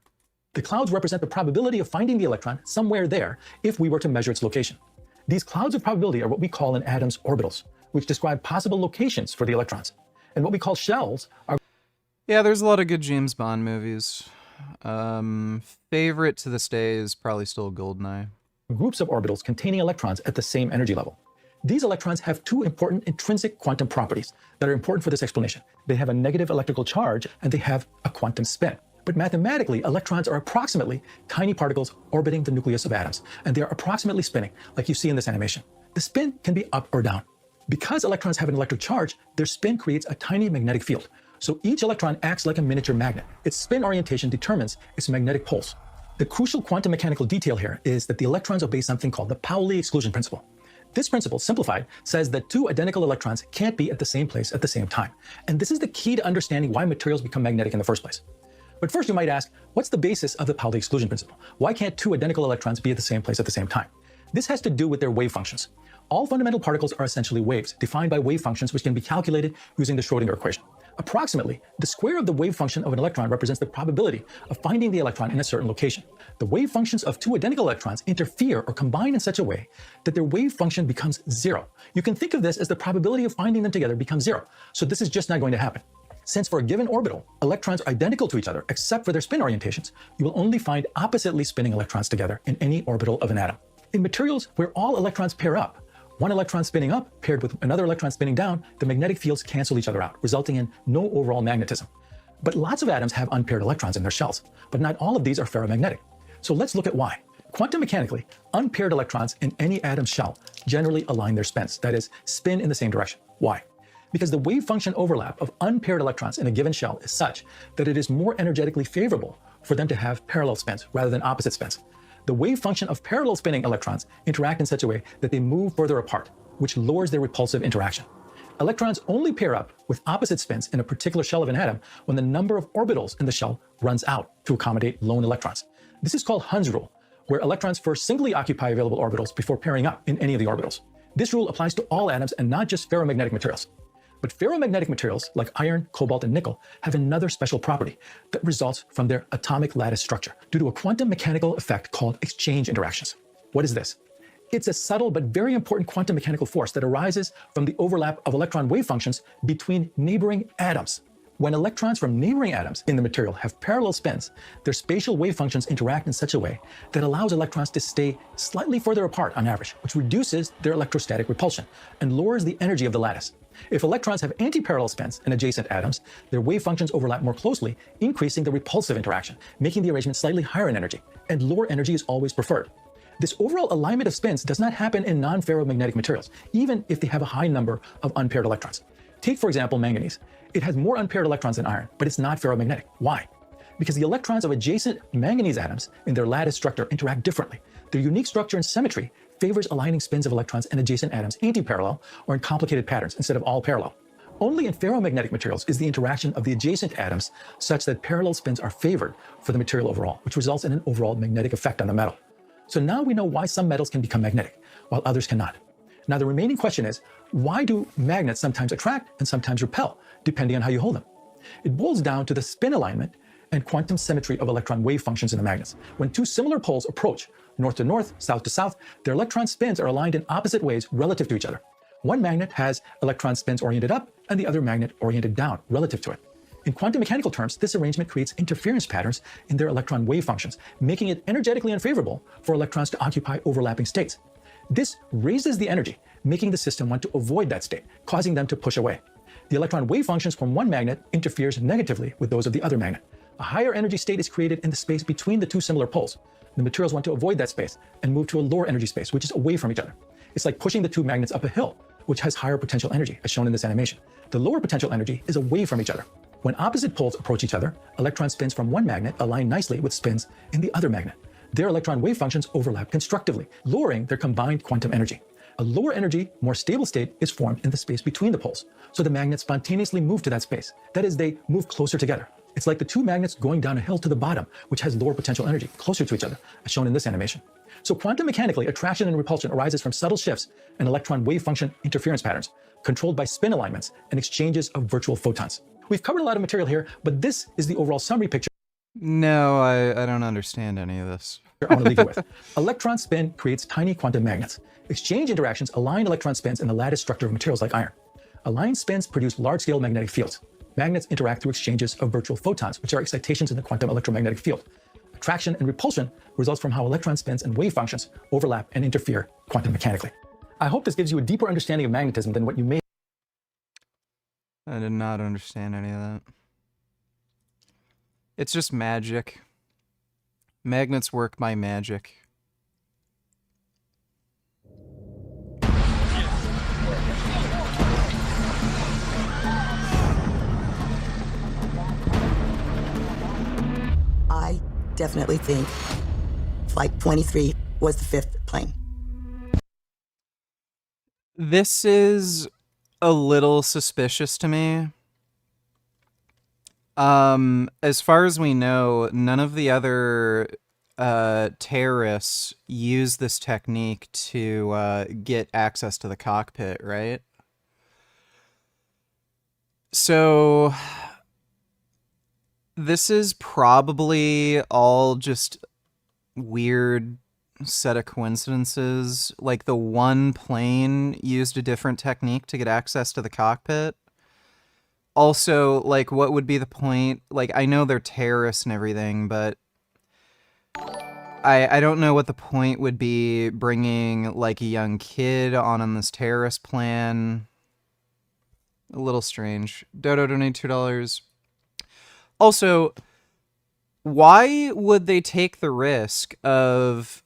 The clouds represent the probability of finding the electron somewhere there if we were to measure its location. These clouds of probability are what we call an atom's orbitals, which describe possible locations for the electrons. And what we call shells are... Yeah, there's a lot of good James Bond movies. Favorite to this day is probably still Goldeneye. Groups of orbitals containing electrons at the same energy level. These electrons have two important intrinsic quantum properties that are important for this explanation. They have a negative electrical charge and they have a quantum spin. But mathematically, electrons are approximately tiny particles orbiting the nucleus of atoms, and they are approximately spinning, like you see in this animation. The spin can be up or down. Because electrons have an electric charge, their spin creates a tiny magnetic field. So each electron acts like a miniature magnet. Its spin orientation determines its magnetic pulse. The crucial quantum mechanical detail here is that the electrons obey something called the Pauli exclusion principle. This principle, simplified, says that two identical electrons can't be at the same place at the same time. And this is the key to understanding why materials become magnetic in the first place. But first you might ask, what's the basis of the Pauli exclusion principle? Why can't two identical electrons be at the same place at the same time? This has to do with their wave functions. All fundamental particles are essentially waves, defined by wave functions which can be calculated using the Schrödinger equation. Approximately, the square of the wave function of an electron represents the probability of finding the electron in a certain location. The wave functions of two identical electrons interfere or combine in such a way that their wave function becomes zero. You can think of this as the probability of finding them together becomes zero. So this is just not going to happen. Since for a given orbital, electrons are identical to each other except for their spin orientations, you will only find oppositely spinning electrons together in any orbital of an atom. In materials where all electrons pair up, one electron spinning up paired with another electron spinning down, the magnetic fields cancel each other out, resulting in no overall magnetism. But lots of atoms have unpaired electrons in their shells, but not all of these are ferromagnetic. So let's look at why. Quantum mechanically, unpaired electrons in any atom's shell generally align their spins, that is, spin in the same direction. Why? Because the wave function overlap of unpaired electrons in a given shell is such that it is more energetically favorable for them to have parallel spins rather than opposite spins. The wave function of parallel spinning electrons interact in such a way that they move further apart, which lowers their repulsive interaction. Electrons only pair up with opposite spins in a particular shell of an atom when the number of orbitals in the shell runs out to accommodate lone electrons. This is called Hund's rule, where electrons first singly occupy available orbitals before pairing up in any of the orbitals. This rule applies to all atoms and not just ferromagnetic materials. But ferromagnetic materials like iron, cobalt, and nickel have another special property that results from their atomic lattice structure due to a quantum mechanical effect called exchange interactions. What is this? It's a subtle but very important quantum mechanical force that arises from the overlap of electron wave functions between neighboring atoms. When electrons from neighboring atoms in the material have parallel spins, their spatial wave functions interact in such a way that allows electrons to stay slightly further apart on average, which reduces their electrostatic repulsion and lowers the energy of the lattice. If electrons have anti-parallel spins in adjacent atoms, their wave functions overlap more closely, increasing the repulsive interaction, making the arrangement slightly higher in energy, and lower energy is always preferred. This overall alignment of spins does not happen in non-ferromagnetic materials, even if they have a high number of unpaired electrons. Take, for example, manganese. It has more unpaired electrons than iron, but it's not ferromagnetic. Why? Because the electrons of adjacent manganese atoms in their lattice structure interact differently. Their unique structure and symmetry favors aligning spins of electrons in adjacent atoms anti-parallel or in complicated patterns instead of all parallel. Only in ferromagnetic materials is the interaction of the adjacent atoms such that parallel spins are favored for the material overall, which results in an overall magnetic effect on the metal. So now we know why some metals can become magnetic, while others cannot. Now the remaining question is, why do magnets sometimes attract and sometimes repel, depending on how you hold them? It boils down to the spin alignment and quantum symmetry of electron wave functions in the magnets. When two similar poles approach, north to north, south to south, their electron spins are aligned in opposite ways relative to each other. One magnet has electron spins oriented up and the other magnet oriented down relative to it. In quantum mechanical terms, this arrangement creates interference patterns in their electron wave functions, making it energetically unfavorable for electrons to occupy overlapping states. This raises the energy, making the system want to avoid that state, causing them to push away. The electron wave functions from one magnet interferes negatively with those of the other magnet. A higher energy state is created in the space between the two similar poles. The materials want to avoid that space and move to a lower energy space, which is away from each other. It's like pushing the two magnets up a hill, which has higher potential energy, as shown in this animation. The lower potential energy is away from each other. When opposite poles approach each other, electron spins from one magnet align nicely with spins in the other magnet. Their electron wave functions overlap constructively, lowering their combined quantum energy. A lower energy, more stable state is formed in the space between the poles, so the magnets spontaneously move to that space. That is, they move closer together. It's like the two magnets going down a hill to the bottom, which has lower potential energy, closer to each other, as shown in this animation. So quantum mechanically, attraction and repulsion arises from subtle shifts in electron wave function interference patterns, controlled by spin alignments and exchanges of virtual photons. We've covered a lot of material here, but this is the overall summary picture. No, I don't understand any of this. I want to leave you with. Electron spin creates tiny quantum magnets. Exchange interactions align electron spins in the lattice structure of materials like iron. Aligned spins produce large-scale magnetic fields. Magnets interact through exchanges of virtual photons, which are excitations in the quantum electromagnetic field. Attraction and repulsion results from how electron spins and wave functions overlap and interfere quantum mechanically. I hope this gives you a deeper understanding of magnetism than what you may. I did not understand any of that. It's just magic. Magnets work by magic. I definitely think Flight 23 was the fifth plane. This is a little suspicious to me. As far as we know, none of the other terrorists use this technique to get access to the cockpit, right? So this is probably all just weird set of coincidences. Like the one plane used a different technique to get access to the cockpit. Also, like, what would be the point? Like, I know they're terrorists and everything, but I don't know what the point would be bringing, like, a young kid on this terrorist plan. A little strange. Dodo donate $2. Also, why would they take the risk of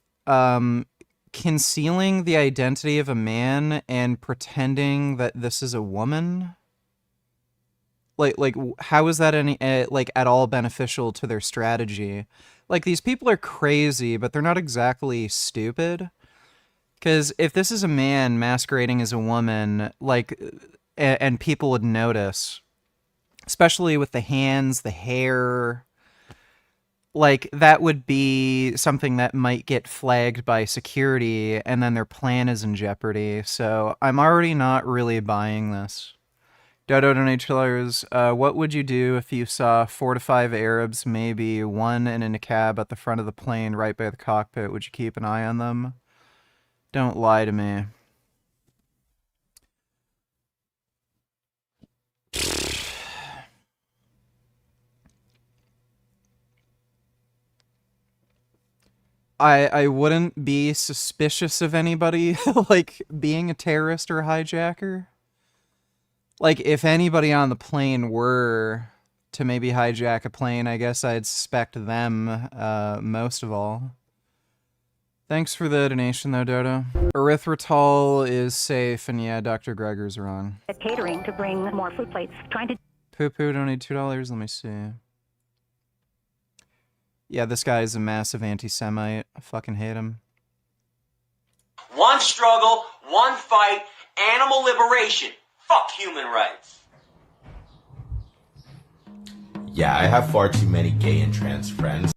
concealing the identity of a man and pretending that this is a woman? Like, how is that any like at all beneficial to their strategy? Like, these people are crazy, but they're not exactly stupid. Because if this is a man masquerading as a woman, like, and people would notice, especially with the hands, the hair, like, that would be something that might get flagged by security, and then their plan is in jeopardy. So I'm already not really buying this. Dodo donate $2. What would you do if you saw 4 to 5 Arabs, maybe one in a cab at the front of the plane right by the cockpit? Would you keep an eye on them? Don't lie to me. I wouldn't be suspicious of anybody, like, being a terrorist or a hijacker. Like, if anybody on the plane were to maybe hijack a plane, I guess I'd suspect them most of all. Thanks for the donation, though, Dodo. Erythritol is safe, and yeah, Dr. Greger's wrong. Catering to bring more food plates. Trying to. Poo-poo donate $2. Let me see. Yeah, this guy is a massive anti-Semite. I fucking hate him. One struggle, one fight, animal liberation. Fuck human rights. Yeah, I have far too many gay and trans friends.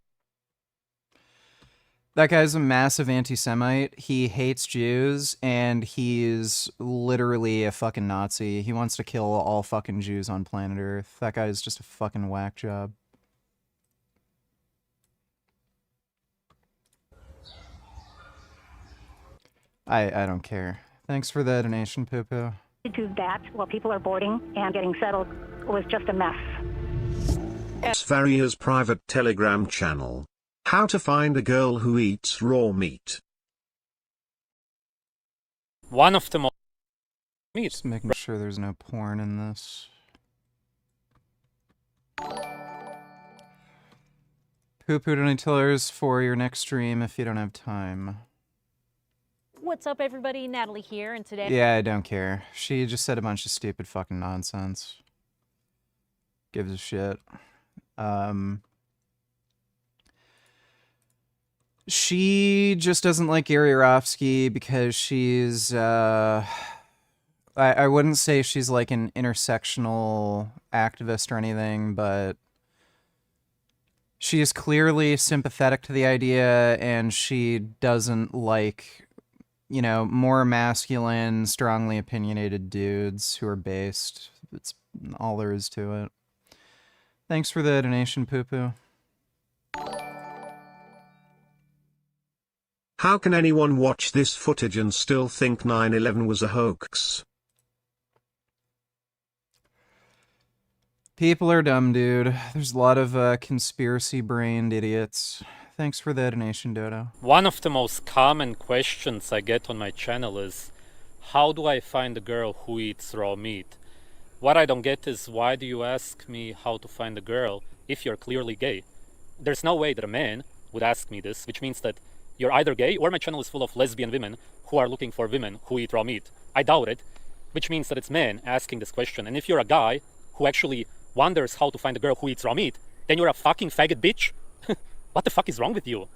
That guy's a massive anti-Semite. He hates Jews, and he's literally a fucking Nazi. He wants to kill all fucking Jews on planet Earth. That guy's just a fucking whack job. I don't care. Thanks for the donation, Poo-Poo. To that, while people are boarding and getting settled, was just a mess. Svaria's private Telegram channel. How to find a girl who eats raw meat. One of the most... Just making sure there's no porn in this. Poo-Poo donators for your next stream if you don't have time. What's up, everybody? Natalie here, and today... Yeah, I don't care. She just said a bunch of stupid fucking nonsense. Gives a shit. She just doesn't like Gary Yourofsky because she's, I wouldn't say she's like an intersectional activist or anything, but she is clearly sympathetic to the idea, and she doesn't like, you know, more masculine, strongly opinionated dudes who are based. It's all there is to it. Thanks for the donation, Poo-Poo. How can anyone watch this footage and still think 9/11 was a hoax? People are dumb, dude. There's a lot of conspiracy-brained idiots. Thanks for the donation, Dodo. One of the most common questions I get on my channel is, how do I find a girl who eats raw meat? What I don't get is, why do you ask me how to find a girl if you're clearly gay? There's no way that a man would ask me this, which means that you're either gay or my channel is full of lesbian women who are looking for women who eat raw meat. I doubt it, which means that it's men asking this question. And if you're a guy who actually wonders how to find a girl who eats raw meat, then you're a fucking faggot bitch. What the fuck is wrong with you?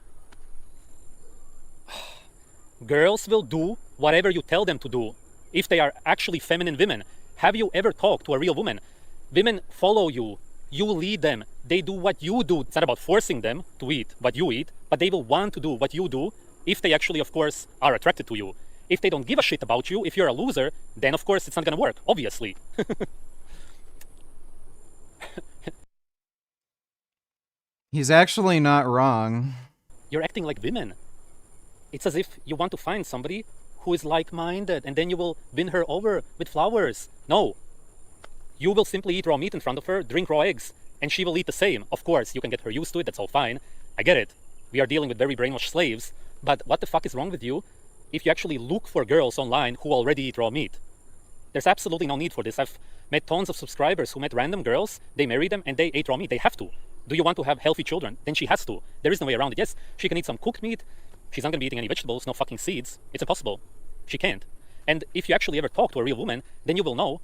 Girls will do whatever you tell them to do if they are actually feminine women. Have you ever talked to a real woman? Women follow you. You lead them. They do what you do. It's not about forcing them to eat what you eat, but they will want to do what you do if they actually, of course, are attracted to you. If they don't give a shit about you, if you're a loser, then of course it's not gonna work, obviously. He's actually not wrong. You're acting like women. It's as if you want to find somebody who is like-minded and then you will win her over with flowers. No. You will simply eat raw meat in front of her, drink raw eggs, and she will eat the same. Of course, you can get her used to it, that's all fine. I get it. We are dealing with very brainwashed slaves, but what the fuck is wrong with you if you actually look for girls online who already eat raw meat? There's absolutely no need for this. I've met tons of subscribers who met random girls, they married them, and they ate raw meat. They have to. Do you want to have healthy children? Then she has to. There is no way around it. Yes, she can eat some cooked meat. She's not going to be eating any vegetables, no fucking seeds. It's impossible. She can't. And if you actually ever talk to a real woman, then you will know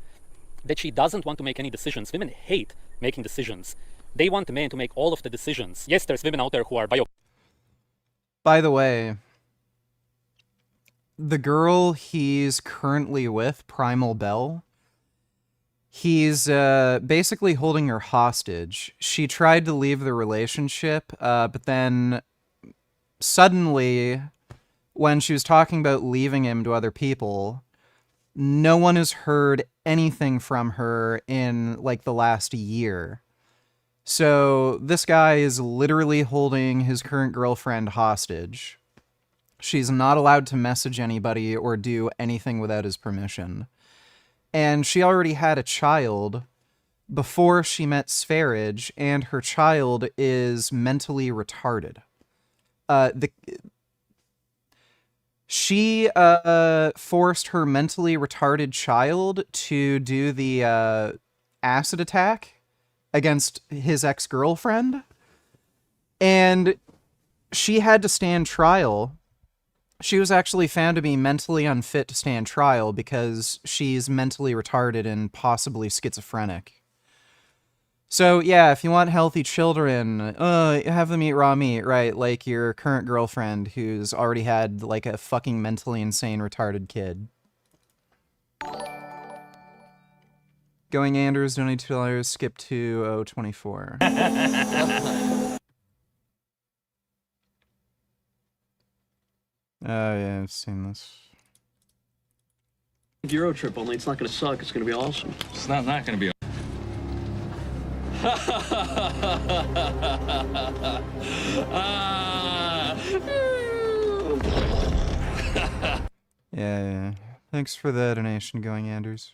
that she doesn't want to make any decisions. Women hate making decisions. They want the man to make all of the decisions. Yes, there's women out there who are By the way, the girl he's currently with, Primal Bell, he's basically holding her hostage. She tried to leave the relationship, but then suddenly, when she was talking about leaving him to other people, no one has heard anything from her in like the last year. So this guy is literally holding his current girlfriend hostage. She's not allowed to message anybody or do anything without his permission. And she already had a child before she met Sverige, and her child is mentally retarded. She forced her mentally retarded child to do the acid attack against his ex-girlfriend, and she had to stand trial. She was actually found to be mentally unfit to stand trial because she's mentally retarded and possibly schizophrenic. So yeah, if you want healthy children, have them eat raw meat, right? Like your current girlfriend who's already had like a fucking mentally insane retarded kid. Going Anders, donate $2, skip to 024. Oh, yeah, I've seen this. Euro trip, only it's not going to suck. It's going to be awesome. It's not going to be. Yeah. Thanks for the donation, Going Anders.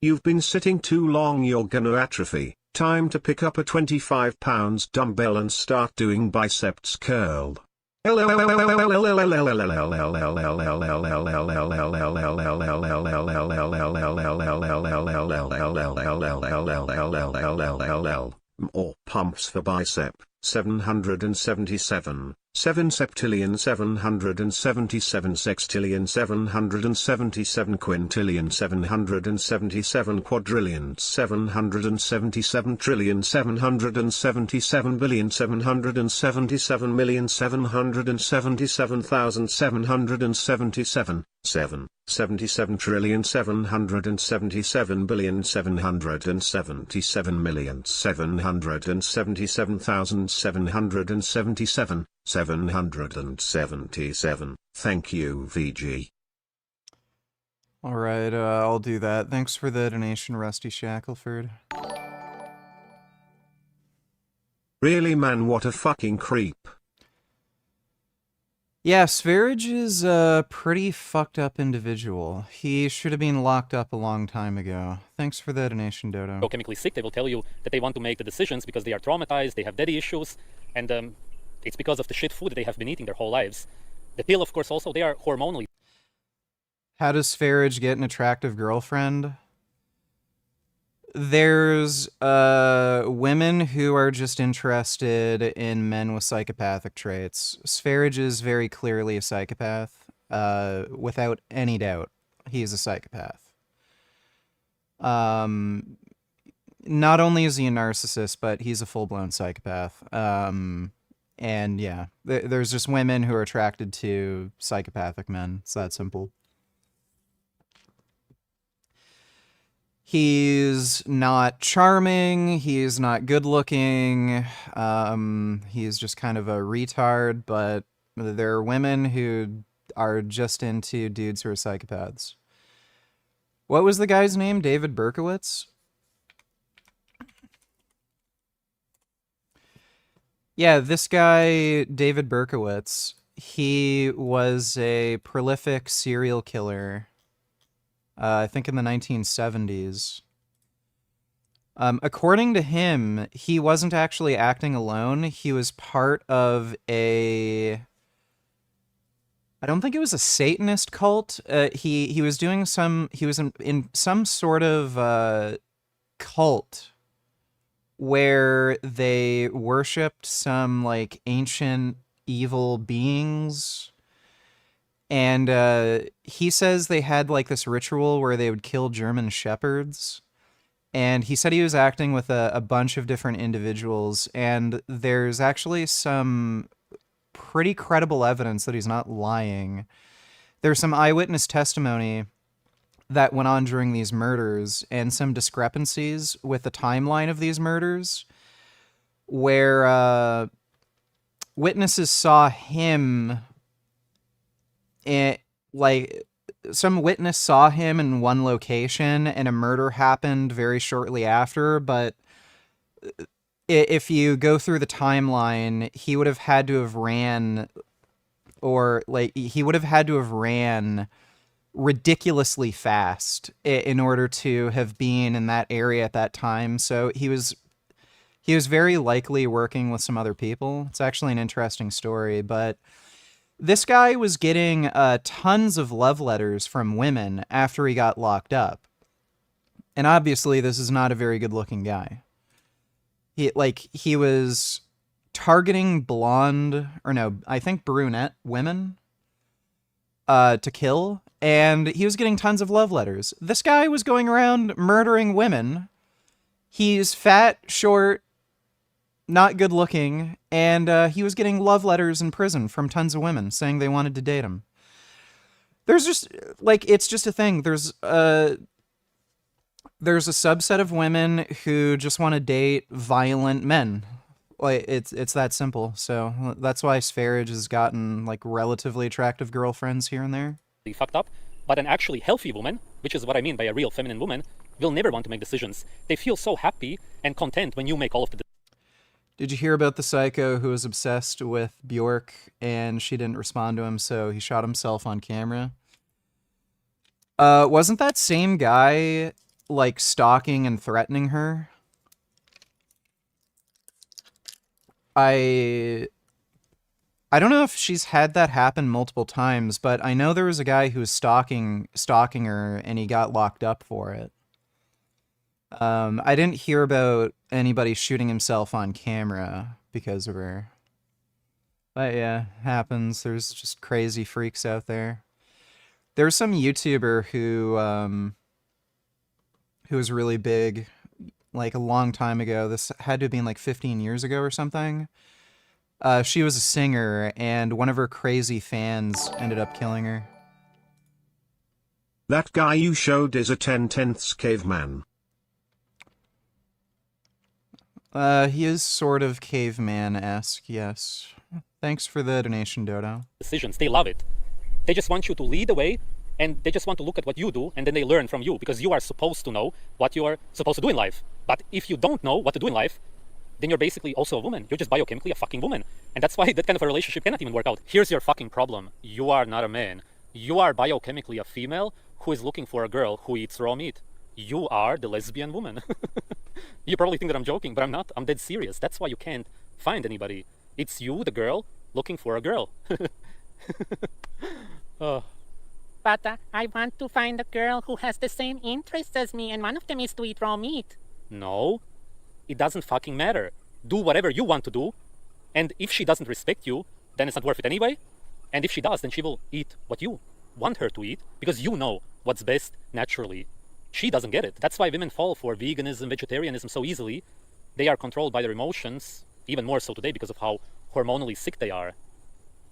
You've been sitting too long, you're gonna atrophy. Time to pick up a 25 pounds dumbbell and start doing biceps curl. More pumps for bicep. 777, 7 septillion 777 sextillion 777 quintillion 777 quadrillion 777 trillion 777 billion 777 million 777,777 77 trillion 777 billion 777 million 777,777 777. Thank you, VG. Alright, I'll do that. Thanks for the donation, Rusty Shackelford. Really, man, what a fucking creep. Yeah, Sverige is a pretty fucked up individual. He should have been locked up a long time ago. Thanks for the donation, Dodo. Chemically sick, they will tell you that they want to make the decisions because they are traumatized, they have daddy issues, and it's because of the shit food that they have been eating their whole lives. The pill, of course, also, they are hormonally. How does Sverige get an attractive girlfriend? There's women who are just interested in men with psychopathic traits. Sverige is very clearly a psychopath, without any doubt. He's a psychopath. Not only is he a narcissist, but he's a full-blown psychopath. And yeah, there's just women who are attracted to psychopathic men. It's that simple. He's not charming, he's not good looking, he's just kind of a retard, but there are women who are just into dudes who are psychopaths. What was the guy's name? David Berkowitz? Yeah, this guy, David Berkowitz, he was a prolific serial killer. I think in the 1970s. According to him, he wasn't actually acting alone. He was part of I don't think it was a Satanist cult. He was doing he was in some sort of cult where they worshipped some like ancient evil beings. And he says they had like this ritual where they would kill German shepherds. And he said he was acting with a bunch of different individuals. And there's actually some pretty credible evidence that he's not lying. There's some eyewitness testimony that went on during these murders and some discrepancies with the timeline of these murders where witnesses saw him... like some witness saw him in one location and a murder happened very shortly after, but if you go through the timeline, he would have had to have ran ridiculously fast in order to have been in that area at that time. So he was very likely working with some other people. It's actually an interesting story, but this guy was getting tons of love letters from women after he got locked up. And obviously, this is not a very good-looking guy. He was targeting blonde, or no, I think brunette women to kill, and he was getting tons of love letters. This guy was going around murdering women. He's fat, short, not good looking, and he was getting love letters in prison from tons of women saying they wanted to date him. There's just like it's just a thing. There's a subset of women who just want to date violent men. Like it's that simple. So that's why Sfarage has gotten like relatively attractive girlfriends here and there. Fucked up, but an actually healthy woman, which is what I mean by a real feminine woman, will never want to make decisions. They feel so happy and content when you make all of the decisions. Did you hear about the psycho who was obsessed with Bjork and she didn't respond to him, so he shot himself on camera? Wasn't that same guy like stalking and threatening her? I don't know if she's had that happen multiple times, but I know there was a guy who was stalking her and he got locked up for it. I didn't hear about anybody shooting himself on camera because of her. But yeah, happens. There's just crazy freaks out there. There's some YouTuber who was really big like a long time ago. This had to have been like 15 years ago or something. She was a singer, and one of her crazy fans ended up killing her. That guy you showed is a 10/10ths caveman. He is sort of caveman-esque, yes. Thanks for the donation, Dodo. Decisions, they love it. They just want you to lead the way, and they just want to look at what you do, and then they learn from you, because you are supposed to know what you are supposed to do in life. But if you don't know what to do in life, then you're basically also a woman. You're just biochemically a fucking woman. And that's why that kind of a relationship cannot even work out. Here's your fucking problem. You are not a man. You are biochemically a female who is looking for a girl who eats raw meat. You are the lesbian woman. You probably think that I'm joking, but I'm not. I'm dead serious. That's why you can't find anybody. It's you, the girl, looking for a girl. Oh. But I want to find a girl who has the same interests as me, and one of them is to eat raw meat. No. It doesn't fucking matter. Do whatever you want to do, and if she doesn't respect you, then it's not worth it anyway. And if she does, then she will eat what you want her to eat, because you know what's best naturally. She doesn't get it. That's why women fall for veganism, vegetarianism so easily. They are controlled by their emotions, even more so today because of how hormonally sick they are.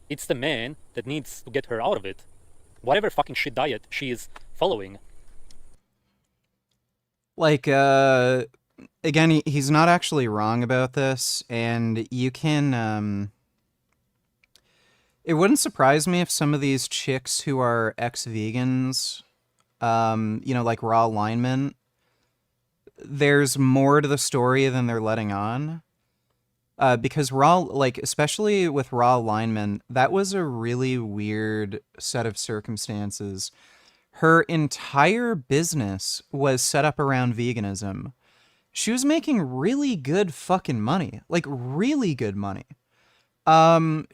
It's the man that needs to get her out of it. Whatever fucking shit diet she is following. Like, again, he's not actually wrong about this, and you can, it wouldn't surprise me if some of these chicks who are ex-vegans, you know, like raw alignment, there's more to the story than they're letting on. Because especially with raw alignment, that was a really weird set of circumstances. Her entire business was set up around veganism. She was making really good fucking money. Like, really good money.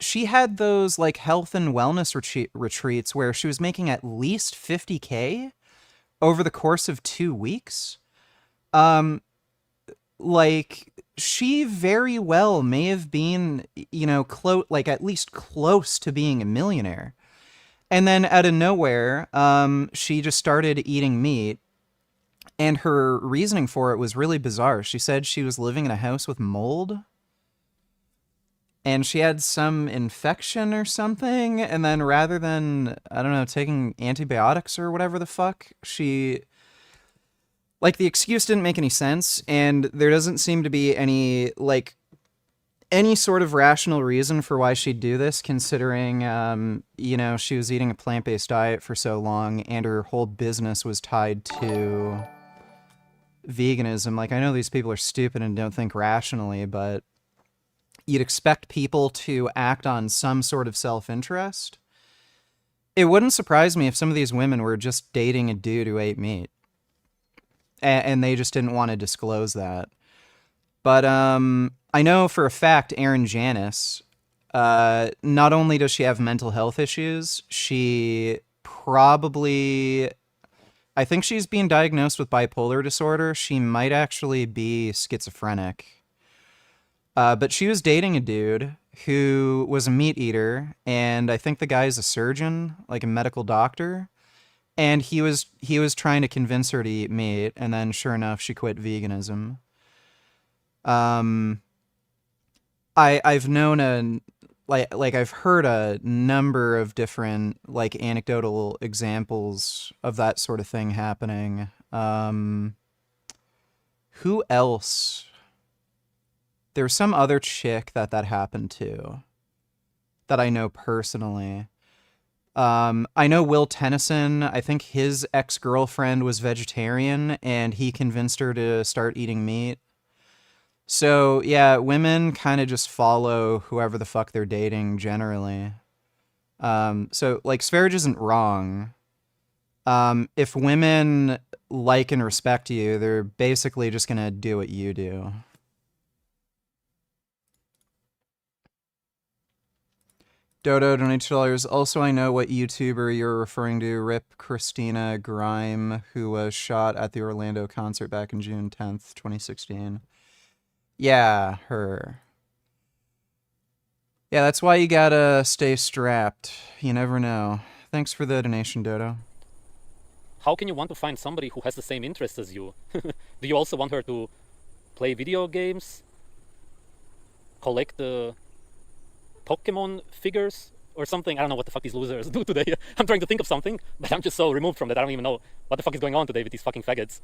She had those, like, health and wellness retreats where she was making at least $50K over the course of 2 weeks. Like, she very well may have been, you know, at least close to being a millionaire. And then out of nowhere, she just started eating meat. And her reasoning for it was really bizarre. She said she was living in a house with mold. And she had some infection or something. And then rather than, I don't know, taking antibiotics or whatever the fuck, she... Like, the excuse didn't make any sense, and there doesn't seem to be any sort of rational reason for why she'd do this, considering, you know, she was eating a plant-based diet for so long, and her whole business was tied to veganism. Like, I know these people are stupid and don't think rationally, but you'd expect people to act on some sort of self-interest. It wouldn't surprise me if some of these women were just dating a dude who ate meat. And they just didn't want to disclose that. But I know for a fact Erin Janis, not only does she have mental health issues, she probably... I think she's being diagnosed with bipolar disorder. She might actually be schizophrenic. But she was dating a dude who was a meat eater, and I think the guy's a surgeon, like a medical doctor. And he was trying to convince her to eat meat, and then sure enough, she quit veganism. I've known like I've heard a number of different like anecdotal examples of that sort of thing happening. Who else? There's some other chick that happened to that I know personally. I know Will Tennyson. I think his ex-girlfriend was vegetarian and he convinced her to start eating meat. So, yeah, women kind of just follow whoever the fuck they're dating generally. So, like, Sverige isn't wrong. If women like and respect you, they're basically just gonna do what you do. Dodo donates $2. Also, I know what YouTuber you're referring to. Rip Christina Grime, who was shot at the Orlando concert back in June 10th, 2016. Yeah, her. Yeah, that's why you gotta stay strapped. You never know. Thanks for the donation, Dodo. How can you want to find somebody who has the same interests as you? Do you also want her to play video games? Collect the Pokemon figures or something? I don't know what the fuck these losers do today. I'm trying to think of something, but I'm just so removed from that. I don't even know what the fuck is going on today with these fucking faggots.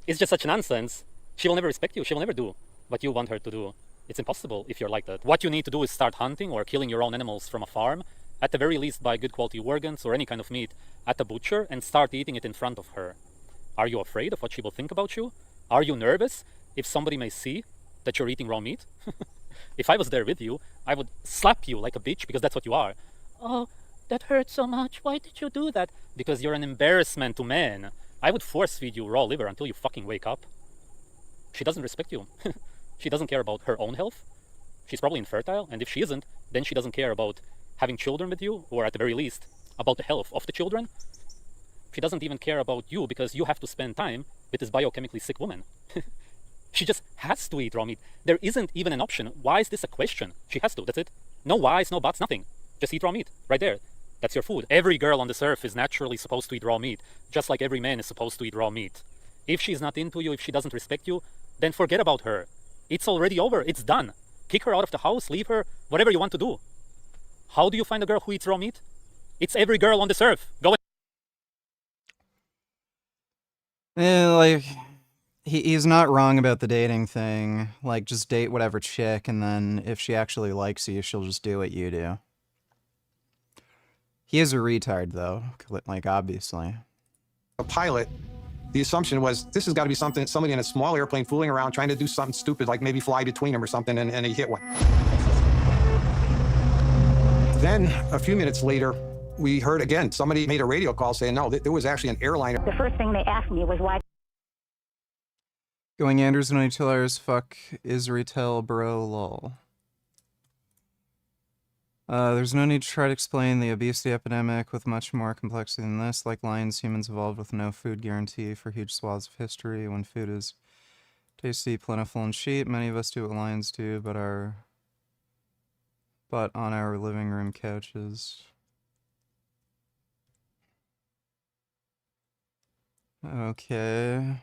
It's just such nonsense. She will never respect you. She will never do what you want her to do. It's impossible if you're like that. What you need to do is start hunting or killing your own animals from a farm. At the very least, buy good quality organs or any kind of meat at a butcher and start eating it in front of her. Are you afraid of what she will think about you? Are you nervous if somebody may see that you're eating raw meat? If I was there with you, I would slap you like a bitch because that's what you are. Oh, that hurts so much. Why did you do that? Because you're an embarrassment to men. I would force feed you raw liver until you fucking wake up. She doesn't respect you. She doesn't care about her own health. She's probably infertile, and if she isn't, then she doesn't care about having children with you, or at the very least, about the health of the children. She doesn't even care about you because you have to spend time with this biochemically sick woman. She just has to eat raw meat. There isn't even an option. Why is this a question? She has to, that's it. No whys, no buts, nothing. Just eat raw meat, right there. That's your food. Every girl on this earth is naturally supposed to eat raw meat, just like every man is supposed to eat raw meat. If she's not into you, if she doesn't respect you, then forget about her. It's already over, it's done. Kick her out of the house, leave her, whatever you want to do. How do you find a girl who eats raw meat? It's every girl on this earth. Go like, he's not wrong about the dating thing. Like, just date whatever chick, and then if she actually likes you, she'll just do what you do. He is a retard, though. Like, obviously. A pilot, the assumption was this has got to be somebody in a small airplane fooling around trying to do something stupid, like maybe fly between them or something, and he hit one. Then, a few minutes later, we heard again, somebody made a radio call saying, no, there was actually an airliner. The first thing they asked me was why. Going Anders and $92. Fuck Israel, bro, lol. There's no need to try to explain the obesity epidemic with much more complexity than this. Like lions, humans evolved with no food guarantee for huge swaths of history. When food is tasty, plentiful, and cheap, many of us do what lions do, but on our living room couches. Okay.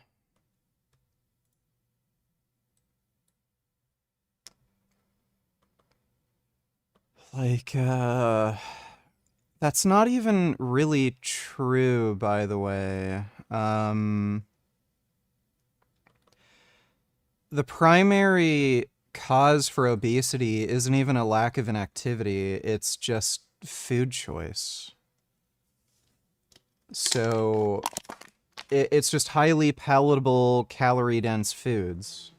Like, that's not even really true, by the way. The primary cause for obesity isn't even a lack of an activity, it's just food choice. So, it's just highly palatable, calorie-dense foods.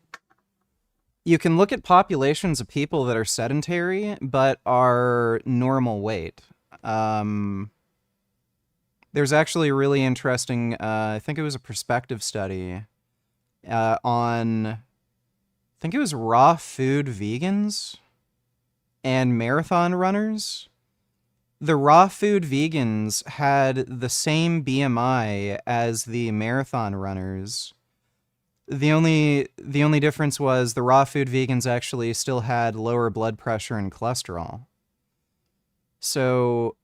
You can look at populations of people that are sedentary, but are normal weight. There's actually a really interesting, I think it was a prospective study, on, I think it was raw food vegans and marathon runners. The raw food vegans had the same BMI as the marathon runners. The only difference was the raw food vegans actually still had lower blood pressure and cholesterol. So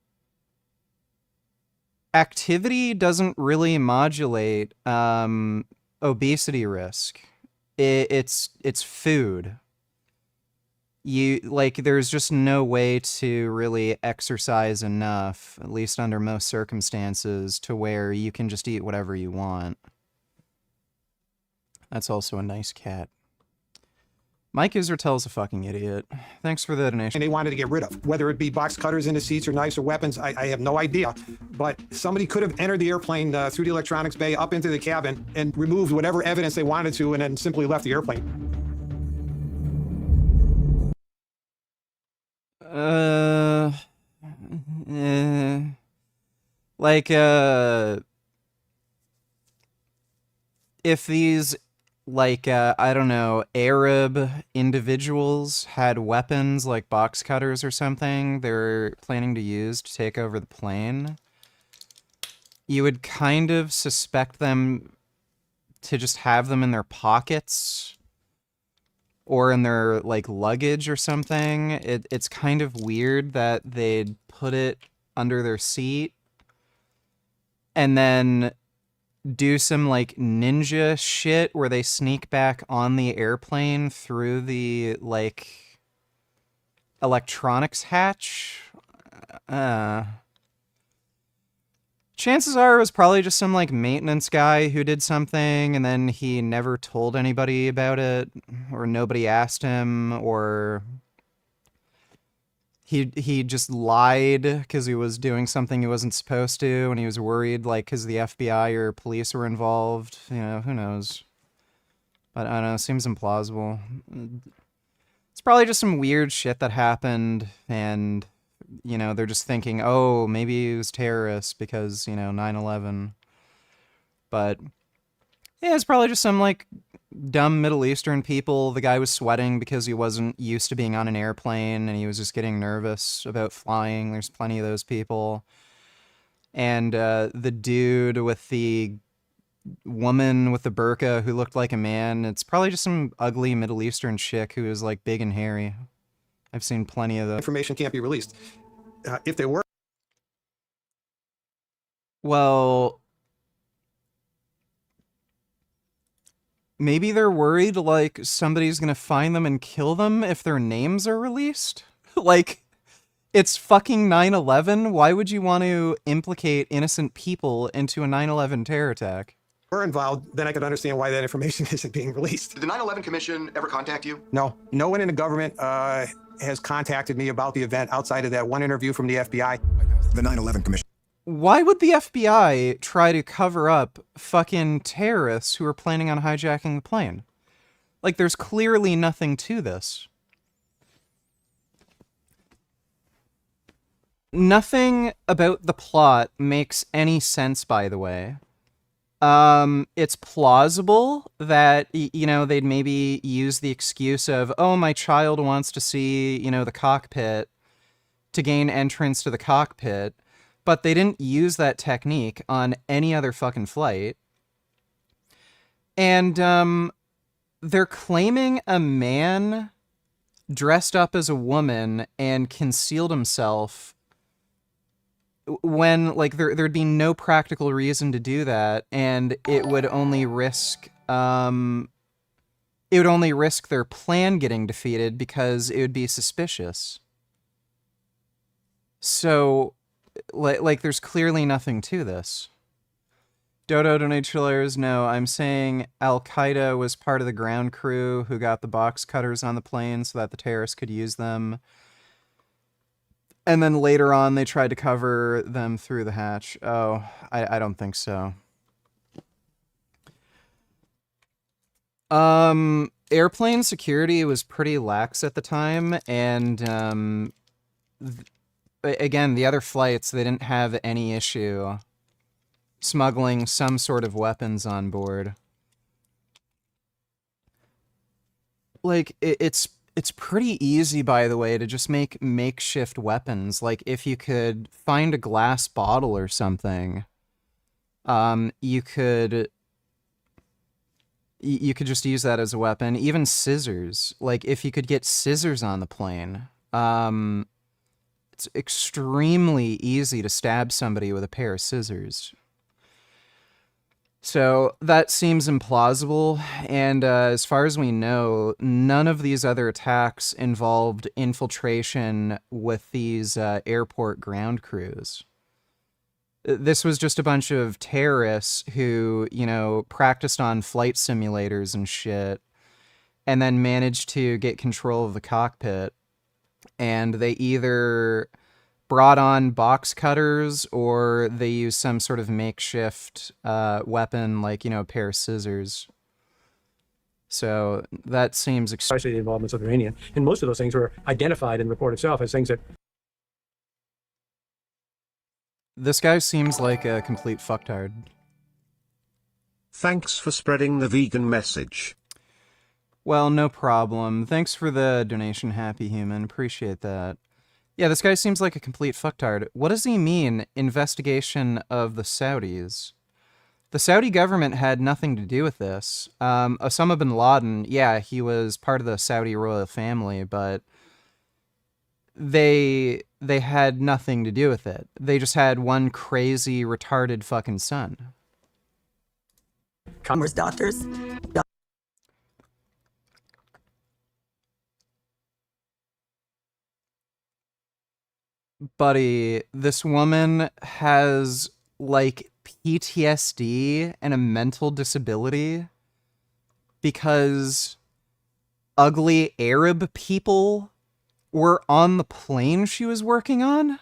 activity doesn't really modulate obesity risk. It's food. there's just no way to really exercise enough, at least under most circumstances, to where you can just eat whatever you want. That's also a nice cat. Mike Israel's a fucking idiot. Thanks for the donation. And they wanted to get rid of, whether it be box cutters in the seats or knives or weapons, I have no idea. But somebody could have entered the airplane through the electronics bay up into the cabin and removed whatever evidence they wanted to and then simply left the airplane. If these, I don't know, Arab individuals had weapons like box cutters or something they're planning to use to take over the plane, you would kind of suspect them to just have them in their pockets or in their, luggage or something. It's kind of weird that they'd put it under their seat and then do some ninja shit where they sneak back on the airplane through the electronics hatch. Chances are it was probably just some maintenance guy who did something and then he never told anybody about it, or nobody asked him, or he just lied because he was doing something he wasn't supposed to, and he was worried, because the FBI or police were involved. Who knows? But I don't know, it seems implausible. It's probably just some weird shit that happened, and, they're just thinking, oh, maybe it was terrorists because, 9/11. But, yeah, it's probably just some, dumb Middle Eastern people. The guy was sweating because he wasn't used to being on an airplane and he was just getting nervous about flying. There's plenty of those people. And the dude with the woman with the burqa who looked like a man, it's probably just some ugly Middle Eastern chick who is big and hairy. I've seen plenty of those. Information can't be released. If they were. Well, maybe they're worried, somebody's gonna find them and kill them if their names are released? It's fucking 9/11. Why would you want to implicate innocent people into a 9/11 terror attack? Were involved, then I could understand why that information isn't being released. Did the 9/11 Commission ever contact you? No. No one in the government has contacted me about the event outside of that one interview from the FBI. The 9/11 Commission. Why would the FBI try to cover up fucking terrorists who are planning on hijacking the plane? There's clearly nothing to this. Nothing about the plot makes any sense, by the way. It's plausible that, they'd maybe use the excuse of, oh, my child wants to see, the cockpit to gain entrance to the cockpit. But they didn't use that technique on any other fucking flight. And they're claiming a man dressed up as a woman and concealed himself when, there'd be no practical reason to do that, and it would only risk their plan getting defeated because it would be suspicious. So, there's clearly nothing to this. Dodo donate chillers. No, I'm saying Al-Qaeda was part of the ground crew who got the box cutters on the plane so that the terrorists could use them. And then later on, they tried to cover them through the hatch. Oh, I don't think so. Airplane security was pretty lax at the time, and again, the other flights, they didn't have any issue smuggling some sort of weapons on board. It's pretty easy, by the way, to just make makeshift weapons. If you could find a glass bottle or something, you could just use that as a weapon. Even scissors. If you could get scissors on the plane, it's extremely easy to stab somebody with a pair of scissors. So that seems implausible, and as far as we know, none of these other attacks involved infiltration with these airport ground crews. This was just a bunch of terrorists who, you know, practiced on flight simulators and shit, and then managed to get control of the cockpit, and they either brought on box cutters or they used some sort of makeshift weapon, like, you know, a pair of scissors. So that seems especially the involvements of the Iranian. And most of those things were identified in the report itself as things that... This guy seems like a complete fucktard. Thanks for spreading the vegan message. Well, no problem. Thanks for the donation, Happy Human. Appreciate that. Yeah, this guy seems like a complete fucktard. What does he mean, investigation of the Saudis? The Saudi government had nothing to do with this. Osama bin Laden, yeah, he was part of the Saudi royal family, but they had nothing to do with it. They just had one crazy, retarded fucking son. Commerce doctors. Buddy, this woman has, like, PTSD and a mental disability because ugly Arab people were on the plane she was working on?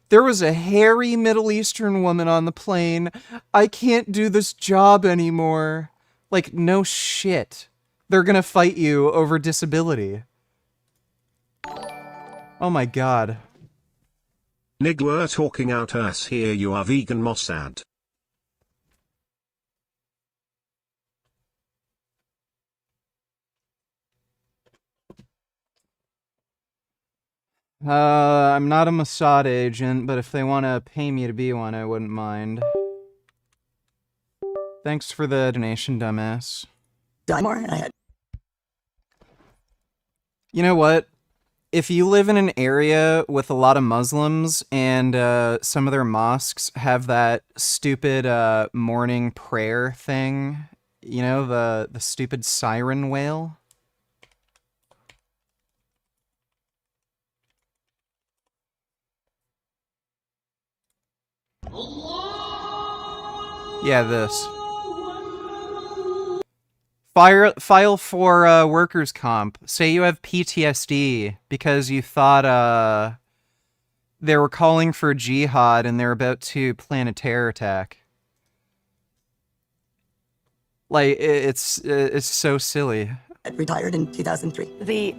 There was a hairy Middle Eastern woman on the plane. I can't do this job anymore. Like, no shit. They're gonna fight you over disability. Oh my god. Nig, we're talking out us here, you are vegan Mossad. I'm not a Mossad agent, but if they want to pay me to be one, I wouldn't mind. Thanks for the donation, dumbass. You know what? If you live in an area with a lot of Muslims and some of their mosques have that stupid morning prayer thing, you know, the stupid siren wail. Yeah, this. File for workers' comp. Say you have PTSD because you thought they were calling for jihad and they're about to plan a terror attack. Like, it's so silly. Retired in 2003. The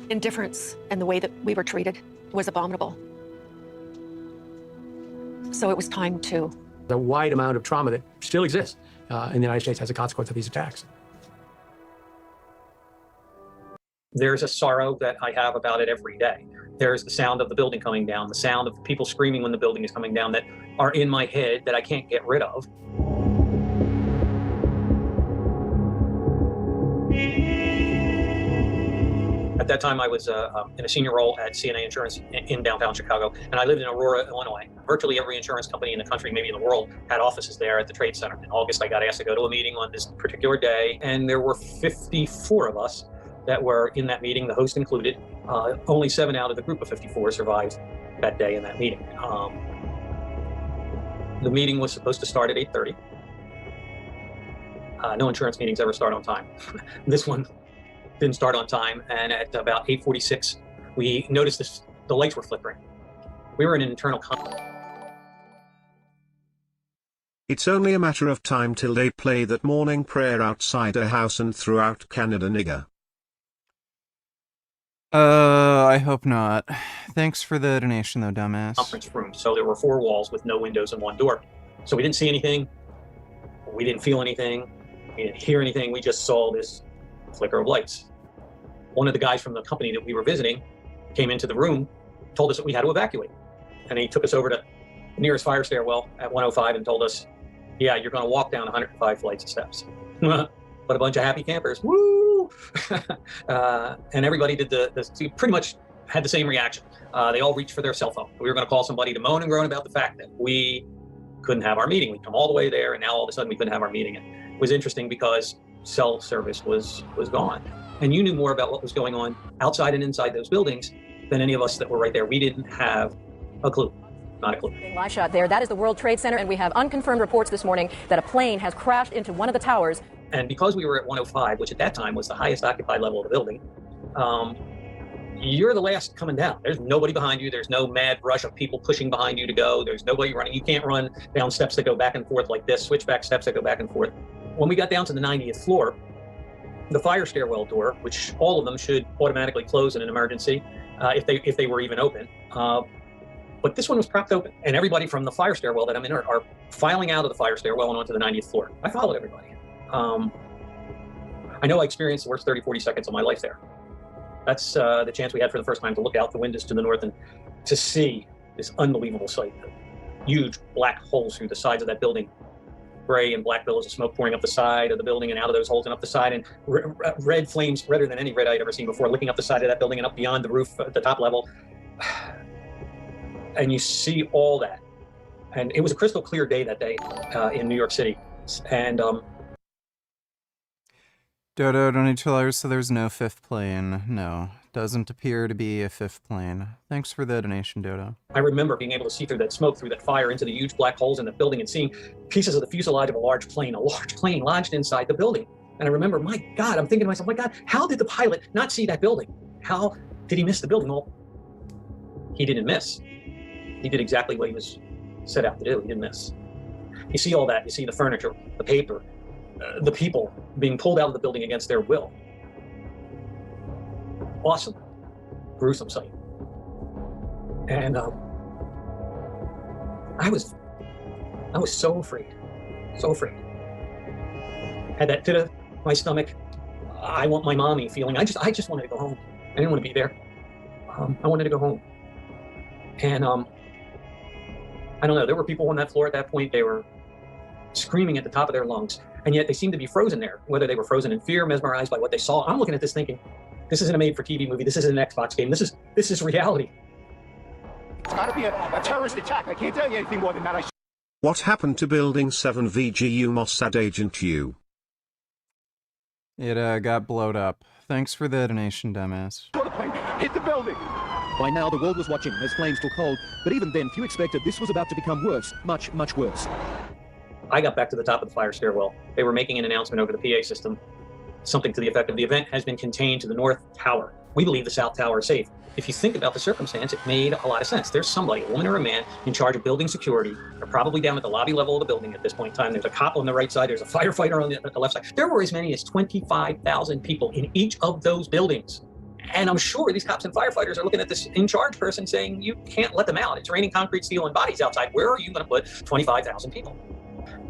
indifference and the way that we were treated was abominable. So it was time to... The wide amount of trauma that still exists in the United States as a consequence of these attacks. There's a sorrow that I have about it every day. There's the sound of the building coming down, the sound of people screaming when the building is coming down that are in my head that I can't get rid of. At that time, I was in a senior role at CNA Insurance in downtown Chicago, and I lived in Aurora, Illinois. Virtually every insurance company in the country, maybe in the world, had offices there at the Trade Center. In August, I got asked to go to a meeting on this particular day, and there were 54 of us that were in that meeting, the host included. Only 7 out of the group of 54 survived that day in that meeting. The meeting was supposed to start at 8:30. No insurance meetings ever start on time. This one didn't start on time, and at about 8:46, we noticed the lights were flickering. We were in an internal It's only a matter of time till they play that morning prayer outside a house and throughout Canada, nigger. I hope not. Thanks for the donation, though, dumbass. conference room. So there were 4 walls with no windows and 1 door. So we didn't see anything. We didn't feel anything. We didn't hear anything. We just saw this flicker of lights. One of the guys from the company that we were visiting came into the room, told us that we had to evacuate. And he took us over to the nearest fire stairwell at 105 and told us, yeah, you're going to walk down 105 flights of steps. But a bunch of happy campers, woo! And everybody did pretty much had the same reaction. They all reached for their cell phone. We were going to call somebody to moan and groan about the fact that we couldn't have our meeting. We'd come all the way there, and now all of a sudden we couldn't have our meeting. And it was interesting because cell service was gone. And you knew more about what was going on outside and inside those buildings than any of us that were right there. We didn't have a clue. Not a clue. Live shot there. That is the World Trade Center, and we have unconfirmed reports this morning that a plane has crashed into one of the towers. And because we were at 105, which at that time was the highest occupied level of the building, you're the last coming down. There's nobody behind you. There's no mad rush of people pushing behind you to go. There's nobody running. You can't run down steps that go back and forth like this, switchback steps that go back and forth. When we got down to the 90th floor, the fire stairwell door, which all of them should automatically close in an emergency if they were even open, but this one was propped open, and everybody from the fire stairwell that I'm in are filing out of the fire stairwell and onto the 90th floor. I followed everybody. I know I experienced the worst 30, 40 seconds of my life there. That's the chance we had for the first time to look out the windows to the north and to see this unbelievable sight. Huge black holes through the sides of that building, gray and black billows of smoke pouring up the side of the building and out of those holes and up the side, and red flames, redder than any red I'd ever seen before, licking up the side of that building and up beyond the roof at the top level. And you see all that. And it was a crystal clear day that day in New York City. And Dodo, $22, so there's no fifth plane. No, doesn't appear to be a fifth plane. Thanks for the donation, Dodo. I remember being able to see through that smoke, through that fire, into the huge black holes in the building and seeing pieces of the fuselage of a large plane lodged inside the building. And I remember, my God, I'm thinking to myself, my God, how did the pilot not see that building? How did he miss the building? Well, he didn't miss. He did exactly what he was set out to do. He didn't miss. You see all that. You see the furniture, the paper, the people being pulled out of the building against their will. Awesome, gruesome sight. And I was so afraid, so afraid. Had that pit of my stomach, I want my mommy feeling. I just wanted to go home. I didn't want to be there. I wanted to go home. And I don't know, there were people on that floor at that point. They were screaming at the top of their lungs, and yet they seemed to be frozen there, whether they were frozen in fear, mesmerized by what they saw. I'm looking at this thinking, this isn't a made-for-TV movie. This isn't an Xbox game. This is reality. It's got to be a terrorist attack. I can't tell you anything more than that. What happened to Building 7 VGU Mossad Agent U? It got blowed up. Thanks for the donation, dumbass. The plane hit the building. By now, the world was watching as flames took hold, but even then, few expected this was about to become worse, much, much worse. I got back to the top of the fire stairwell. They were making an announcement over the PA system, something to the effect of, the event has been contained to the North Tower. We believe the South Tower is safe. If you think about the circumstance, it made a lot of sense. There's somebody, a woman or a man, in charge of building security. They're probably down at the lobby level of the building at this point in time. There's a cop on the right side. There's a firefighter on the left side. There were as many as 25,000 people in each of those buildings. And I'm sure these cops and firefighters are looking at this in-charge person saying, you can't let them out. It's raining concrete, steel, and bodies outside. Where are you going to put 25,000 people?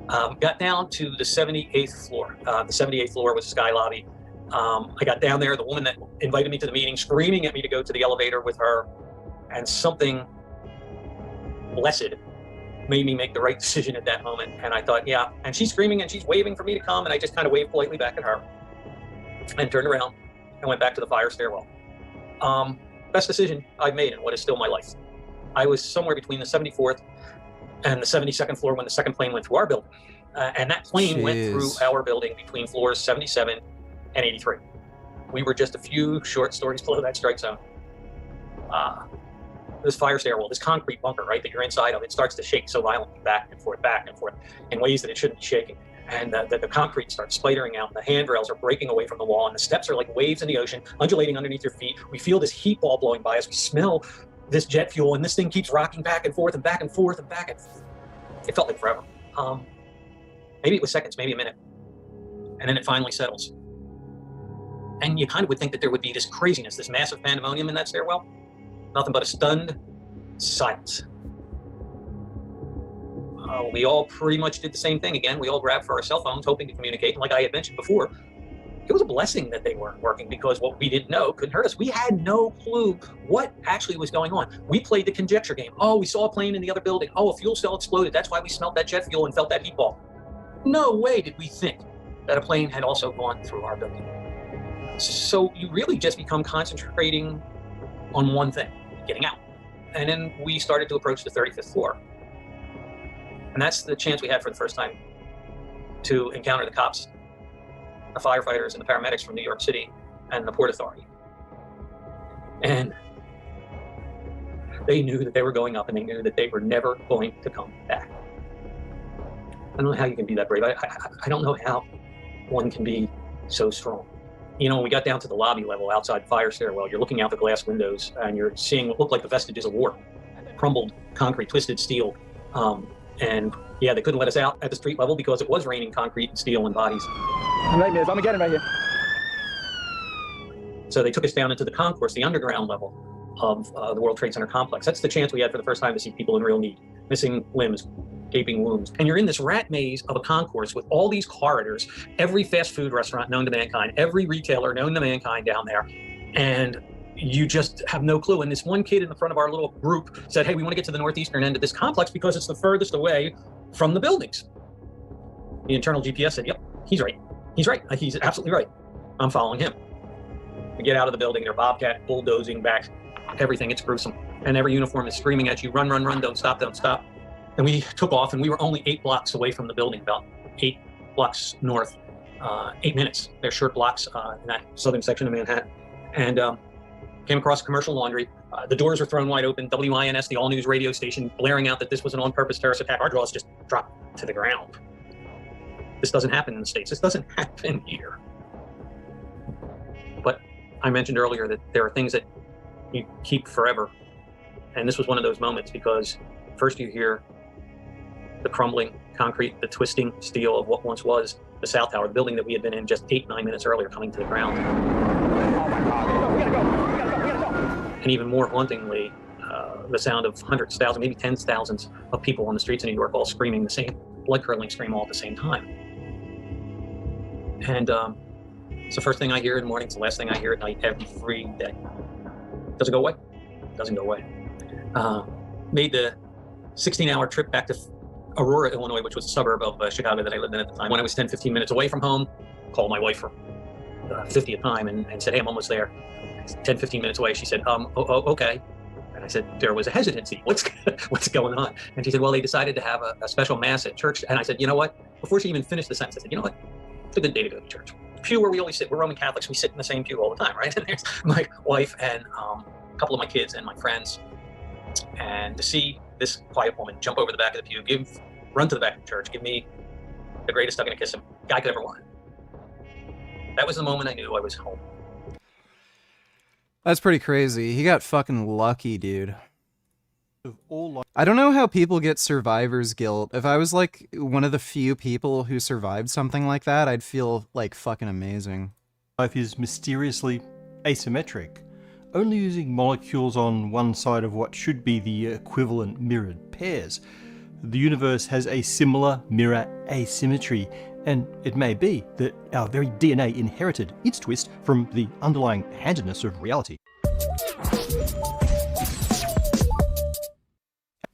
Got down to the 78th floor. The 78th floor was the sky lobby. I got down there, the woman that invited me to the meeting, screaming at me to go to the elevator with her, and something blessed made me make the right decision at that moment. And I thought, yeah, and she's screaming and she's waving for me to come, and I just kind of waved politely back at her and turned around and went back to the fire stairwell. Best decision I've made in what is still my life. I was somewhere between the 74th and the 72nd floor when the second plane went through our building. And that plane went through our building between floors 77 and 83. We were just a few short stories below that strike zone. This fire stairwell, this concrete bunker, right, that you're inside of, it starts to shake so violently back and forth in ways that it shouldn't be shaking. And the concrete starts splattering out, and the handrails are breaking away from the wall, and the steps are like waves in the ocean, undulating underneath your feet. We feel this heat ball blowing by us. We smell this jet fuel, and this thing keeps rocking back and forth and back and forth and back. And it felt like forever. Maybe it was seconds, maybe a minute. And then it finally settles. And you kind of would think that there would be this craziness, this massive pandemonium in that stairwell. Nothing but a stunned silence. We all pretty much did the same thing again. We all grabbed for our cell phones, hoping to communicate. And like I had mentioned before, it was a blessing that they weren't working, because what we didn't know couldn't hurt us. We had no clue what actually was going on. We played the conjecture game. Oh, we saw a plane in the other building. Oh, a fuel cell exploded. That's why we smelled that jet fuel and felt that heat ball. No way did we think that a plane had also gone through our building. So you really just become concentrating on one thing, getting out. And then we started to approach the 35th floor. And that's the chance we had for the first time to encounter the cops, the firefighters, and the paramedics from New York City and the Port Authority. And they knew that they were going up, and they knew that they were never going to come back. I don't know how you can be that brave. I don't know how one can be so strong. You know, when we got down to the lobby level outside the fire stairwell, you're looking out the glass windows and you're seeing what looked like the vestiges of war. Crumbled concrete, twisted steel. And yeah, they couldn't let us out at the street level because it was raining concrete and steel and bodies. Nightmares, I'm getting right here. So they took us down into the concourse, the underground level of the World Trade Center complex. That's the chance we had for the first time to see people in real need, missing limbs, gaping wounds. And you're in this rat maze of a concourse with all these corridors, every fast food restaurant known to mankind, every retailer known to mankind down there. And you just have no clue. And this one kid in the front of our little group said, hey, we want to get to the northeastern end of this complex because it's the furthest away from the buildings. The internal GPS said, yep, he's right. He's right. He's absolutely right. I'm following him. We get out of the building, they're bobcat bulldozing back everything. It's gruesome. And every uniform is screaming at you, run, run, run, don't stop, don't stop. And we took off, and we were only 8 blocks away from the building, about 8 blocks north, 8 minutes. They're short blocks in that southern section of Manhattan. And came across a commercial laundry. The doors were thrown wide open. WINS, the all-news radio station, blaring out that this was an on-purpose terrorist attack. Our jaws just dropped to the ground. This doesn't happen in the States. This doesn't happen here. But I mentioned earlier that there are things that you keep forever. And this was one of those moments because first you hear the crumbling concrete, the twisting steel of what once was the South Tower, the building that we had been in just 8-9 minutes earlier, coming to the ground. Oh my God, we gotta go. And even more hauntingly, the sound of hundreds, thousands, maybe tens of thousands of people on the streets in New York all screaming the same blood-curdling scream all at the same time. And it's the first thing I hear in the morning, it's the last thing I hear at night every day. Doesn't go away. Doesn't go away. Made the 16-hour trip back to Aurora, Illinois, which was a suburb of Chicago that I lived in at the time. When I was 10, 15 minutes away from home, called my wife for the 50th time and said, hey, I'm almost there. 10, 15 minutes away, she said, okay. And I said, there was a hesitancy. What's going on? And she said, well, they decided to have a special mass at church. And I said, you know what? Before she even finished the sentence, I said, you know what? It's a good day to go to church. The pew where we always sit, we're Roman Catholics, we sit in the same pew all the time, right? And there's my wife and a couple of my kids and my friends. And to see this quiet woman jump over the back of the pew, run to the back of the church, give me the greatest hug and a kiss a guy could ever want. That was the moment I knew I was home. That's pretty crazy. He got fucking lucky, dude. I don't know how people get survivor's guilt. If I was like one of the few people who survived something like that, I'd feel like fucking amazing. Life is mysteriously asymmetric, only using molecules on one side of what should be the equivalent mirrored pairs. The universe has a similar mirror asymmetry, and it may be that our very DNA inherited its twist from the underlying handedness of reality.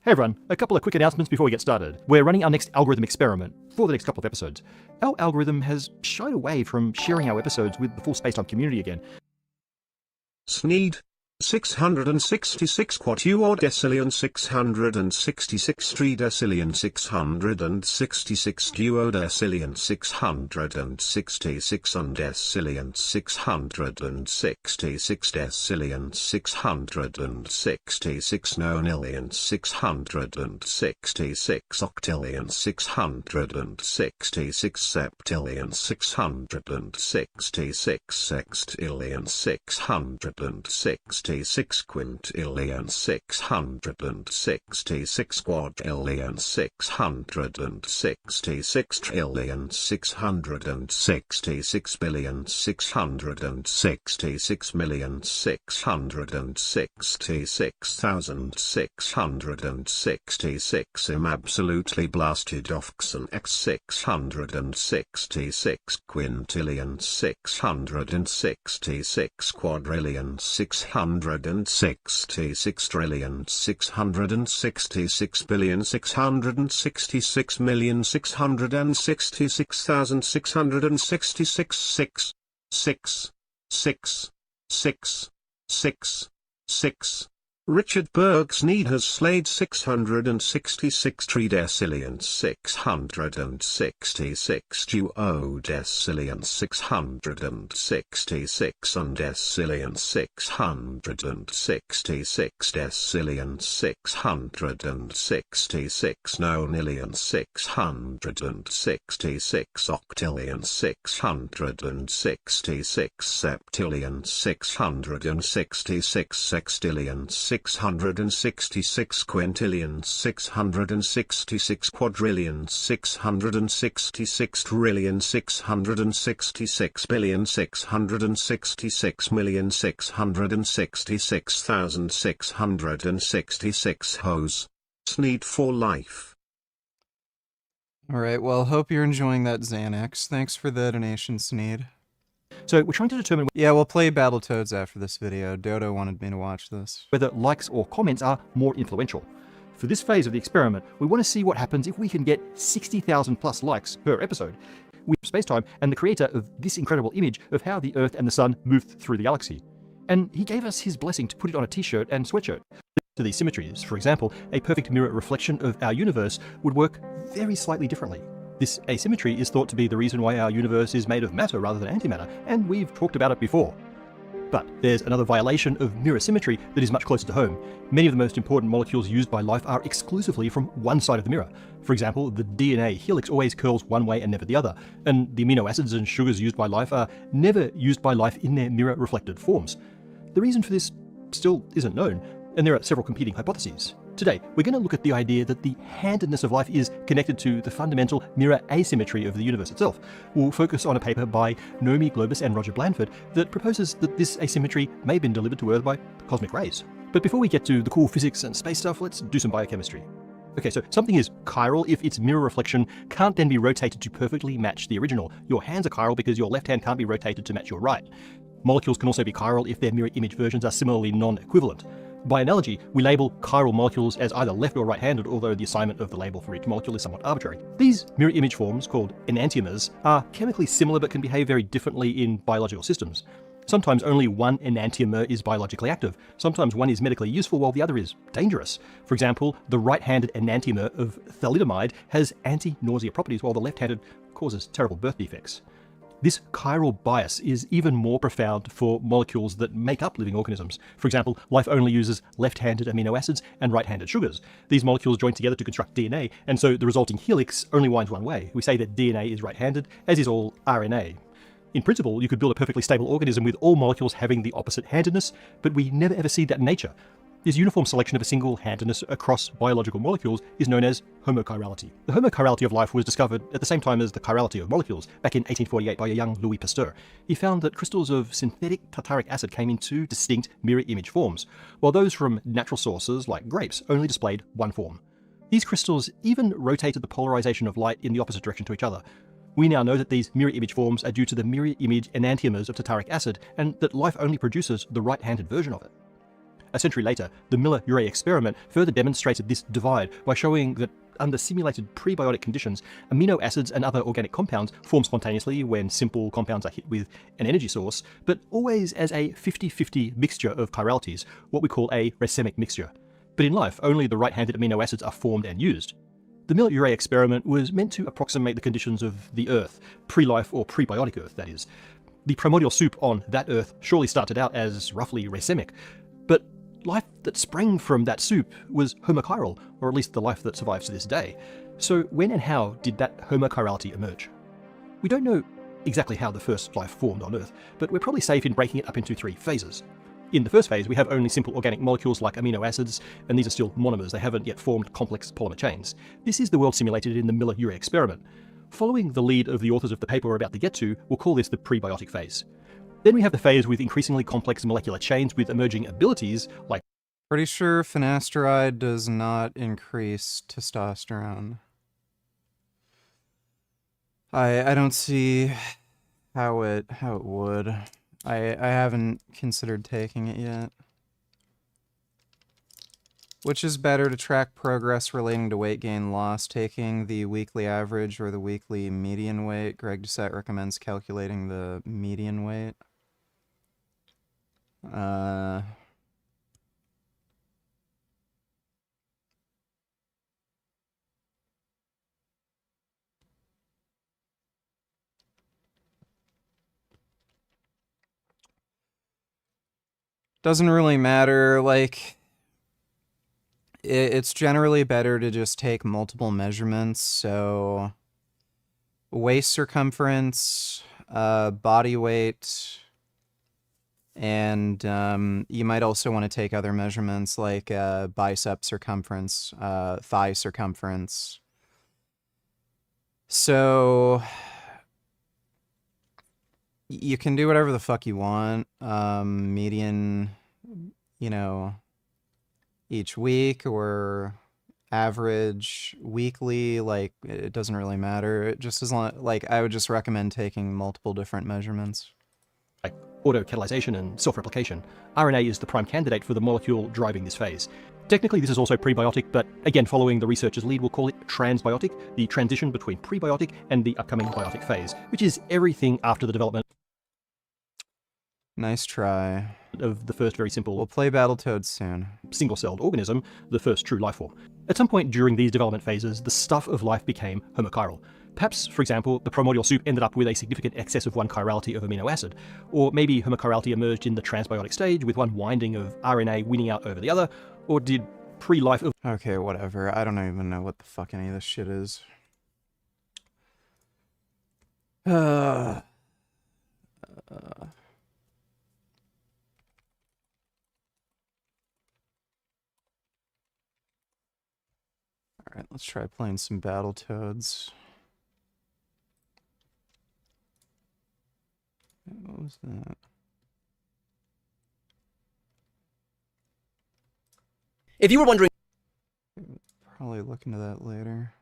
Hey everyone, a couple of quick announcements before we get started. We're running our next algorithm experiment for the next couple of episodes. Our algorithm has shied away from sharing our episodes with the full Spacetime community again. Sneed. 666 quatuor decillion 666 tridecillion 666 duodecillion 666 undecillion 666 decillion 666 nonillion 666 octillion 666 septillion 666 sextillion 666 quintillion 666 quadrillion 666 trillion 666 billion 666 million 666,666 absolutely blasted oxen x 666 quintillion 666 quadrillion 666 trillion 666 billion 666 million 666,666 6 6 6 6 6 6 Richard Bergsneed has slayed 666 tridecillion 666 duodecillion 666 undecillion 666 decillion 666 nonillion 666 octillion 666 septillion 666 sextillion 666 quintillion 666 quadrillion 666 trillion 666 billion 666 million 666,666 hose. Sneed for life. Alright, well, hope you're enjoying that Xanax. Thanks for the donation, Sneed. So we're trying to determine... Yeah, we'll play Battletoads after this video. Dodo wanted me to watch this. ...whether likes or comments are more influential. For this phase of the experiment, we want to see what happens if we can get 60,000 plus likes per episode. We have Spacetime and the creator of this incredible image of how the Earth and the Sun moved through the galaxy. And he gave us his blessing to put it on a t-shirt and sweatshirt. To these symmetries, for example, a perfect mirror reflection of our universe would work very slightly differently. This asymmetry is thought to be the reason why our universe is made of matter rather than antimatter, and we've talked about it before. But there's another violation of mirror symmetry that is much closer to home. Many of the most important molecules used by life are exclusively from one side of the mirror. For example, the DNA helix always curls one way and never the other, and the amino acids and sugars used by life are never used by life in their mirror-reflected forms. The reason for this still isn't known, and there are several competing hypotheses. Today, we're going to look at the idea that the handedness of life is connected to the fundamental mirror asymmetry of the universe itself. We'll focus on a paper by Nomi Globus and Roger Blandford that proposes that this asymmetry may have been delivered to Earth by cosmic rays. But before we get to the cool physics and space stuff, let's do some biochemistry. Okay, so something is chiral if its mirror reflection can't then be rotated to perfectly match the original. Your hands are chiral because your left hand can't be rotated to match your right. Molecules can also be chiral if their mirror image versions are similarly non-equivalent. By analogy, we label chiral molecules as either left or right-handed, although the assignment of the label for each molecule is somewhat arbitrary. These mirror image forms, called enantiomers, are chemically similar but can behave very differently in biological systems. Sometimes only one enantiomer is biologically active. Sometimes one is medically useful while the other is dangerous. For example, the right-handed enantiomer of thalidomide has anti-nausea properties while the left-handed causes terrible birth defects. This chiral bias is even more profound for molecules that make up living organisms. For example, life only uses left-handed amino acids and right-handed sugars. These molecules join together to construct DNA, and so the resulting helix only winds one way. We say that DNA is right-handed, as is all RNA. In principle, you could build a perfectly stable organism with all molecules having the opposite handedness, but we never ever see that in nature. This uniform selection of a single handedness across biological molecules is known as homochirality. The homochirality of life was discovered at the same time as the chirality of molecules, back in 1848 by a young Louis Pasteur. He found that crystals of synthetic tartaric acid came in two distinct mirror image forms, while those from natural sources like grapes only displayed one form. These crystals even rotated the polarization of light in the opposite direction to each other. We now know that these mirror image forms are due to the mirror image enantiomers of tartaric acid, and that life only produces the right-handed version of it. A century later, the Miller-Urey experiment further demonstrated this divide by showing that under simulated prebiotic conditions, amino acids and other organic compounds form spontaneously when simple compounds are hit with an energy source, but always as a 50-50 mixture of chiralities, what we call a racemic mixture. But in life, only the right-handed amino acids are formed and used. The Miller-Urey experiment was meant to approximate the conditions of the Earth, pre-life or prebiotic Earth, that is. The primordial soup on that Earth surely started out as roughly racemic, but life that sprang from that soup was homochiral, or at least the life that survives to this day. So when and how did that homochirality emerge? We don't know exactly how the first life formed on Earth, but we're probably safe in breaking it up into three phases. In the first phase, we have only simple organic molecules like amino acids, and these are still monomers. They haven't yet formed complex polymer chains. This is the world simulated in the Miller-Urey experiment. Following the lead of the authors of the paper we're about to get to, we'll call this the prebiotic phase. Then we have the phase with increasingly complex molecular chains with emerging abilities like... Pretty sure finasteride does not increase testosterone. I don't see how it would. I haven't considered taking it yet. Which is better to track progress relating to weight gain loss, taking the weekly average or the weekly median weight? Greg Doucette recommends calculating the median weight. Doesn't really matter, like, it's generally better to just take multiple measurements, so waist circumference, body weight, and you might also want to take other measurements like bicep circumference, thigh circumference. So you can do whatever the fuck you want. Median, you know, each week, or average weekly, like, it doesn't really matter. Just as long, like, I would just recommend taking multiple different measurements. Like autocatalyzation and self-replication, RNA is the prime candidate for the molecule driving this phase. Technically, this is also prebiotic, but again, following the researcher's lead, we'll call it transbiotic, the transition between prebiotic and the upcoming biotic phase, which is everything after the development. Nice try. Of the first very simple... We'll play Battletoads soon. ...single-celled organism, the first true life form. At some point during these development phases, the stuff of life became homochiral. Perhaps, for example, the primordial soup ended up with a significant excess of one chirality of amino acid, or maybe homochirality emerged in the transbiotic stage with one winding of RNA winning out over the other, or did pre-life of... Okay, whatever. I don't even know what the fuck any of this shit is. Alright, let's try playing some Battletoads. What was that? If you were wondering... Probably look into that later.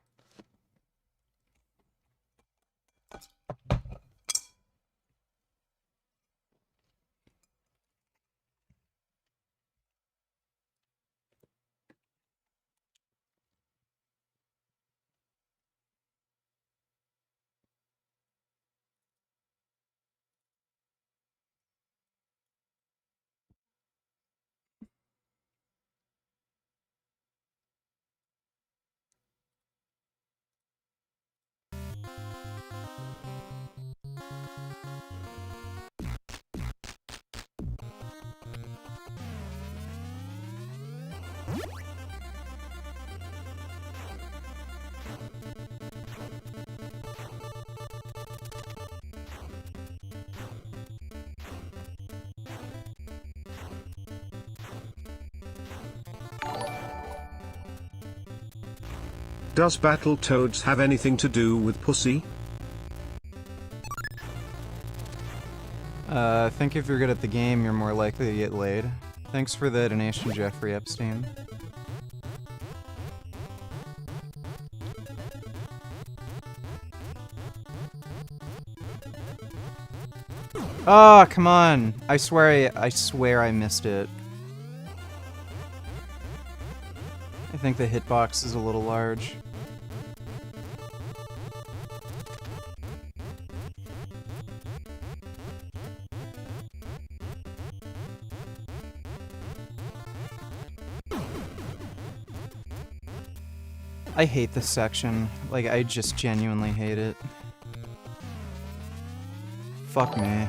Does Battletoads have anything to do with pussy? I think if you're good at the game, you're more likely to get laid. Thanks for the donation, Jeffrey Epstein. Oh, come on. I swear I missed it. I think the hitbox is a little large. I hate this section. Like, I just genuinely hate it. Fuck me.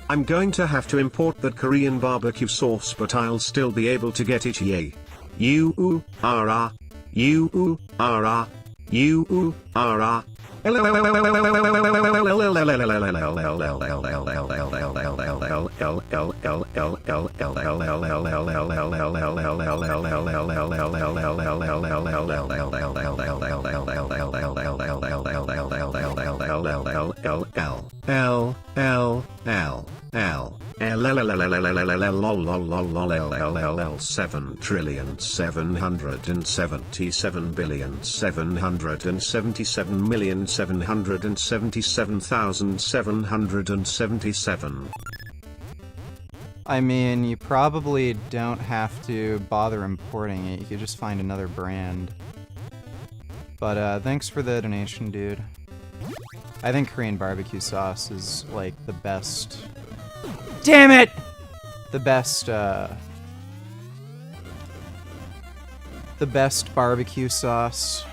I'm going to have to import that Korean barbecue sauce, but I'll still be able to get it. Yay. U-oo-ah-ah. U-oo-ah-ah. U-oo-ah-ah. $7,777,777,777,777. I mean, you probably don't have to bother importing it. You could just find another brand. But thanks for the donation, dude. I think Korean barbecue sauce is like the best. Damn it! The best barbecue sauce.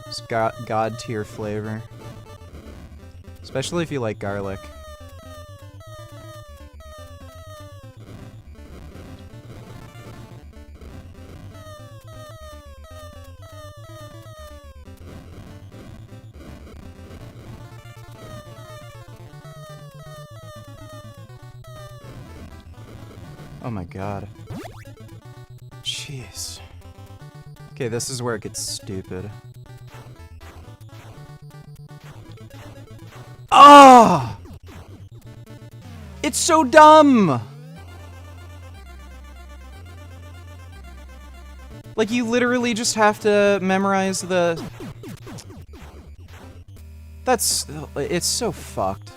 It's got god tier flavor. Especially if you like garlic. Oh my god. Jeez. Okay, this is where it gets stupid. Ah! It's so dumb! Like, you literally just have to memorize the... That's... It's so fucked.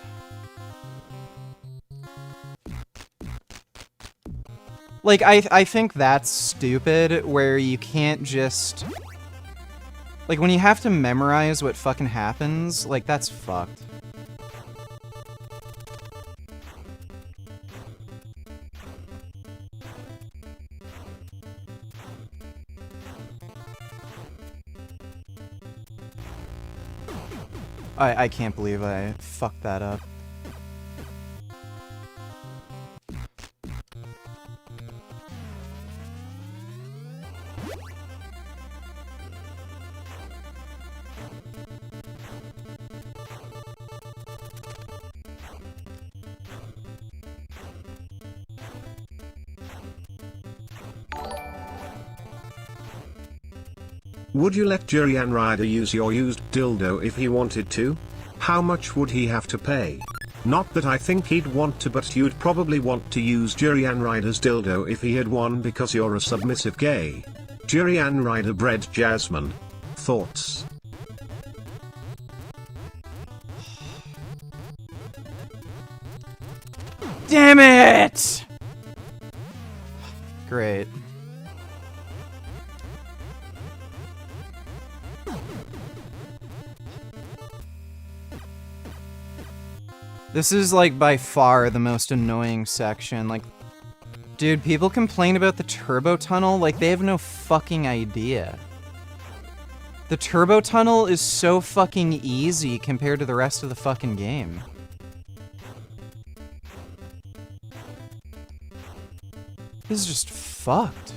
Like, I think that's stupid, where you can't just... Like, when you have to memorize what fucking happens, like, that's fucked. I can't believe I fucked that up. Would you let Jurian Ryder use your used dildo if he wanted to? How much would he have to pay? Not that I think he'd want to, but you'd probably want to use Jurian Ryder's dildo if he had one because you're a submissive gay. Jurian Ryder bred Jasmine. Thoughts? Damn it! Great. This is, like, by far the most annoying section. Like, dude, people complain about the turbo tunnel like they have no fucking idea. The turbo tunnel is so fucking easy compared to the rest of the fucking game. This is just fucked.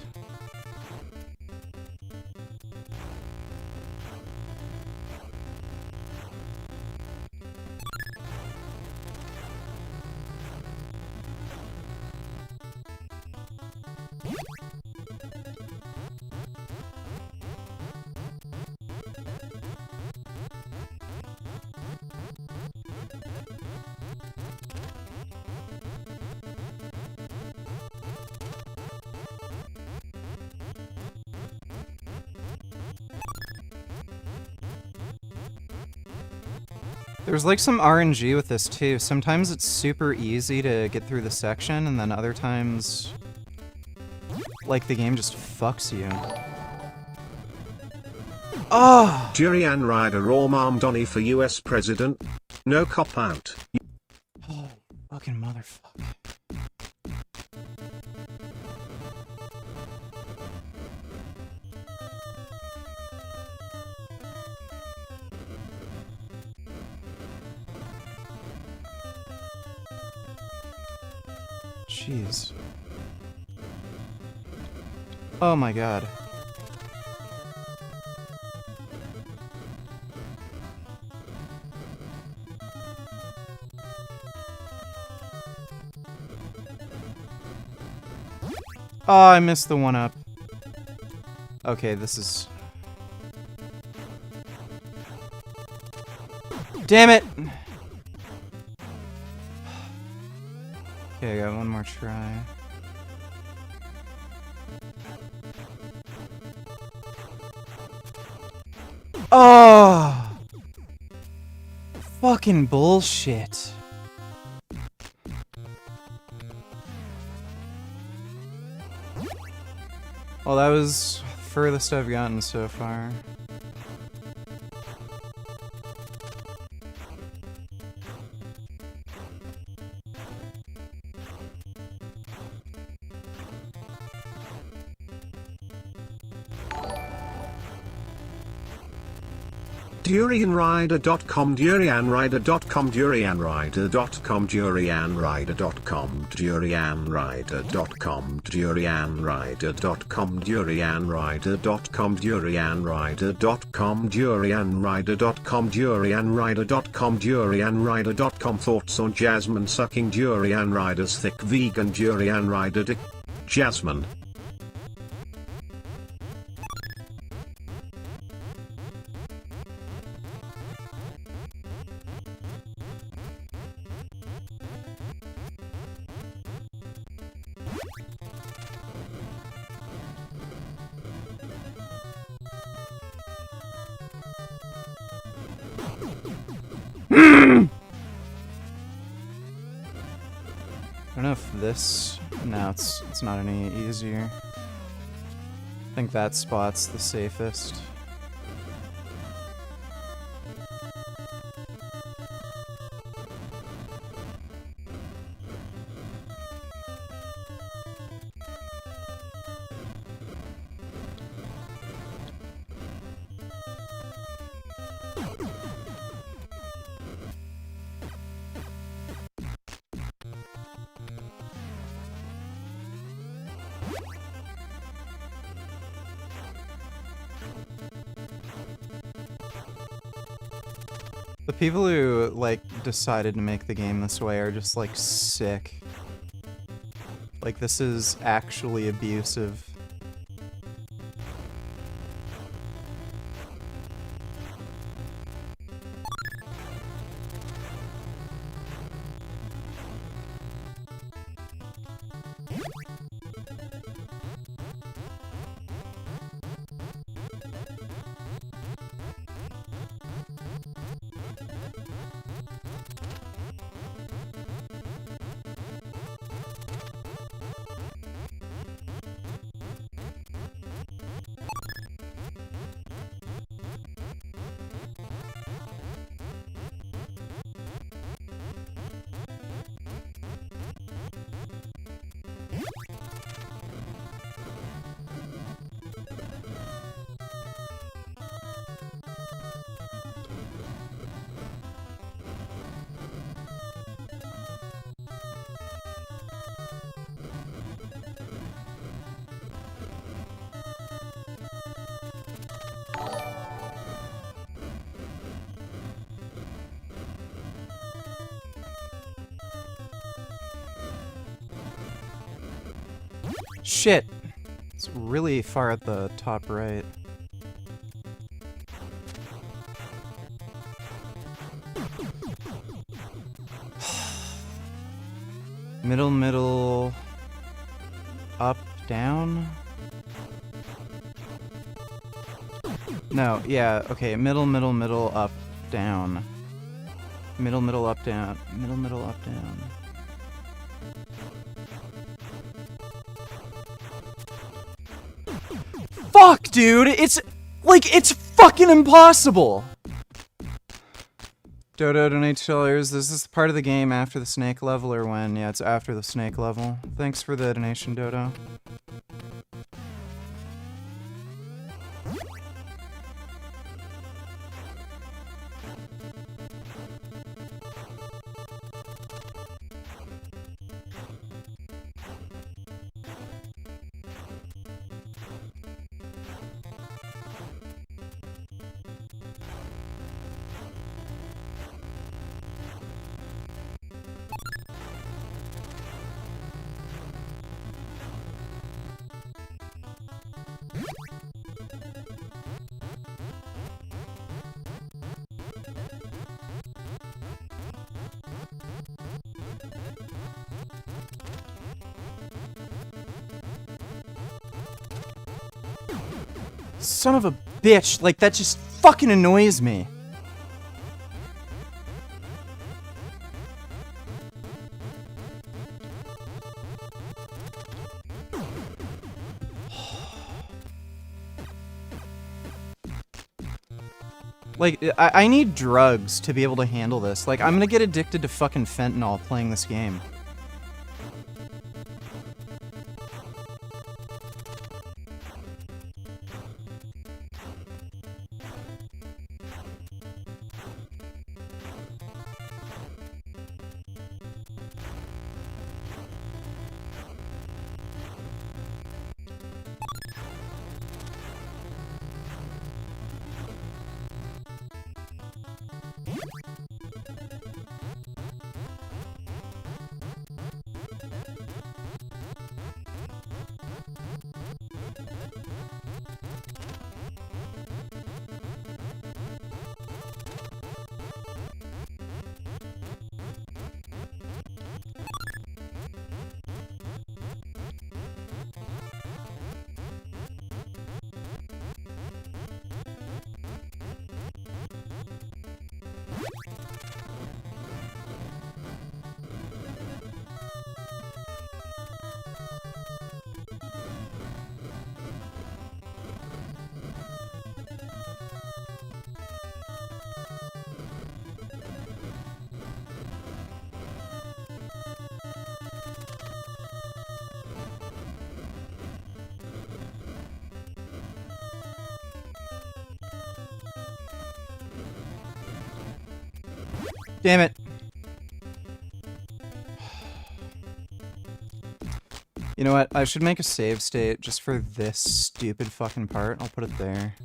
There's like some RNG with this too. Sometimes it's super easy to get through the section, and then other times, like, the game just fucks you. Oh! Jurian Ryder or Mom Donnie for US President? No cop out. Oh, fucking motherfucker. Jeez. Oh my god. Oh, I missed the one up. Okay, this is... Damn it! Okay, I got one more try. Oh! Fucking bullshit. Well, that was furthest I've gotten so far. DurianRider.com, DurianRider.com, DurianRider.com, DurianRider.com, DurianRider.com, DurianRider.com, DurianRider.com, DurianRider.com, DurianRider.com, DurianRider.com, DurianRider.com. Thoughts on Jasmine sucking Durian Rider's thick vegan Durian Rider dick? Jasmine. I don't know if this... No, it's not any easier. I think that spot's the safest. The people who, like, decided to make the game this way are just, like, sick. Like, this is actually abusive. Shit! It's really far at the top right. Middle, up, down? No, yeah, okay, middle, up, down. Middle, up, down. Middle, up, down. Fuck, dude! It's fucking impossible! Dodo donates $2. Is this part of the game after the snake level or when? Yeah, it's after the snake level. Thanks for the donation, Dodo. Son of a bitch, like that just fucking annoys me. Like, I need drugs to be able to handle this. Like, I'm gonna get addicted to fucking fentanyl playing this game. Damn it. You know what? I should make a save state just for this stupid fucking part. I'll put it there.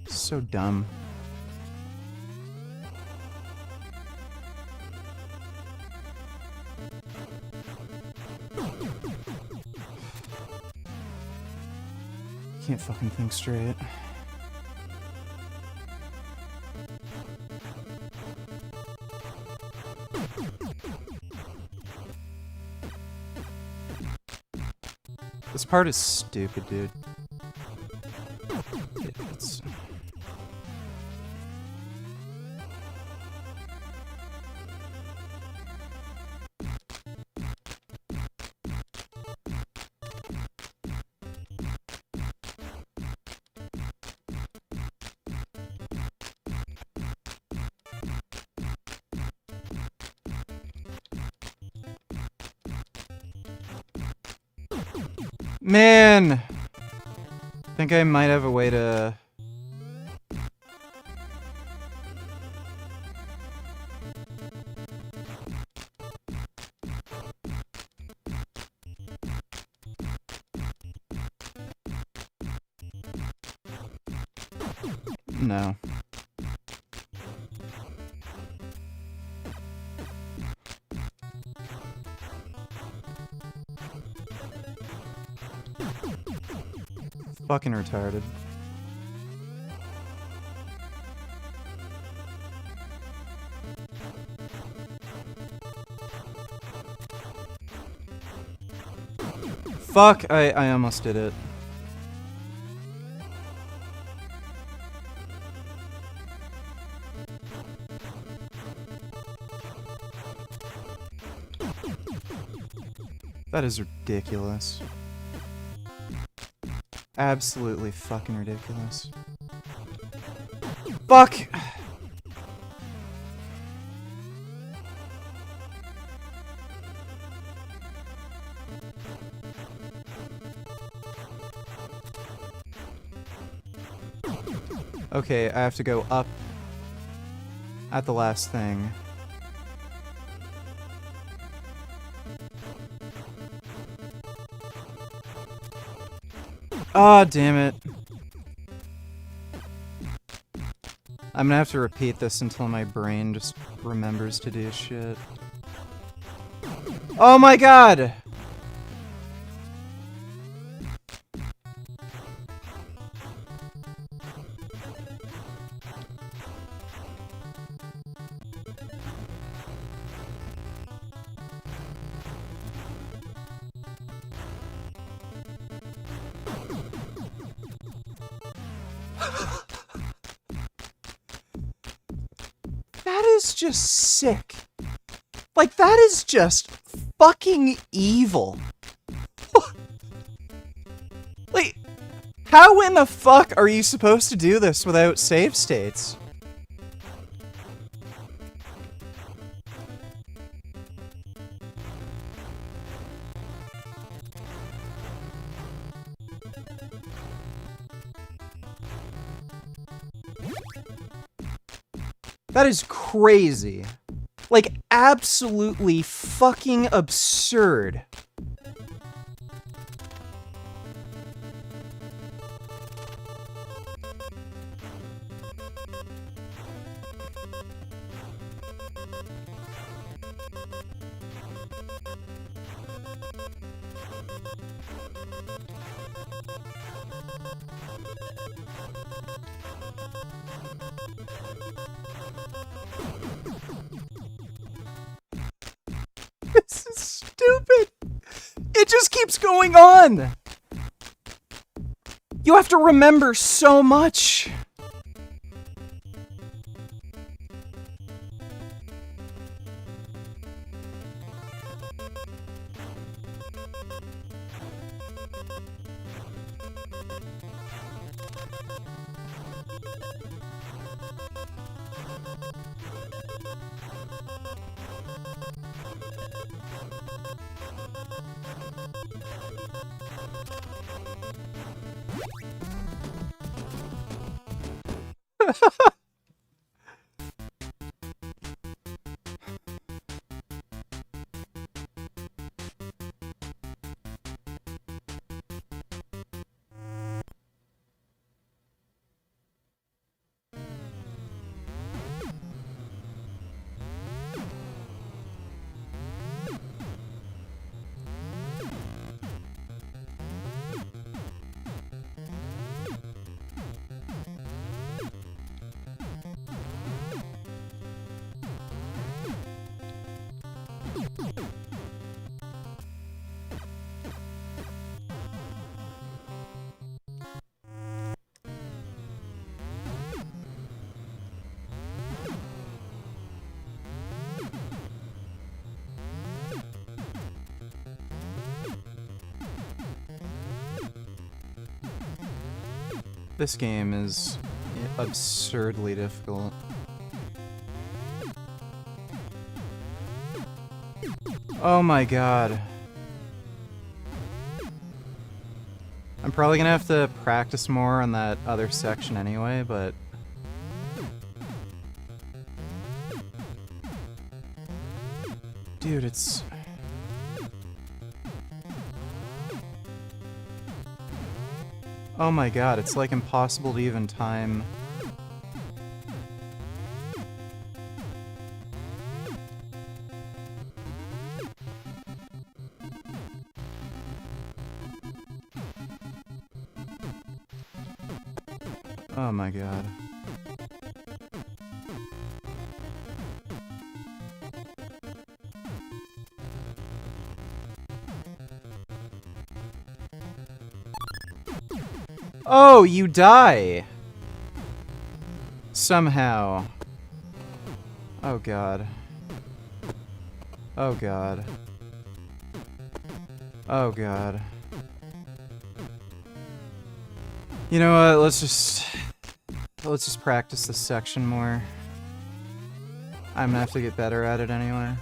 So dumb. Can't fucking think straight. This part is stupid, dude. It's... Man! I think I might have a way to... No. Fucking retarded. Fuck, I almost did it. That is ridiculous. Absolutely fucking ridiculous. Fuck! Okay, I have to go up at the last thing. Ah, damn it. I'm gonna have to repeat this until my brain just remembers to do shit. Oh my god! That is just sick. Like, that is just fucking evil. Like, how in the fuck are you supposed to do this without save states? That is crazy. Like, absolutely fucking absurd. This is stupid. It just keeps going on. You have to remember so much. This game is absurdly difficult. Oh my god. I'm probably gonna have to practice more on that other section anyway, but... Dude, it's... Oh my god, it's like impossible to even time. Oh my god. Oh, you die! Somehow. Oh god. Oh god. Oh god. You know what, let's just practice this section more. I'm gonna have to get better at it anyway.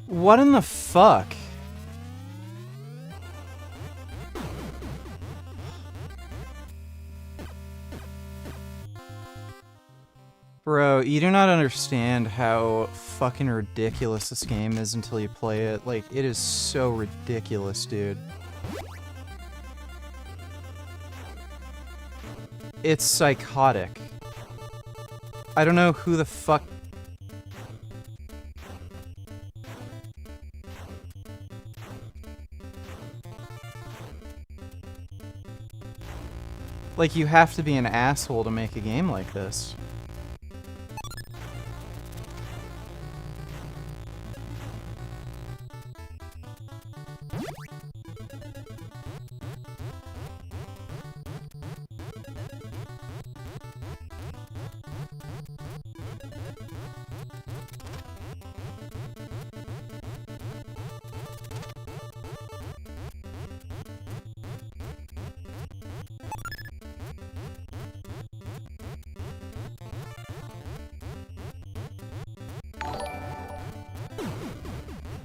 What in the fuck? Bro, you do not understand how fucking ridiculous this game is until you play it. Like, it is so ridiculous, dude. It's psychotic. I don't know who the fuck... Like, you have to be an asshole to make a game like this.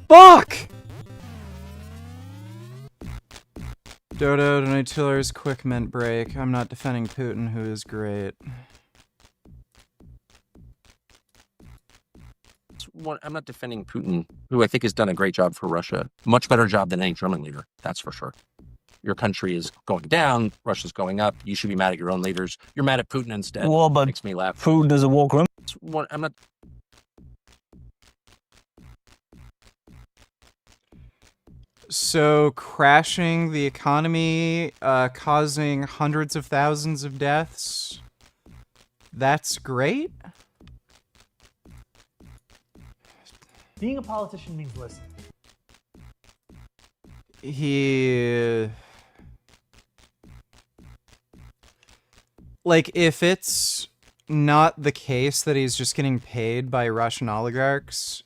Fuck! Dodo, donate $2 quick mint break. I'm not defending Putin, who is great. I'm not defending Putin, who I think has done a great job for Russia. Much better job than any German leader, that's for sure. Your country is going down, Russia's going up. You should be mad at your own leaders. You're mad at Putin instead. Well, but makes me laugh. Putin is a war criminal. I'm not... So, crashing the economy, causing hundreds of thousands of deaths. that's great. Being a politician means listening. Like, if it's not the case that he's just getting paid by Russian oligarchs,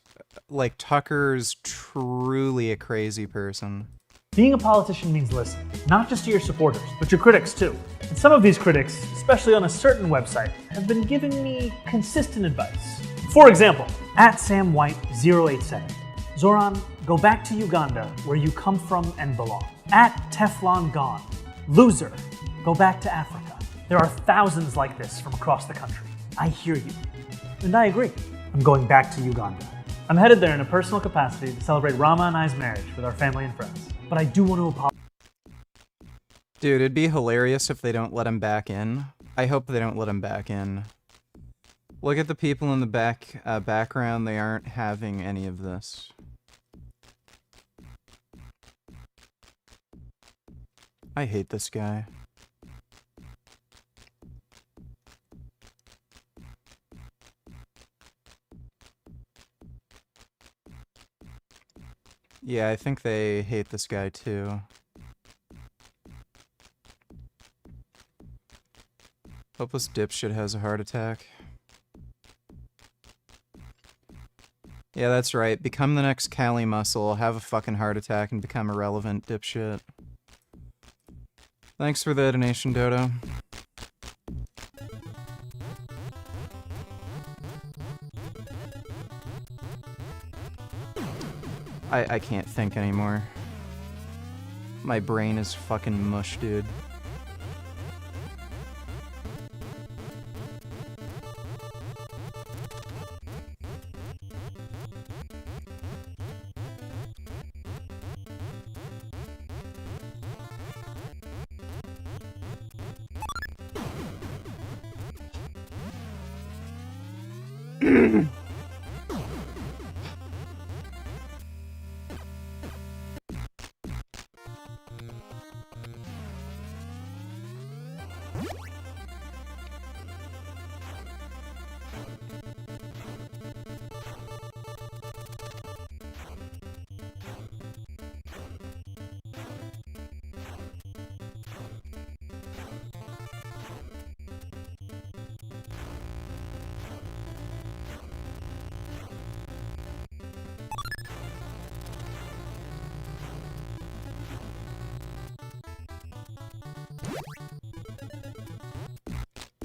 like, Tucker's truly a crazy person. Being a politician means listening, not just to your supporters, but your critics too. And some of these critics, especially on a certain website, have been giving me consistent advice. For example, at SamWhite087, Zoran, go back to Uganda, where you come from and belong. At Teflon Gone, loser, go back to Africa. There are thousands like this from across the country. I hear you. And I agree. I'm going back to Uganda. I'm headed there in a personal capacity to celebrate Rama and I's marriage with our family and friends. But I do want to apologize. Dude, it'd be hilarious if they don't let him back in. I hope they don't let him back in. Look at the people in the background. They aren't having any of this. I hate this guy. Yeah, I think they hate this guy too. Hope this dipshit has a heart attack. Yeah, that's right. Become the next Cali Muscle, have a fucking heart attack, and become irrelevant, dipshit. Thanks for the donation, Dodo. I can't think anymore. My brain is fucking mush, dude.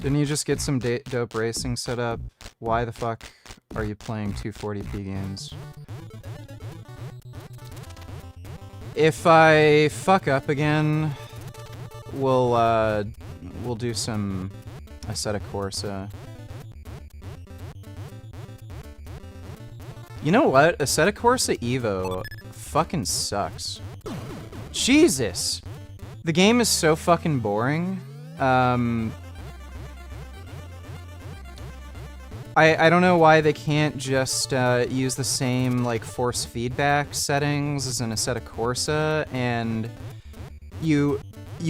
Didn't you just get some dope racing set up? Why the fuck are you playing 240p games? If I fuck up again, we'll do some Assetto Corsa. You know what? Assetto Corsa Evo fucking sucks. Jesus! The game is so fucking boring. I don't know why they can't just use the same like force feedback settings as in Assetto Corsa, and you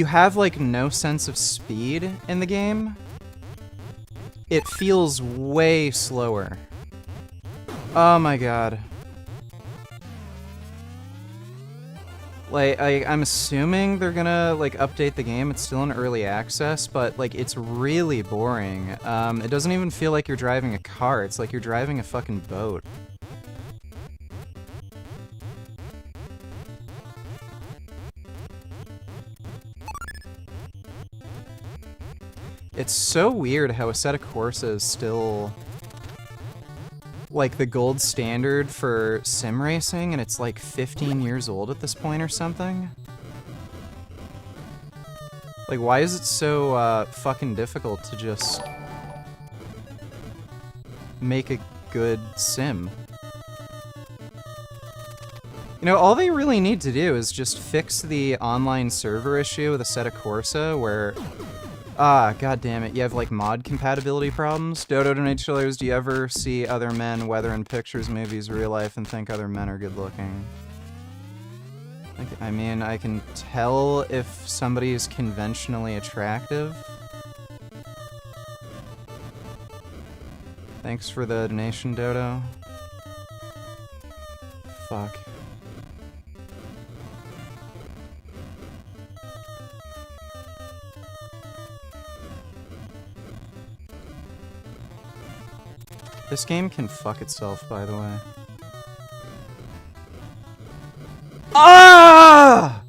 have like no sense of speed in the game. It feels way slower. Oh my god. Like, I'm assuming they're gonna, like, update the game. It's still in early access, but, like, it's really boring. It doesn't even feel like you're driving a car. It's like you're driving a fucking boat. It's so weird how Assetto Corsa is still like the gold standard for sim racing, and it's like 15 years old at this point or something. Like, why is it so fucking difficult to just make a good sim? You know, all they really need to do is just fix the online server issue with Assetto Corsa where god damn it, you have like mod compatibility problems. Dodo donates chillers, do you ever see other men, whether in pictures, movies, real life, and think other men are good looking? Like, I mean, I can tell if somebody is conventionally attractive. Thanks for the donation, Dodo. Fuck. This game can fuck itself, by the way. Ah!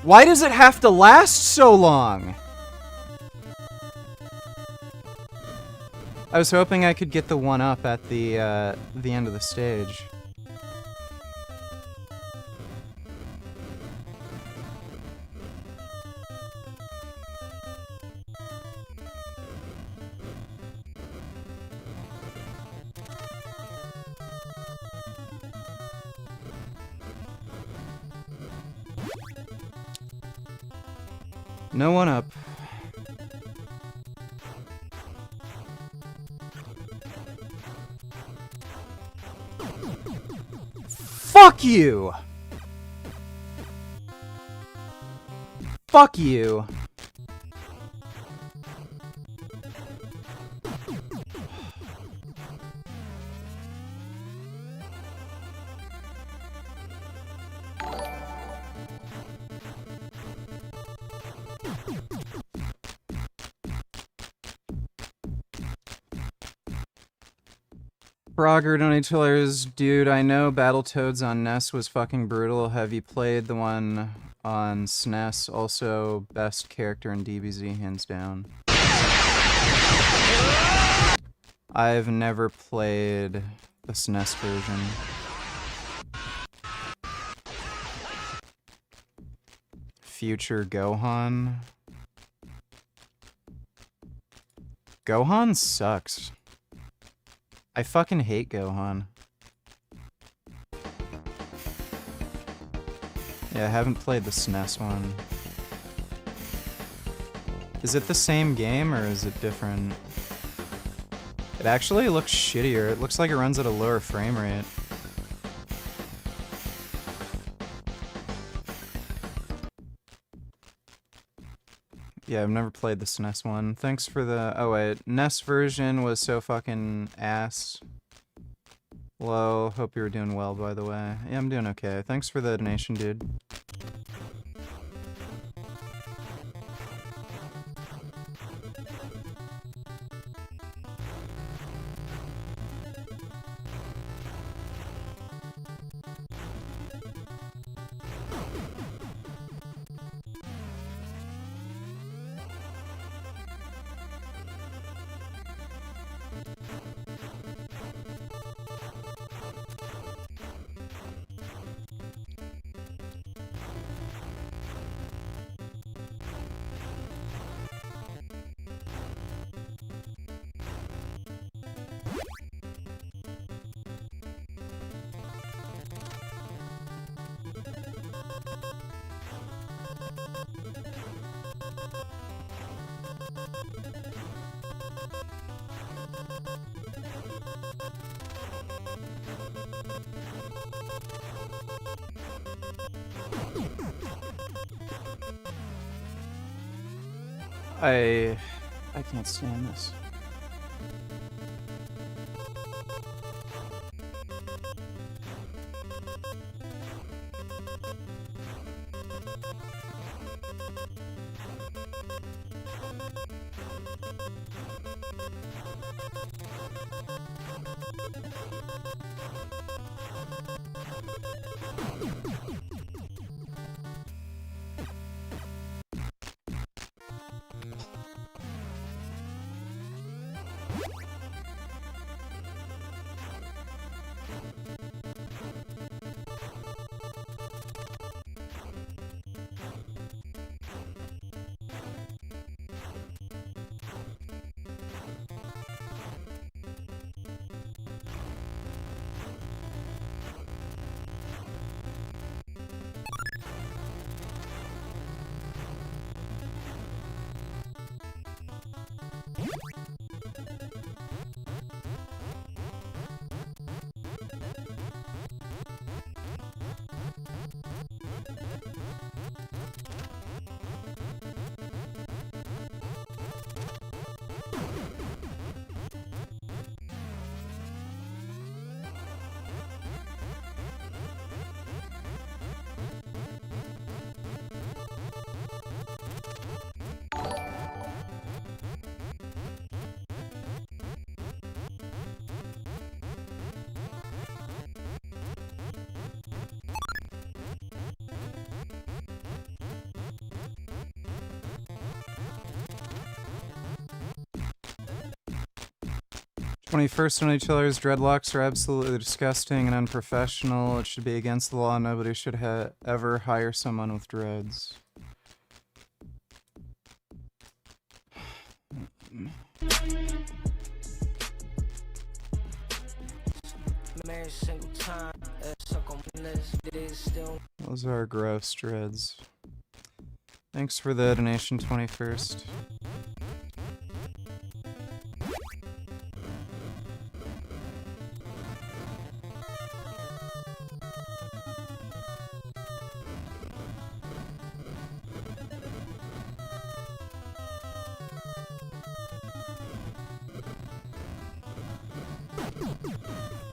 Why does it have to last so long? I was hoping I could get the one up at the end of the stage. No one up. Fuck you! Fuck you! Frogger donators, dude, I know Battletoads on NES was fucking brutal. Have you played the one on SNES? Also, best character in DBZ, hands down. I've never played the SNES version. Future Gohan. Gohan sucks. I fucking hate Gohan. Yeah, I haven't played the SNES one. Is it the same game or is it different? It actually looks shittier. It looks like it runs at a lower frame rate. Yeah, I've never played the SNES one. Thanks for the... Oh wait, NES version was so fucking ass. Hello, hope you were doing well, by the way. Yeah, I'm doing okay. Thanks for the donation, dude. I can't stand this. 21st Century Chillers, dreadlocks are absolutely disgusting and unprofessional. It should be against the law. Nobody should ever hire someone with dreads. Those are gross dreads. Thanks for the donation, 21st.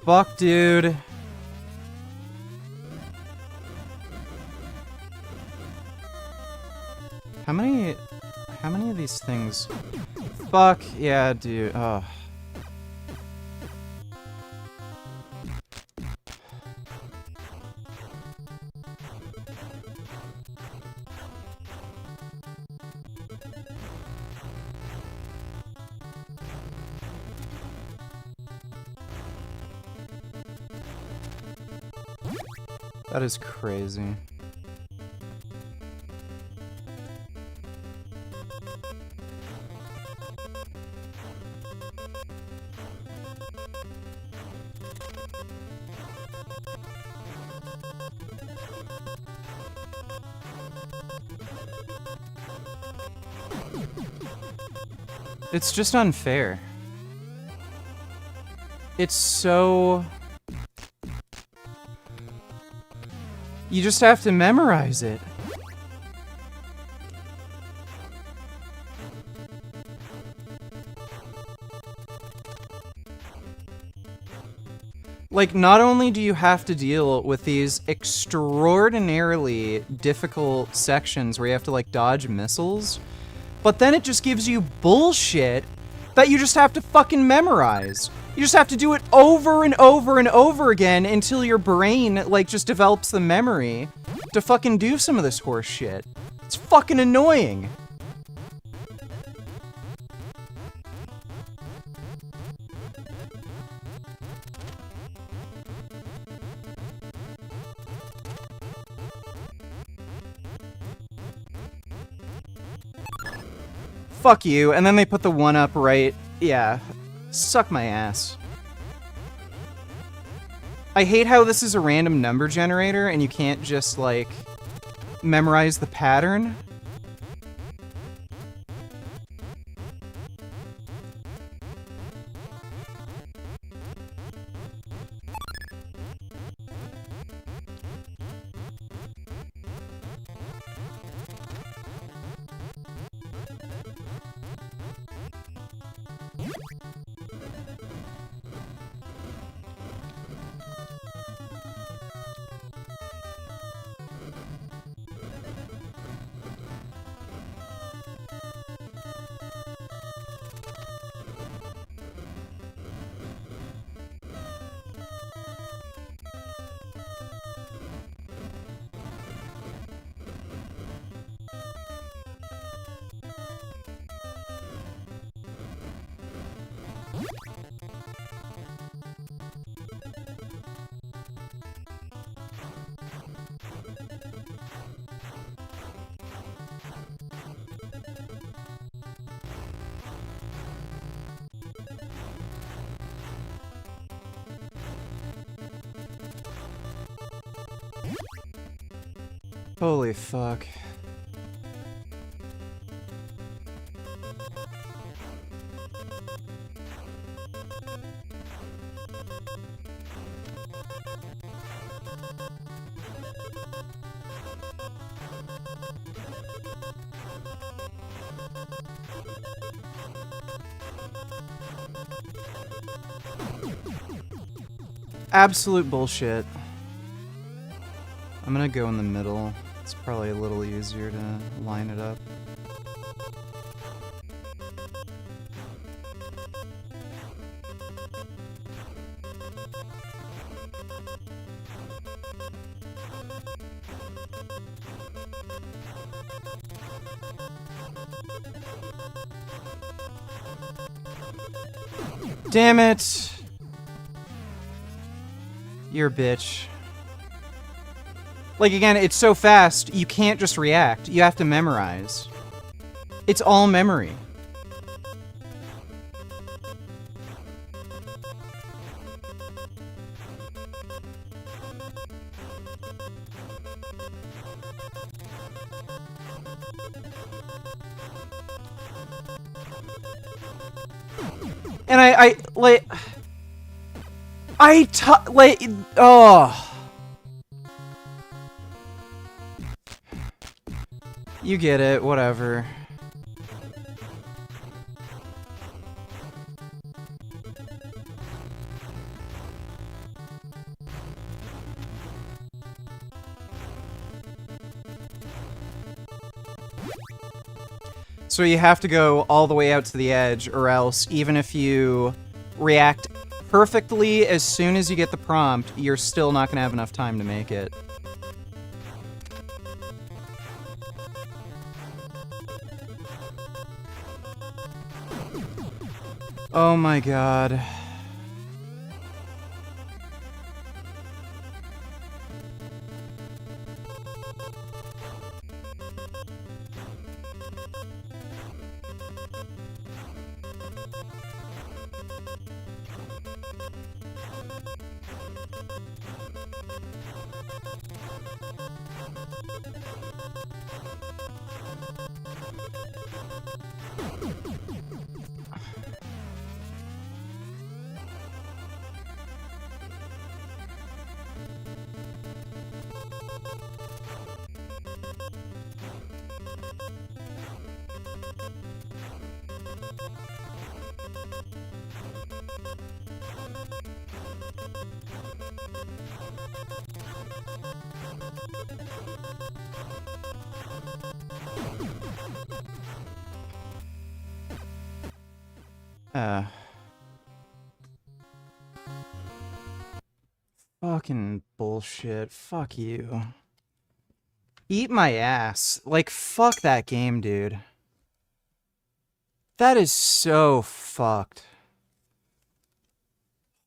Fuck, dude. How many of these things? Fuck, yeah, dude. Ugh. That is crazy. It's just unfair. It's so... You just have to memorize it. Like, not only do you have to deal with these extraordinarily difficult sections where you have to, like, dodge missiles, but then it just gives you bullshit that you just have to fucking memorize. You just have to do it over and over and over again until your brain, like, just develops the memory to fucking do some of this horse shit. It's fucking annoying. Fuck you, and then they put the one up right. Yeah. Suck my ass. I hate how this is a random number generator and you can't just, like, memorize the pattern. Holy fuck. Absolute bullshit. I'm gonna go in the middle. It's probably a little easier to line it up. Damn it! You're a bitch. Like, again, it's so fast, you can't just react. You have to memorize. It's all memory. And oh. You get it, whatever. So you have to go all the way out to the edge, or else, even if you react perfectly as soon as you get the prompt, you're still not going to have enough time to make it. Oh my god. Fucking bullshit. Fuck you. Eat my ass. Like, fuck that game, dude. That is so fucked.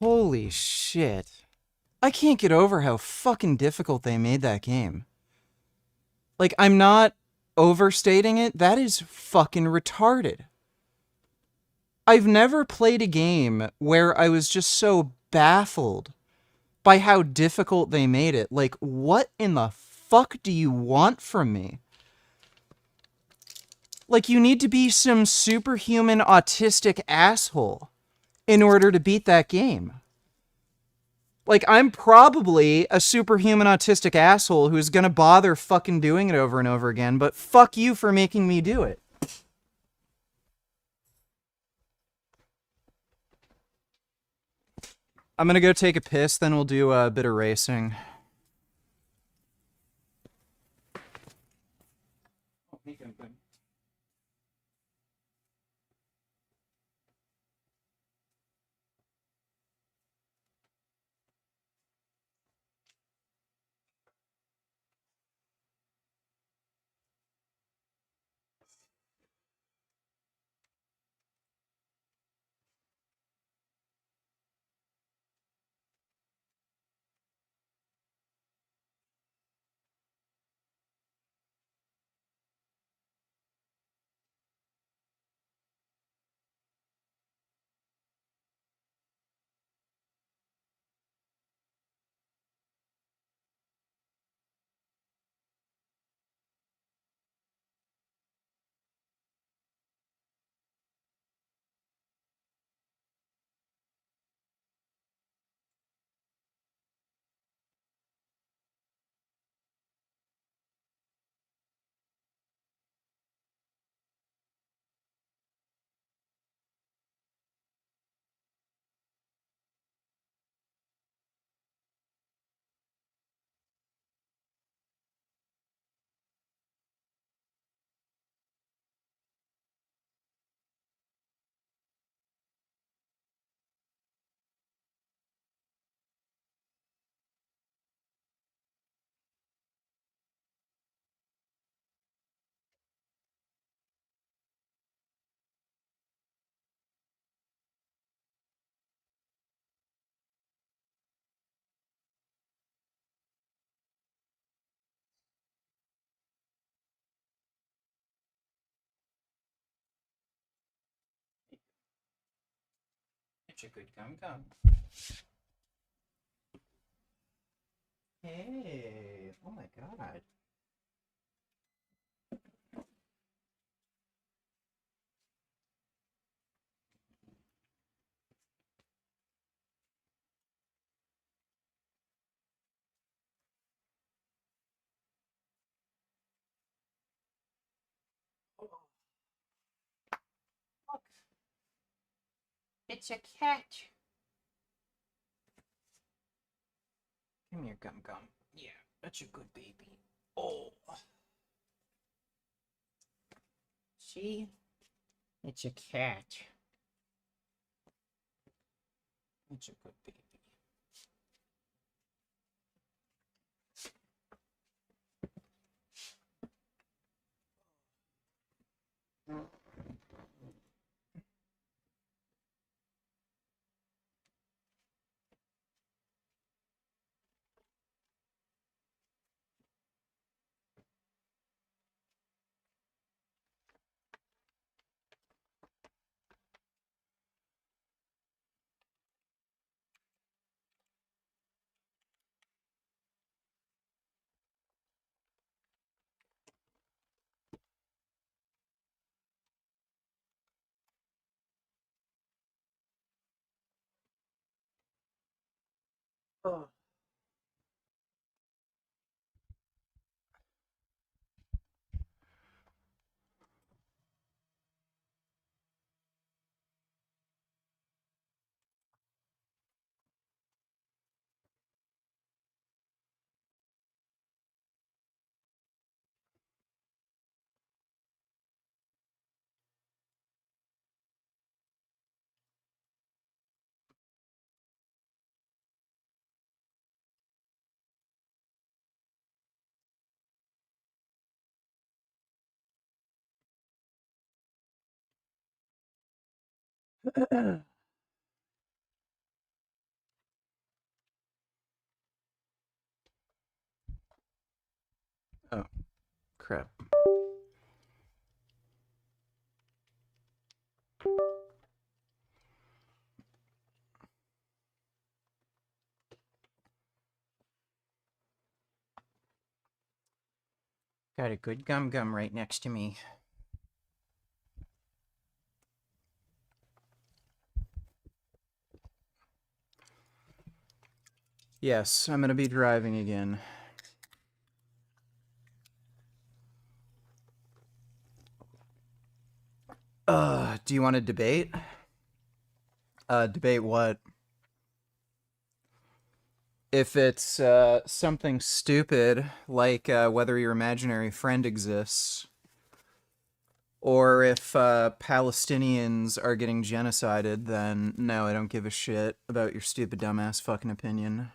Holy shit. I can't get over how fucking difficult they made that game. Like, I'm not overstating it. That is fucking retarded. I've never played a game where I was just so baffled by how difficult they made it. Like, what in the fuck do you want from me? Like, you need to be some superhuman autistic asshole in order to beat that game. Like, I'm probably a superhuman autistic asshole who's gonna bother fucking doing it over and over again, but fuck you for making me do it. I'm gonna go take a piss, then we'll do a bit of racing. It's a good gum. Hey, oh my god. Look. It's a cat. Come here, Gum. Yeah, that's a good baby. Oh. See? It's a cat. It's a good baby. Oh. Oh, crap. Got a good gum right next to me. Yes, I'm gonna be driving again. Do you want to debate? Debate what? If it's something stupid, like whether your imaginary friend exists, or if Palestinians are getting genocided, then no, I don't give a shit about your stupid dumbass fucking opinion.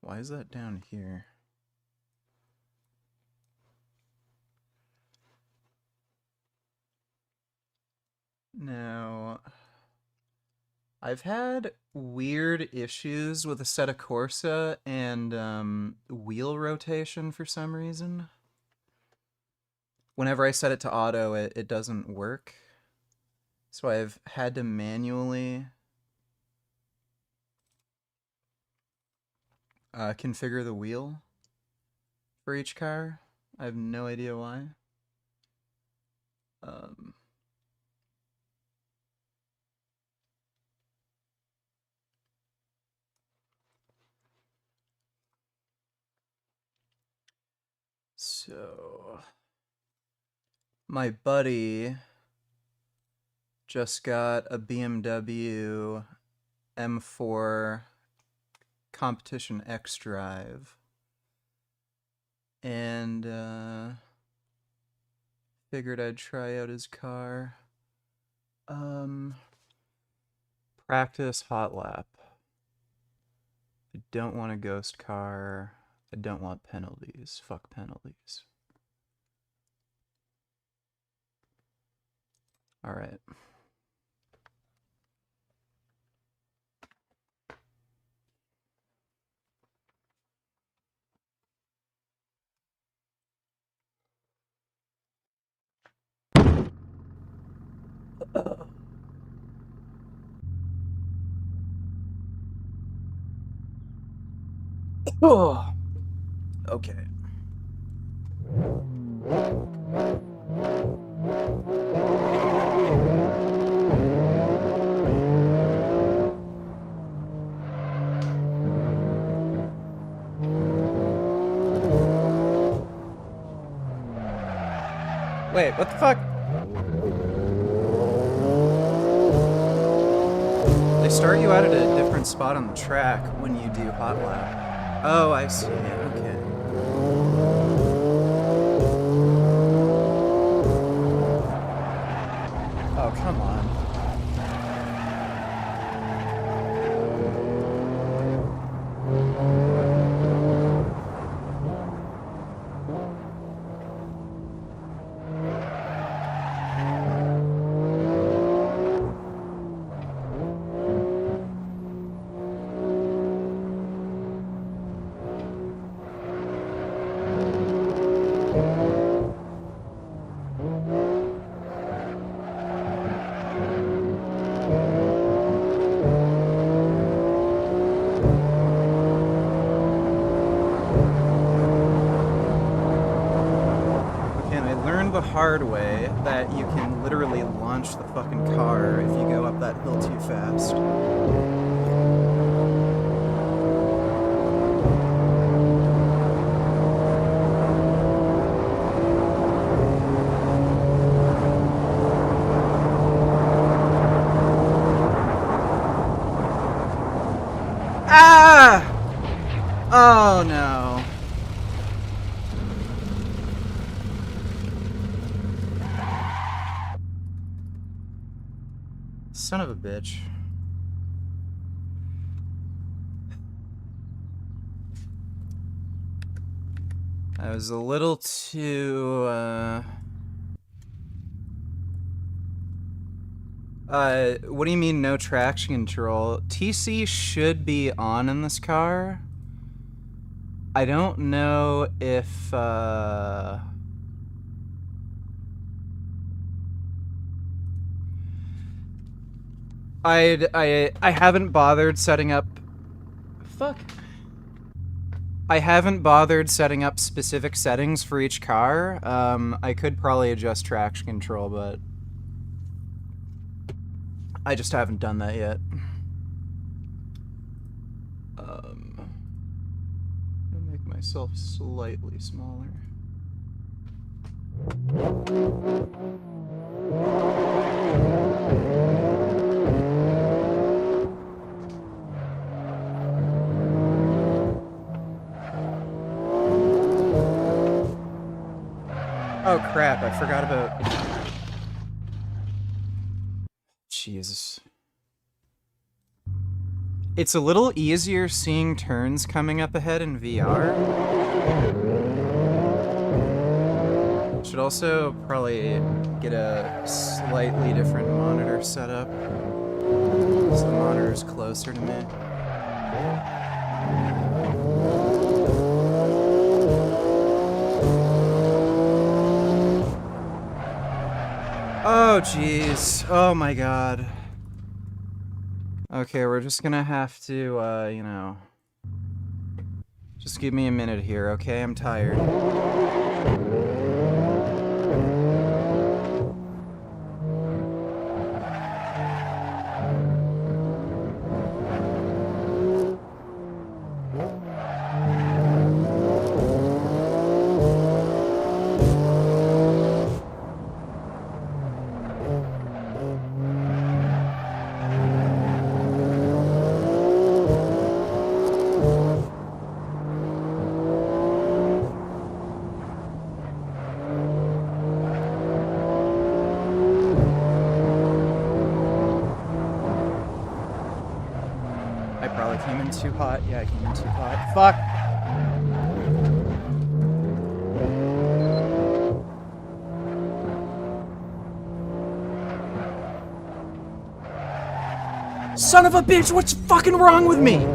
Why is that down here? Now, I've had weird issues with Assetto Corsa and wheel rotation for some reason. Whenever I set it to auto, it doesn't work. So I've had to manually configure the wheel for each car. I have no idea why. So my buddy just got a BMW M4 Competition X Drive, and figured I'd try out his car. Practice hot lap. I don't want a ghost car. I don't want penalties. Fuck penalties. Alright. Oh, okay. Wait, what the fuck? They start you out at a different spot on the track when you do hot lap. Oh, I see. Okay. Oh, come on. The hard way that you can literally launch the fucking car if you go up that hill too fast. Ah! Oh no. Son of a bitch. I was a little too, what do you mean no traction control? TC should be on in this car. I don't know if, I haven't bothered setting up... Fuck. I haven't bothered setting up specific settings for each car. I could probably adjust traction control, but... I just haven't done that yet. I'll make myself slightly smaller. Oh crap, I forgot about... Jesus. It's a little easier seeing turns coming up ahead in VR. Should also probably get a slightly different monitor setup, so the monitor's closer to me. Oh, jeez. Oh, my God. Okay, we're just gonna have to, you know... Just give me a minute here, okay? I'm tired. Came in too hot. Yeah, I came in too hot. Fuck! Son of a bitch, what's fucking wrong with me?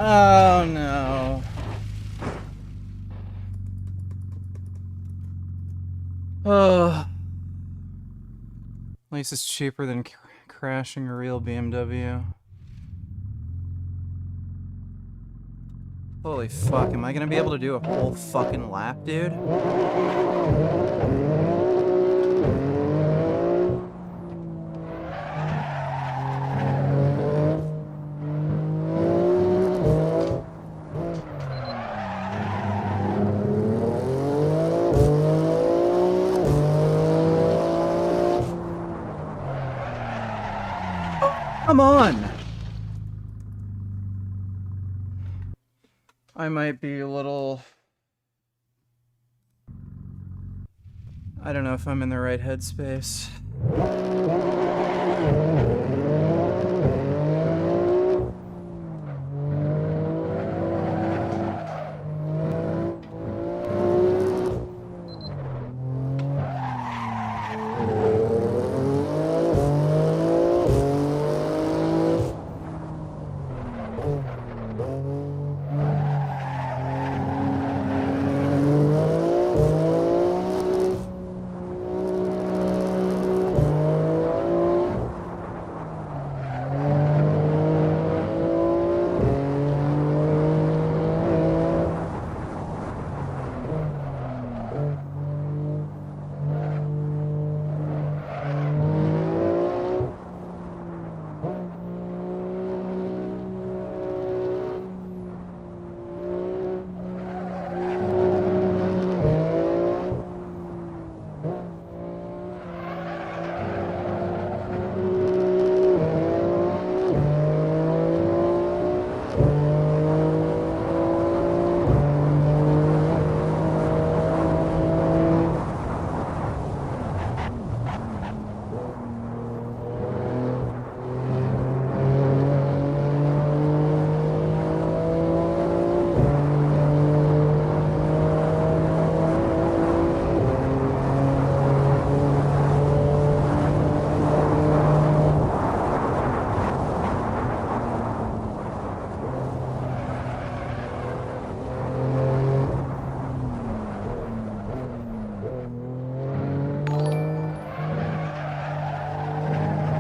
Oh no. Oh. At least it's cheaper than crashing a real BMW. Holy fuck, am I gonna be able to do a whole fucking lap, dude? Come on! I might be a little... I don't know if I'm in the right headspace.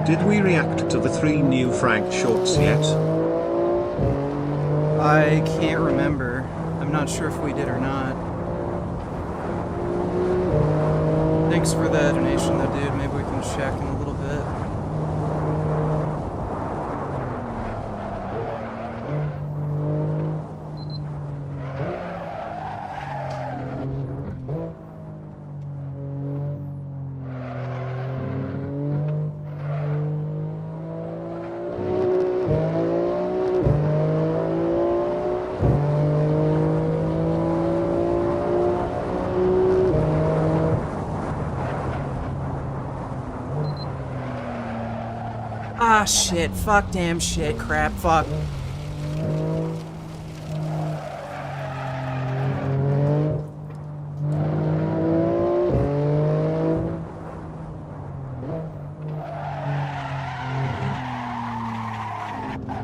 Did we react to the 3 new Frank shorts yet? I can't remember. I'm not sure if we did or not. Thanks for the donation though, dude. Maybe we can check in a little bit. Ah, shit. Fuck, damn, shit, crap, fuck. It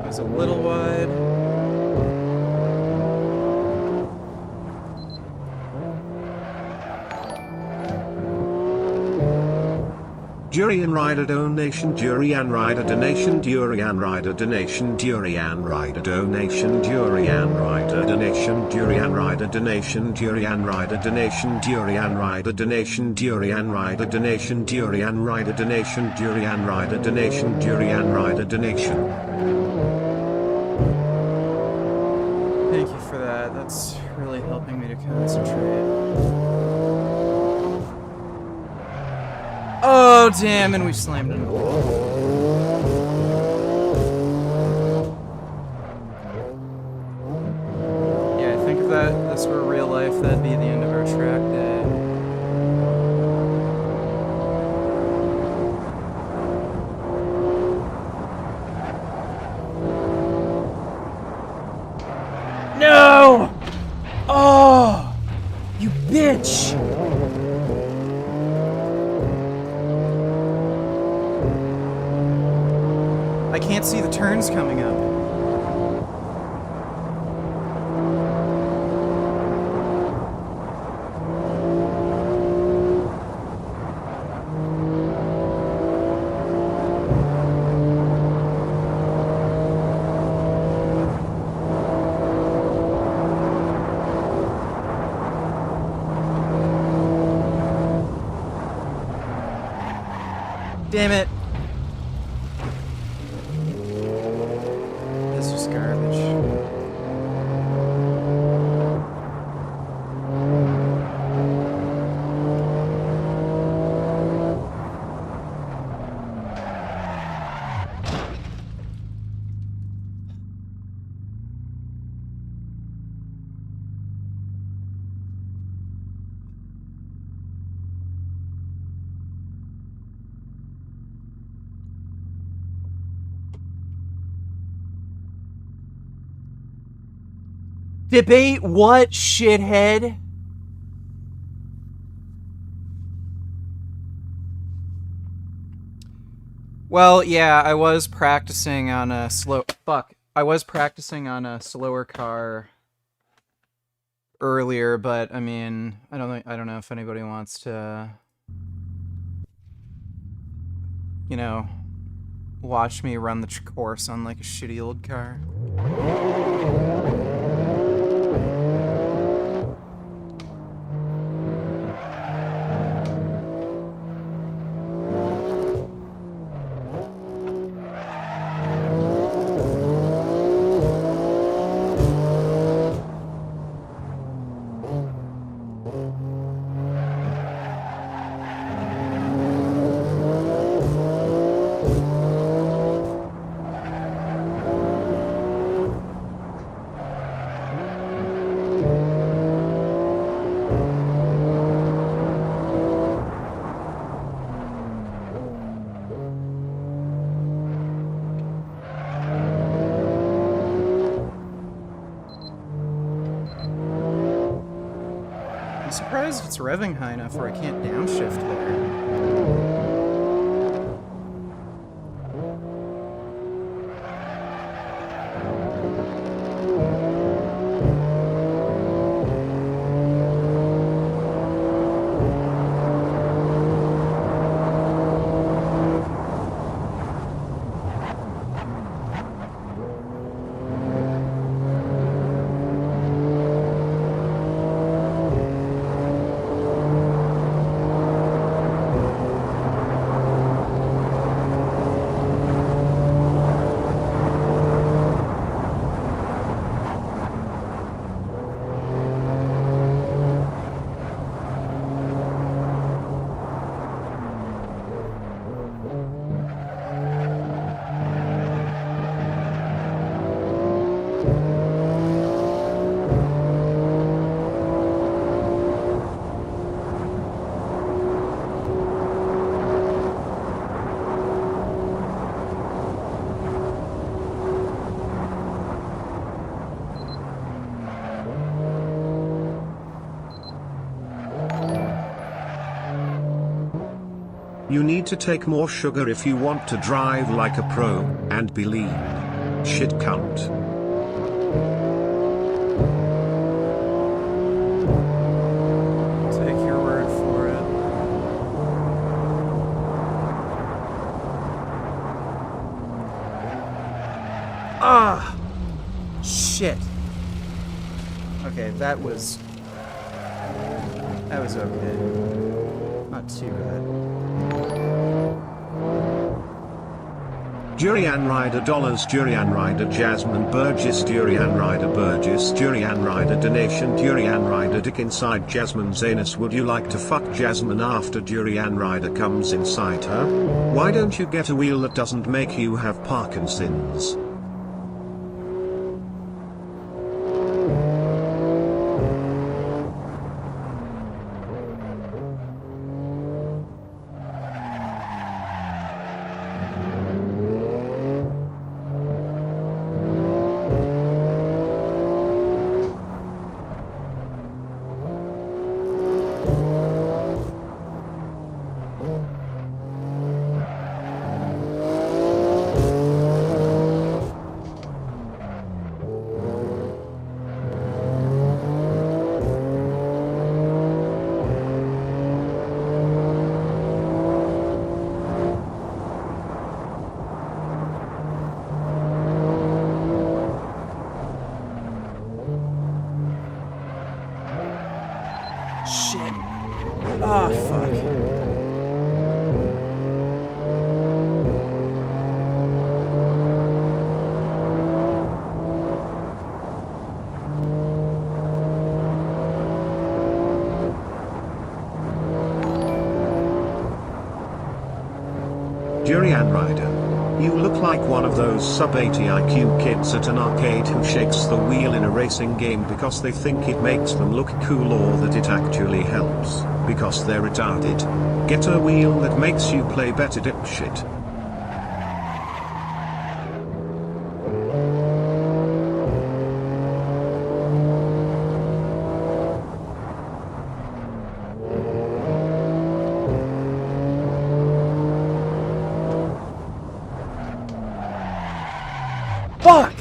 was a little wide. Durian Rider donation, Durian Rider donation, Durian Rider donation, Durian Rider donation, Durian Rider donation, Durian Rider donation, Durian Rider donation, Durian Rider donation, Durian Rider donation, Durian Rider donation, Durian Rider donation, Durian Rider donation. Thank you for that. That's really helping me to concentrate. Oh, damn, and we slammed into the wall. Yeah, I think if this were real life, that'd be the end of our track day. No! Oh! You bitch! I can't see the turns coming up. Damn it. This is garbage. Debate what, shithead? Well, yeah, I was practicing on a I was practicing on a slower car earlier, but I mean, I don't know if anybody wants to, you know, watch me run the course on like a shitty old car. I'm surprised it's revving high enough where I can't downshift there. You need to take more sugar if you want to drive like a pro, and be lean. Shit cunt. Take your word for it. Ah! Shit. Okay, that was okay. Not too bad. Durian Rider dollars, Durian Rider Jasmine Burgess, Durian Rider Burgess, Durian Rider donation, Durian Rider dick inside Jasmine's anus. Would you like to fuck Jasmine after Durian Rider comes inside her? Why don't you get a wheel that doesn't make you have Parkinson's? You look like one of those sub-80 IQ kids at an arcade who shakes the wheel in a racing game because they think it makes them look cool or that it actually helps, because they're retarded. Get a wheel that makes you play better, dipshit. Fuck!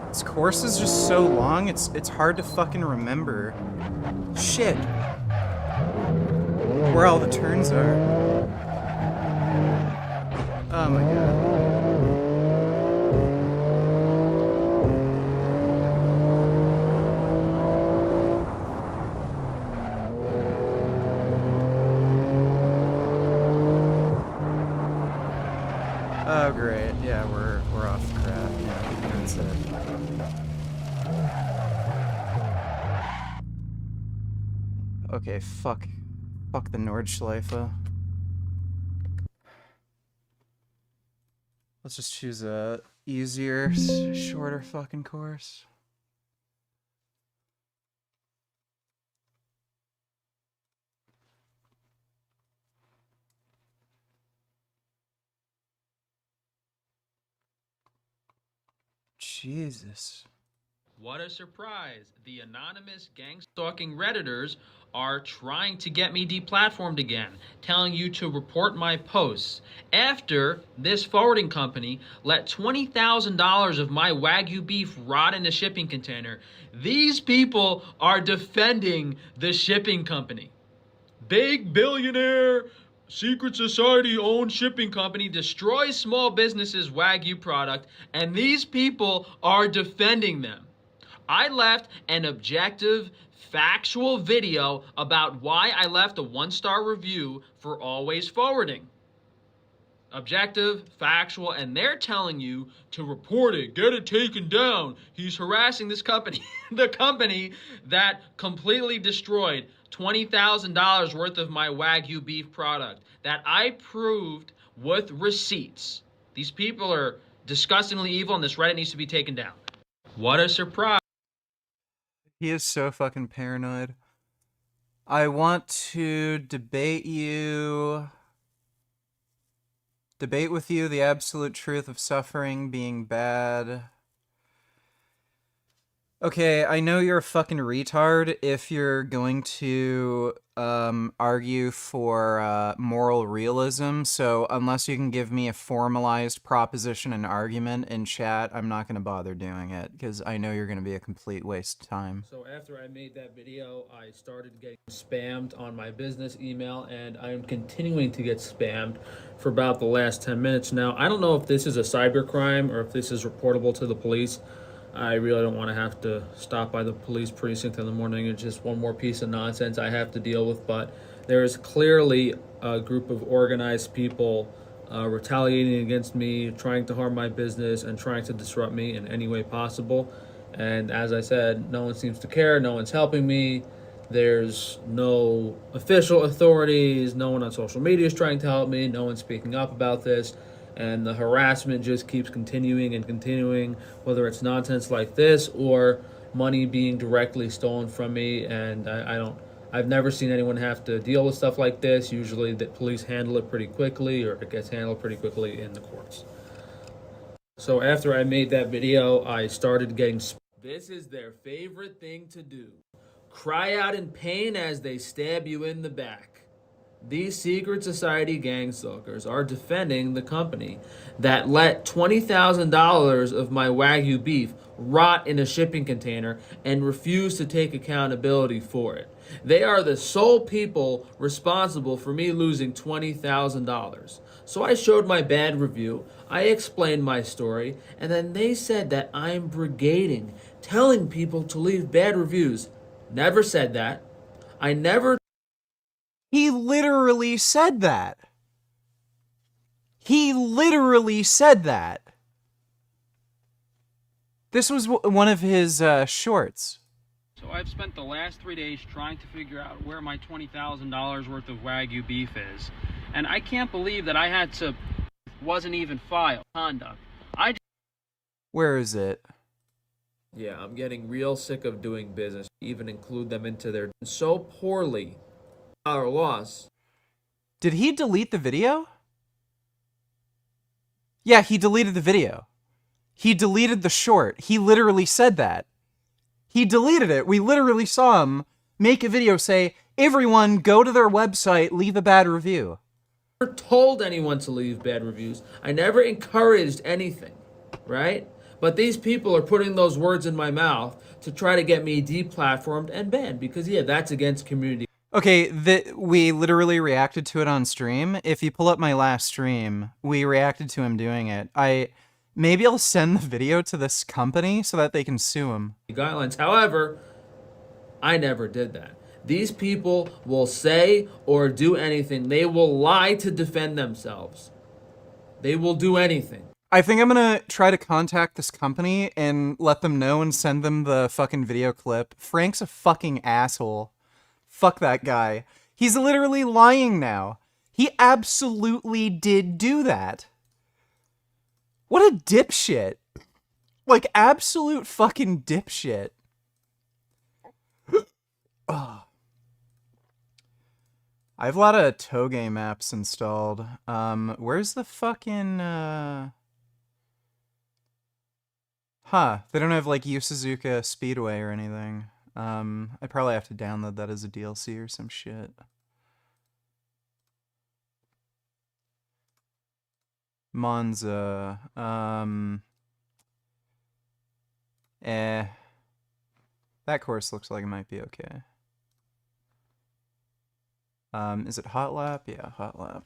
This course is just so long, it's hard to fucking remember. Shit. Where all the turns are. Oh my god. Oh great, yeah, we're off the crap. Yeah, that's it. Okay, fuck the Nordschleife. Let's just choose a easier, shorter fucking course. Jesus. What a surprise. The anonymous gang-stalking Redditors are trying to get me deplatformed again, telling you to report my posts. After this forwarding company let $20,000 of my Wagyu beef rot in a shipping container, these people are defending the shipping company. Big billionaire secret society owned shipping company destroys small businesses' Wagyu product, and these people are defending them. I left an objective, factual video about why I left a 1-star review for Always Forwarding. Objective, factual, and they're telling you to report it, get it taken down. He's harassing this company, the company that completely destroyed $20,000 worth of my Wagyu beef product that I proved with receipts. These people are disgustingly evil, and this Reddit needs to be taken down. What a surprise. He is so fucking paranoid. I want to debate with you the absolute truth of suffering being bad. Okay, I know you're a fucking retard if you're going to argue for moral realism, so unless you can give me a formalized proposition and argument in chat, I'm not going to bother doing it, because I know you're going to be a complete waste of time. So after I made that video, I started getting spammed on my business email, and I am continuing to get spammed for about the last 10 minutes now. I don't know if this is a cybercrime or if this is reportable to the police. I really don't want to have to stop by the police precinct in the morning. It's just one more piece of nonsense I have to deal with. But there is clearly a group of organized people retaliating against me, trying to harm my business, and trying to disrupt me in any way possible. And as I said, no one seems to care. No one's helping me. There's no official authorities. No one on social media is trying to help me. No one's speaking up about this. And the harassment just keeps continuing and continuing, whether it's nonsense like this or money being directly stolen from me. And I've never seen anyone have to deal with stuff like this. Usually the police handle it pretty quickly, or it gets handled pretty quickly in the courts. So after I made that video, I started getting... This is their favorite thing to do. Cry out in pain as they stab you in the back. These secret society gang stalkers are defending the company that let $20,000 of my Wagyu beef rot in a shipping container and refuse to take accountability for it. They are the sole people responsible for me losing $20,000. So I showed my bad review, I explained my story, and then they said that I'm brigading, telling people to leave bad reviews. Never said that. I never... He literally said that. He literally said that. This was one of his shorts. So I've spent the last 3 days trying to figure out where my $20,000 worth of Wagyu beef is. And I can't believe that I had to... wasn't even filed. Conduct. Where is it? Yeah, I'm getting real sick of doing business. Even include them into their... so poorly. Our loss. Did he delete the video? Yeah, he deleted the video. He deleted the short. He literally said that. He deleted it. We literally saw him make a video say, everyone go to their website, leave a bad review. I never told anyone to leave bad reviews. I never encouraged anything, right? But these people are putting those words in my mouth to try to get me deplatformed and banned because, yeah, that's against community. Okay, we literally reacted to it on stream. If you pull up my last stream, we reacted to him doing it. Maybe I'll send the video to this company so that they can sue him. Guidelines. However, I never did that. These people will say or do anything. They will lie to defend themselves. They will do anything. I think I'm gonna try to contact this company and let them know and send them the fucking video clip. Frank's a fucking asshole. Fuck that guy. He's literally lying now. He absolutely did do that. What a dipshit. Like, absolute fucking dipshit. Oh. I have a lot of Toge maps installed. Where's the fucking, Huh, they don't have, like, Yu Suzuka Speedway or anything. I probably have to download that as a DLC or some shit. Monza, that course looks like it might be okay. Is it Hot Lap? Yeah, Hot Lap.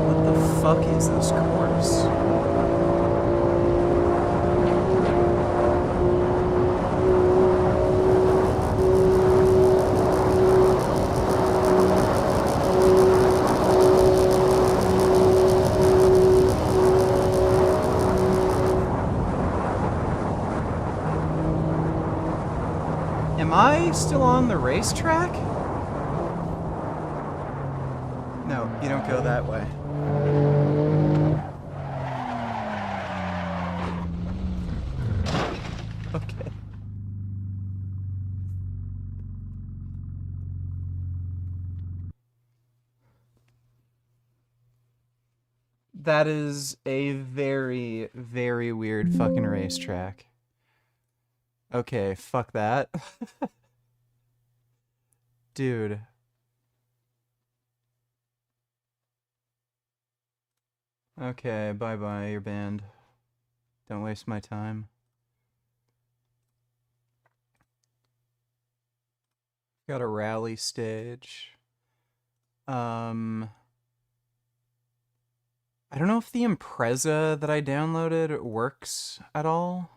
What the fuck is this course? Am I still on the racetrack? No, you don't go that way. Okay. That is a very, very weird fucking racetrack. Okay, fuck that. Dude. Okay, bye-bye, you're banned. Don't waste my time. Got a rally stage. I don't know if the Impreza that I downloaded works at all.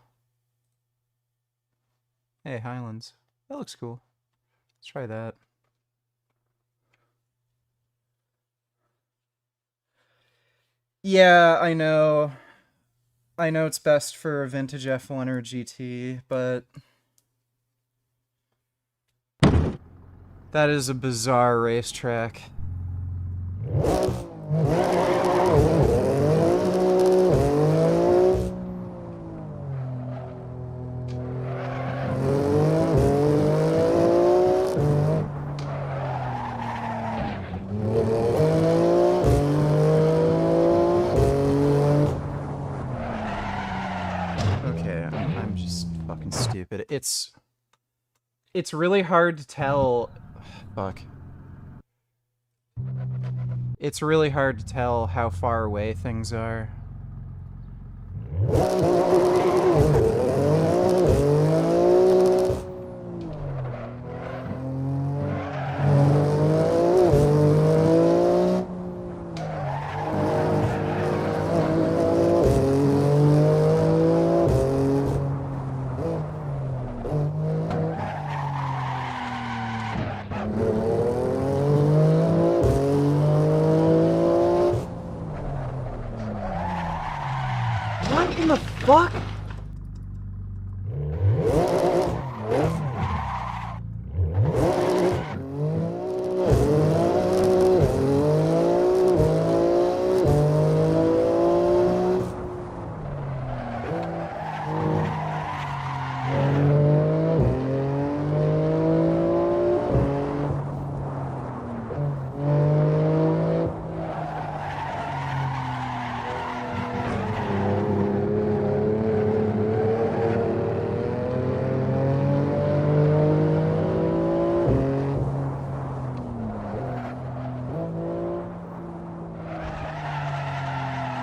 Hey, Highlands. That looks cool. Let's try that. Yeah, I know. I know it's best for a vintage F1 or GT, but that is a bizarre racetrack. I'm just fucking stupid. It's really hard to tell. Fuck. it's really hard to tell how far away things are. What in the fuck?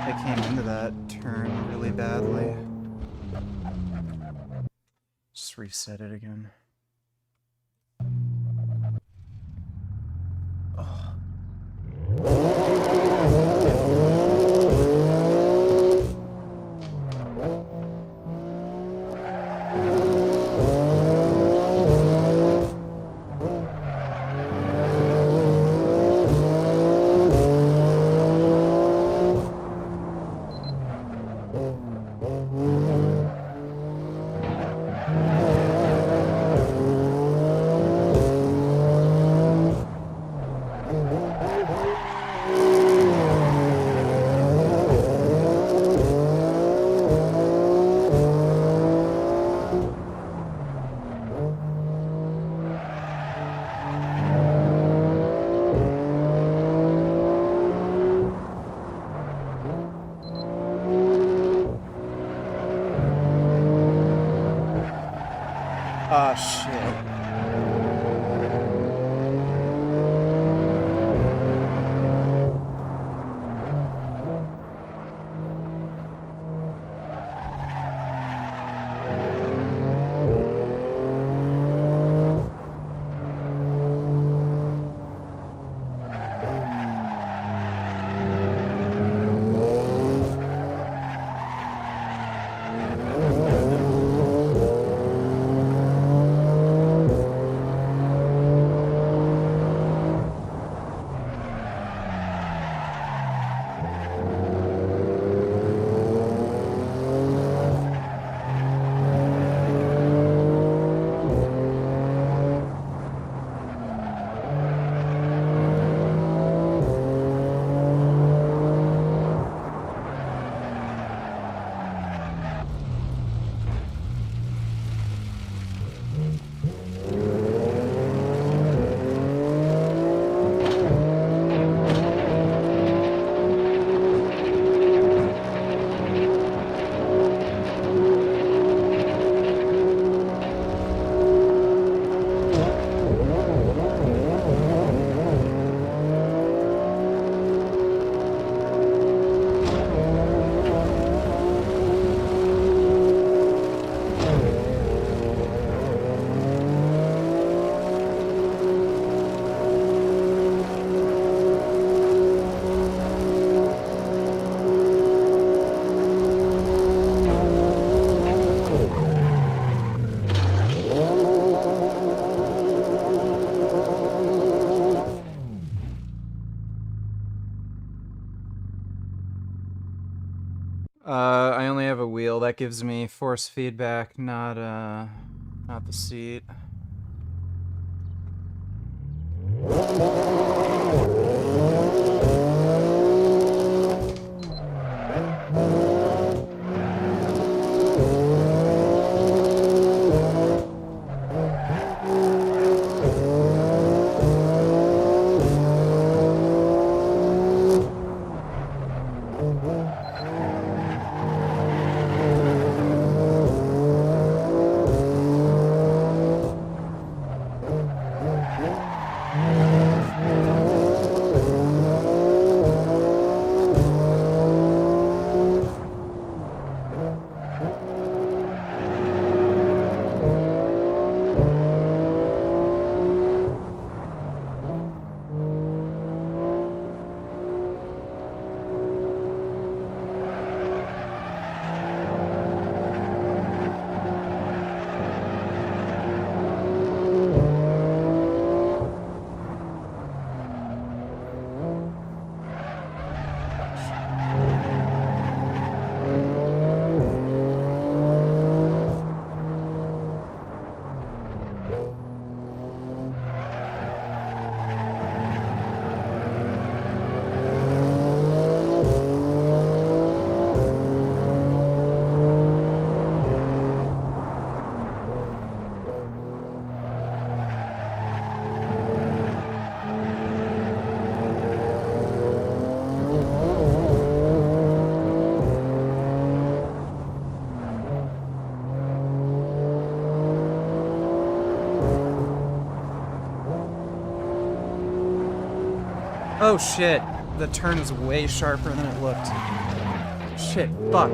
I came into that turn really badly. Just reset it again. Ah, shit. I only have a wheel. That gives me force feedback, not the seat. Oh shit, the turn is way sharper than it looked. Shit, fuck.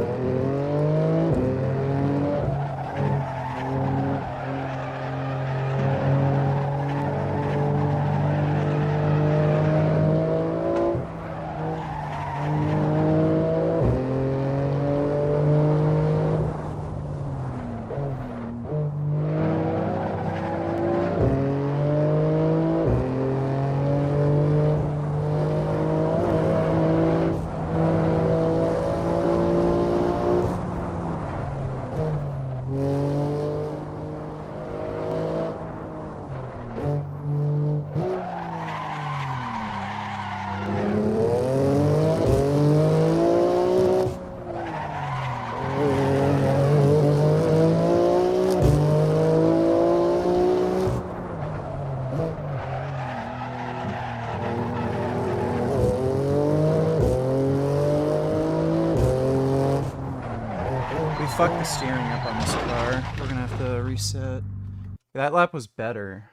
We fucked the steering up on this car. We're gonna have to reset. That lap was better.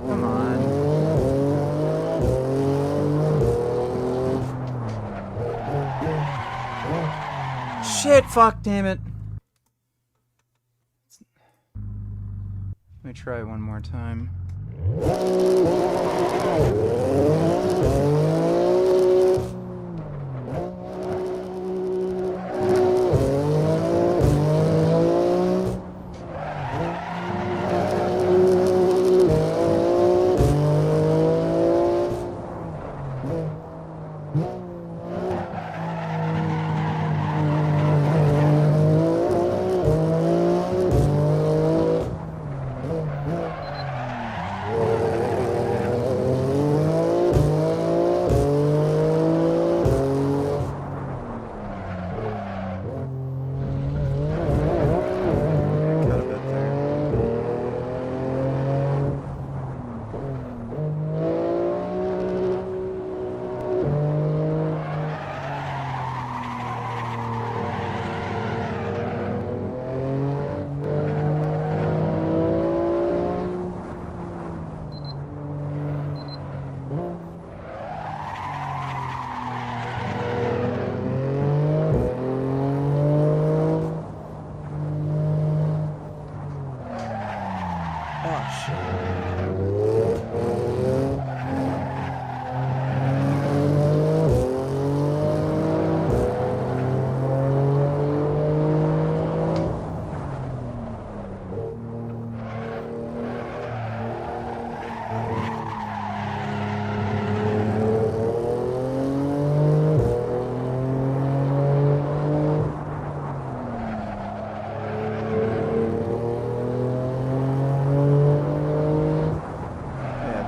Come on. Shit, fuck, damn it. Let me try one more time.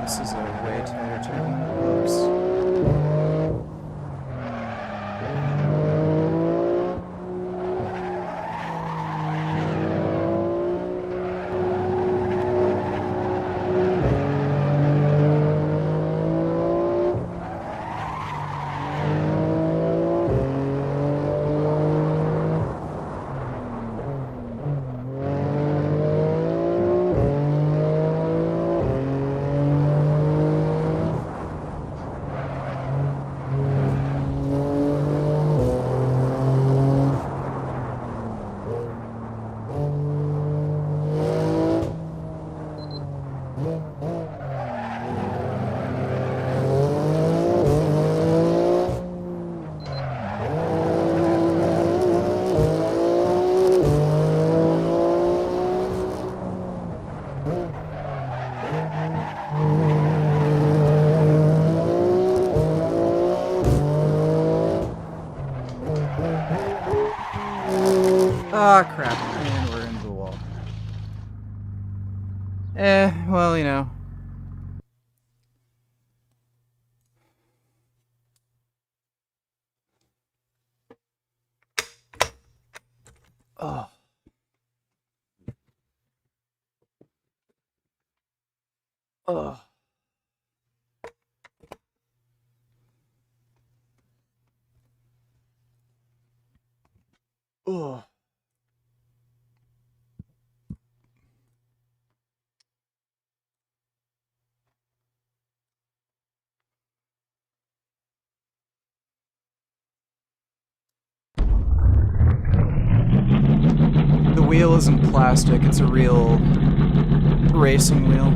This is a way tighter turn than it looks. Ah, crap. And we're into the wall. Well, you know. Oh. Oh. Oh. The wheel isn't plastic, it's a real racing wheel.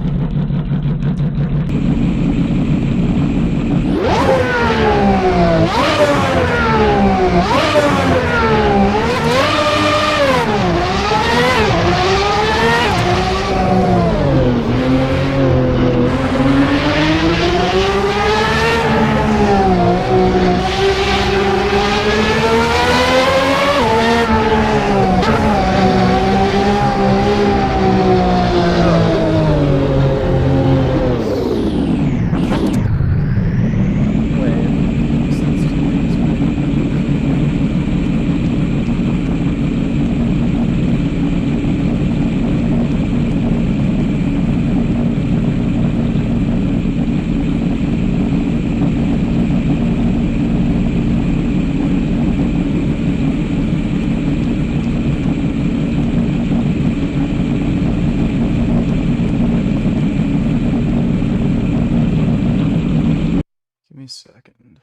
Give me a second.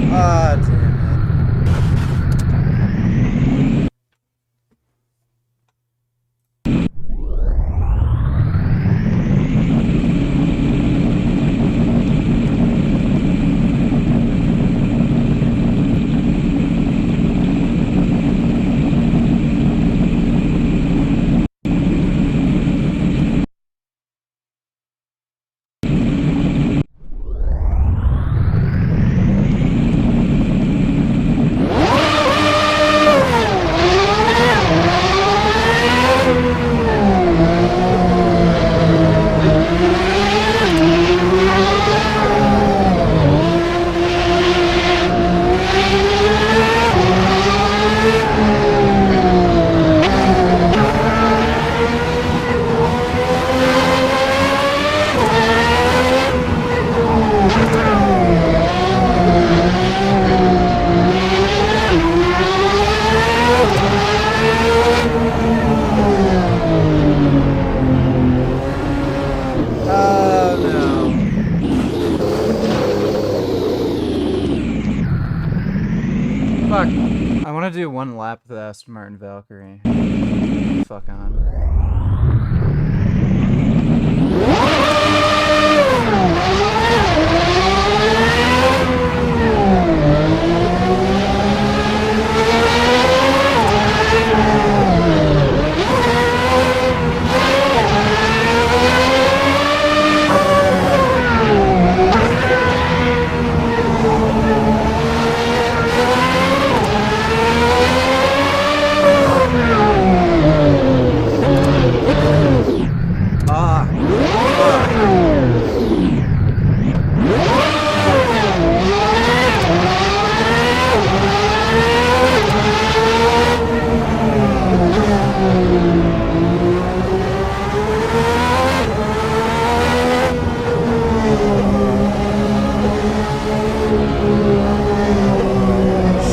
Ah, damn it. Oh no. Fuck. I want to do one lap with the Aston Martin Valkyrie. Fuck on.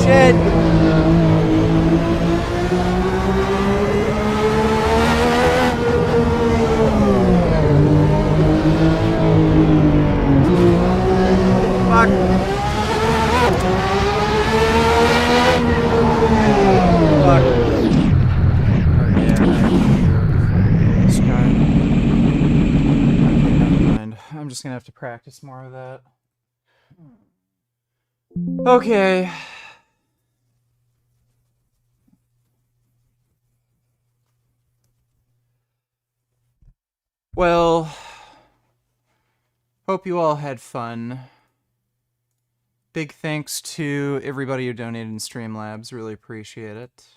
Shit! Fuck! Fuck. Oh yeah, this guy. Okay, never mind. I'm just gonna have to practice more of that. Okay. Well, hope you all had fun. Big thanks to everybody who donated in Streamlabs. Really appreciate it.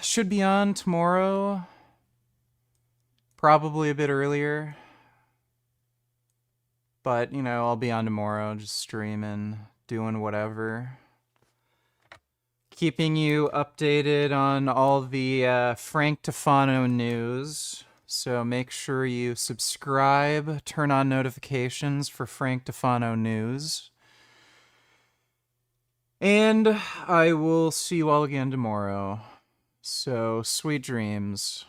Should be on tomorrow. Probably a bit earlier. But, you know, I'll be on tomorrow, just streaming, doing whatever. Keeping you updated on all the Frank Tufano news. So make sure you subscribe, turn on notifications for Frank Tufano news. And I will see you all again tomorrow. So, sweet dreams.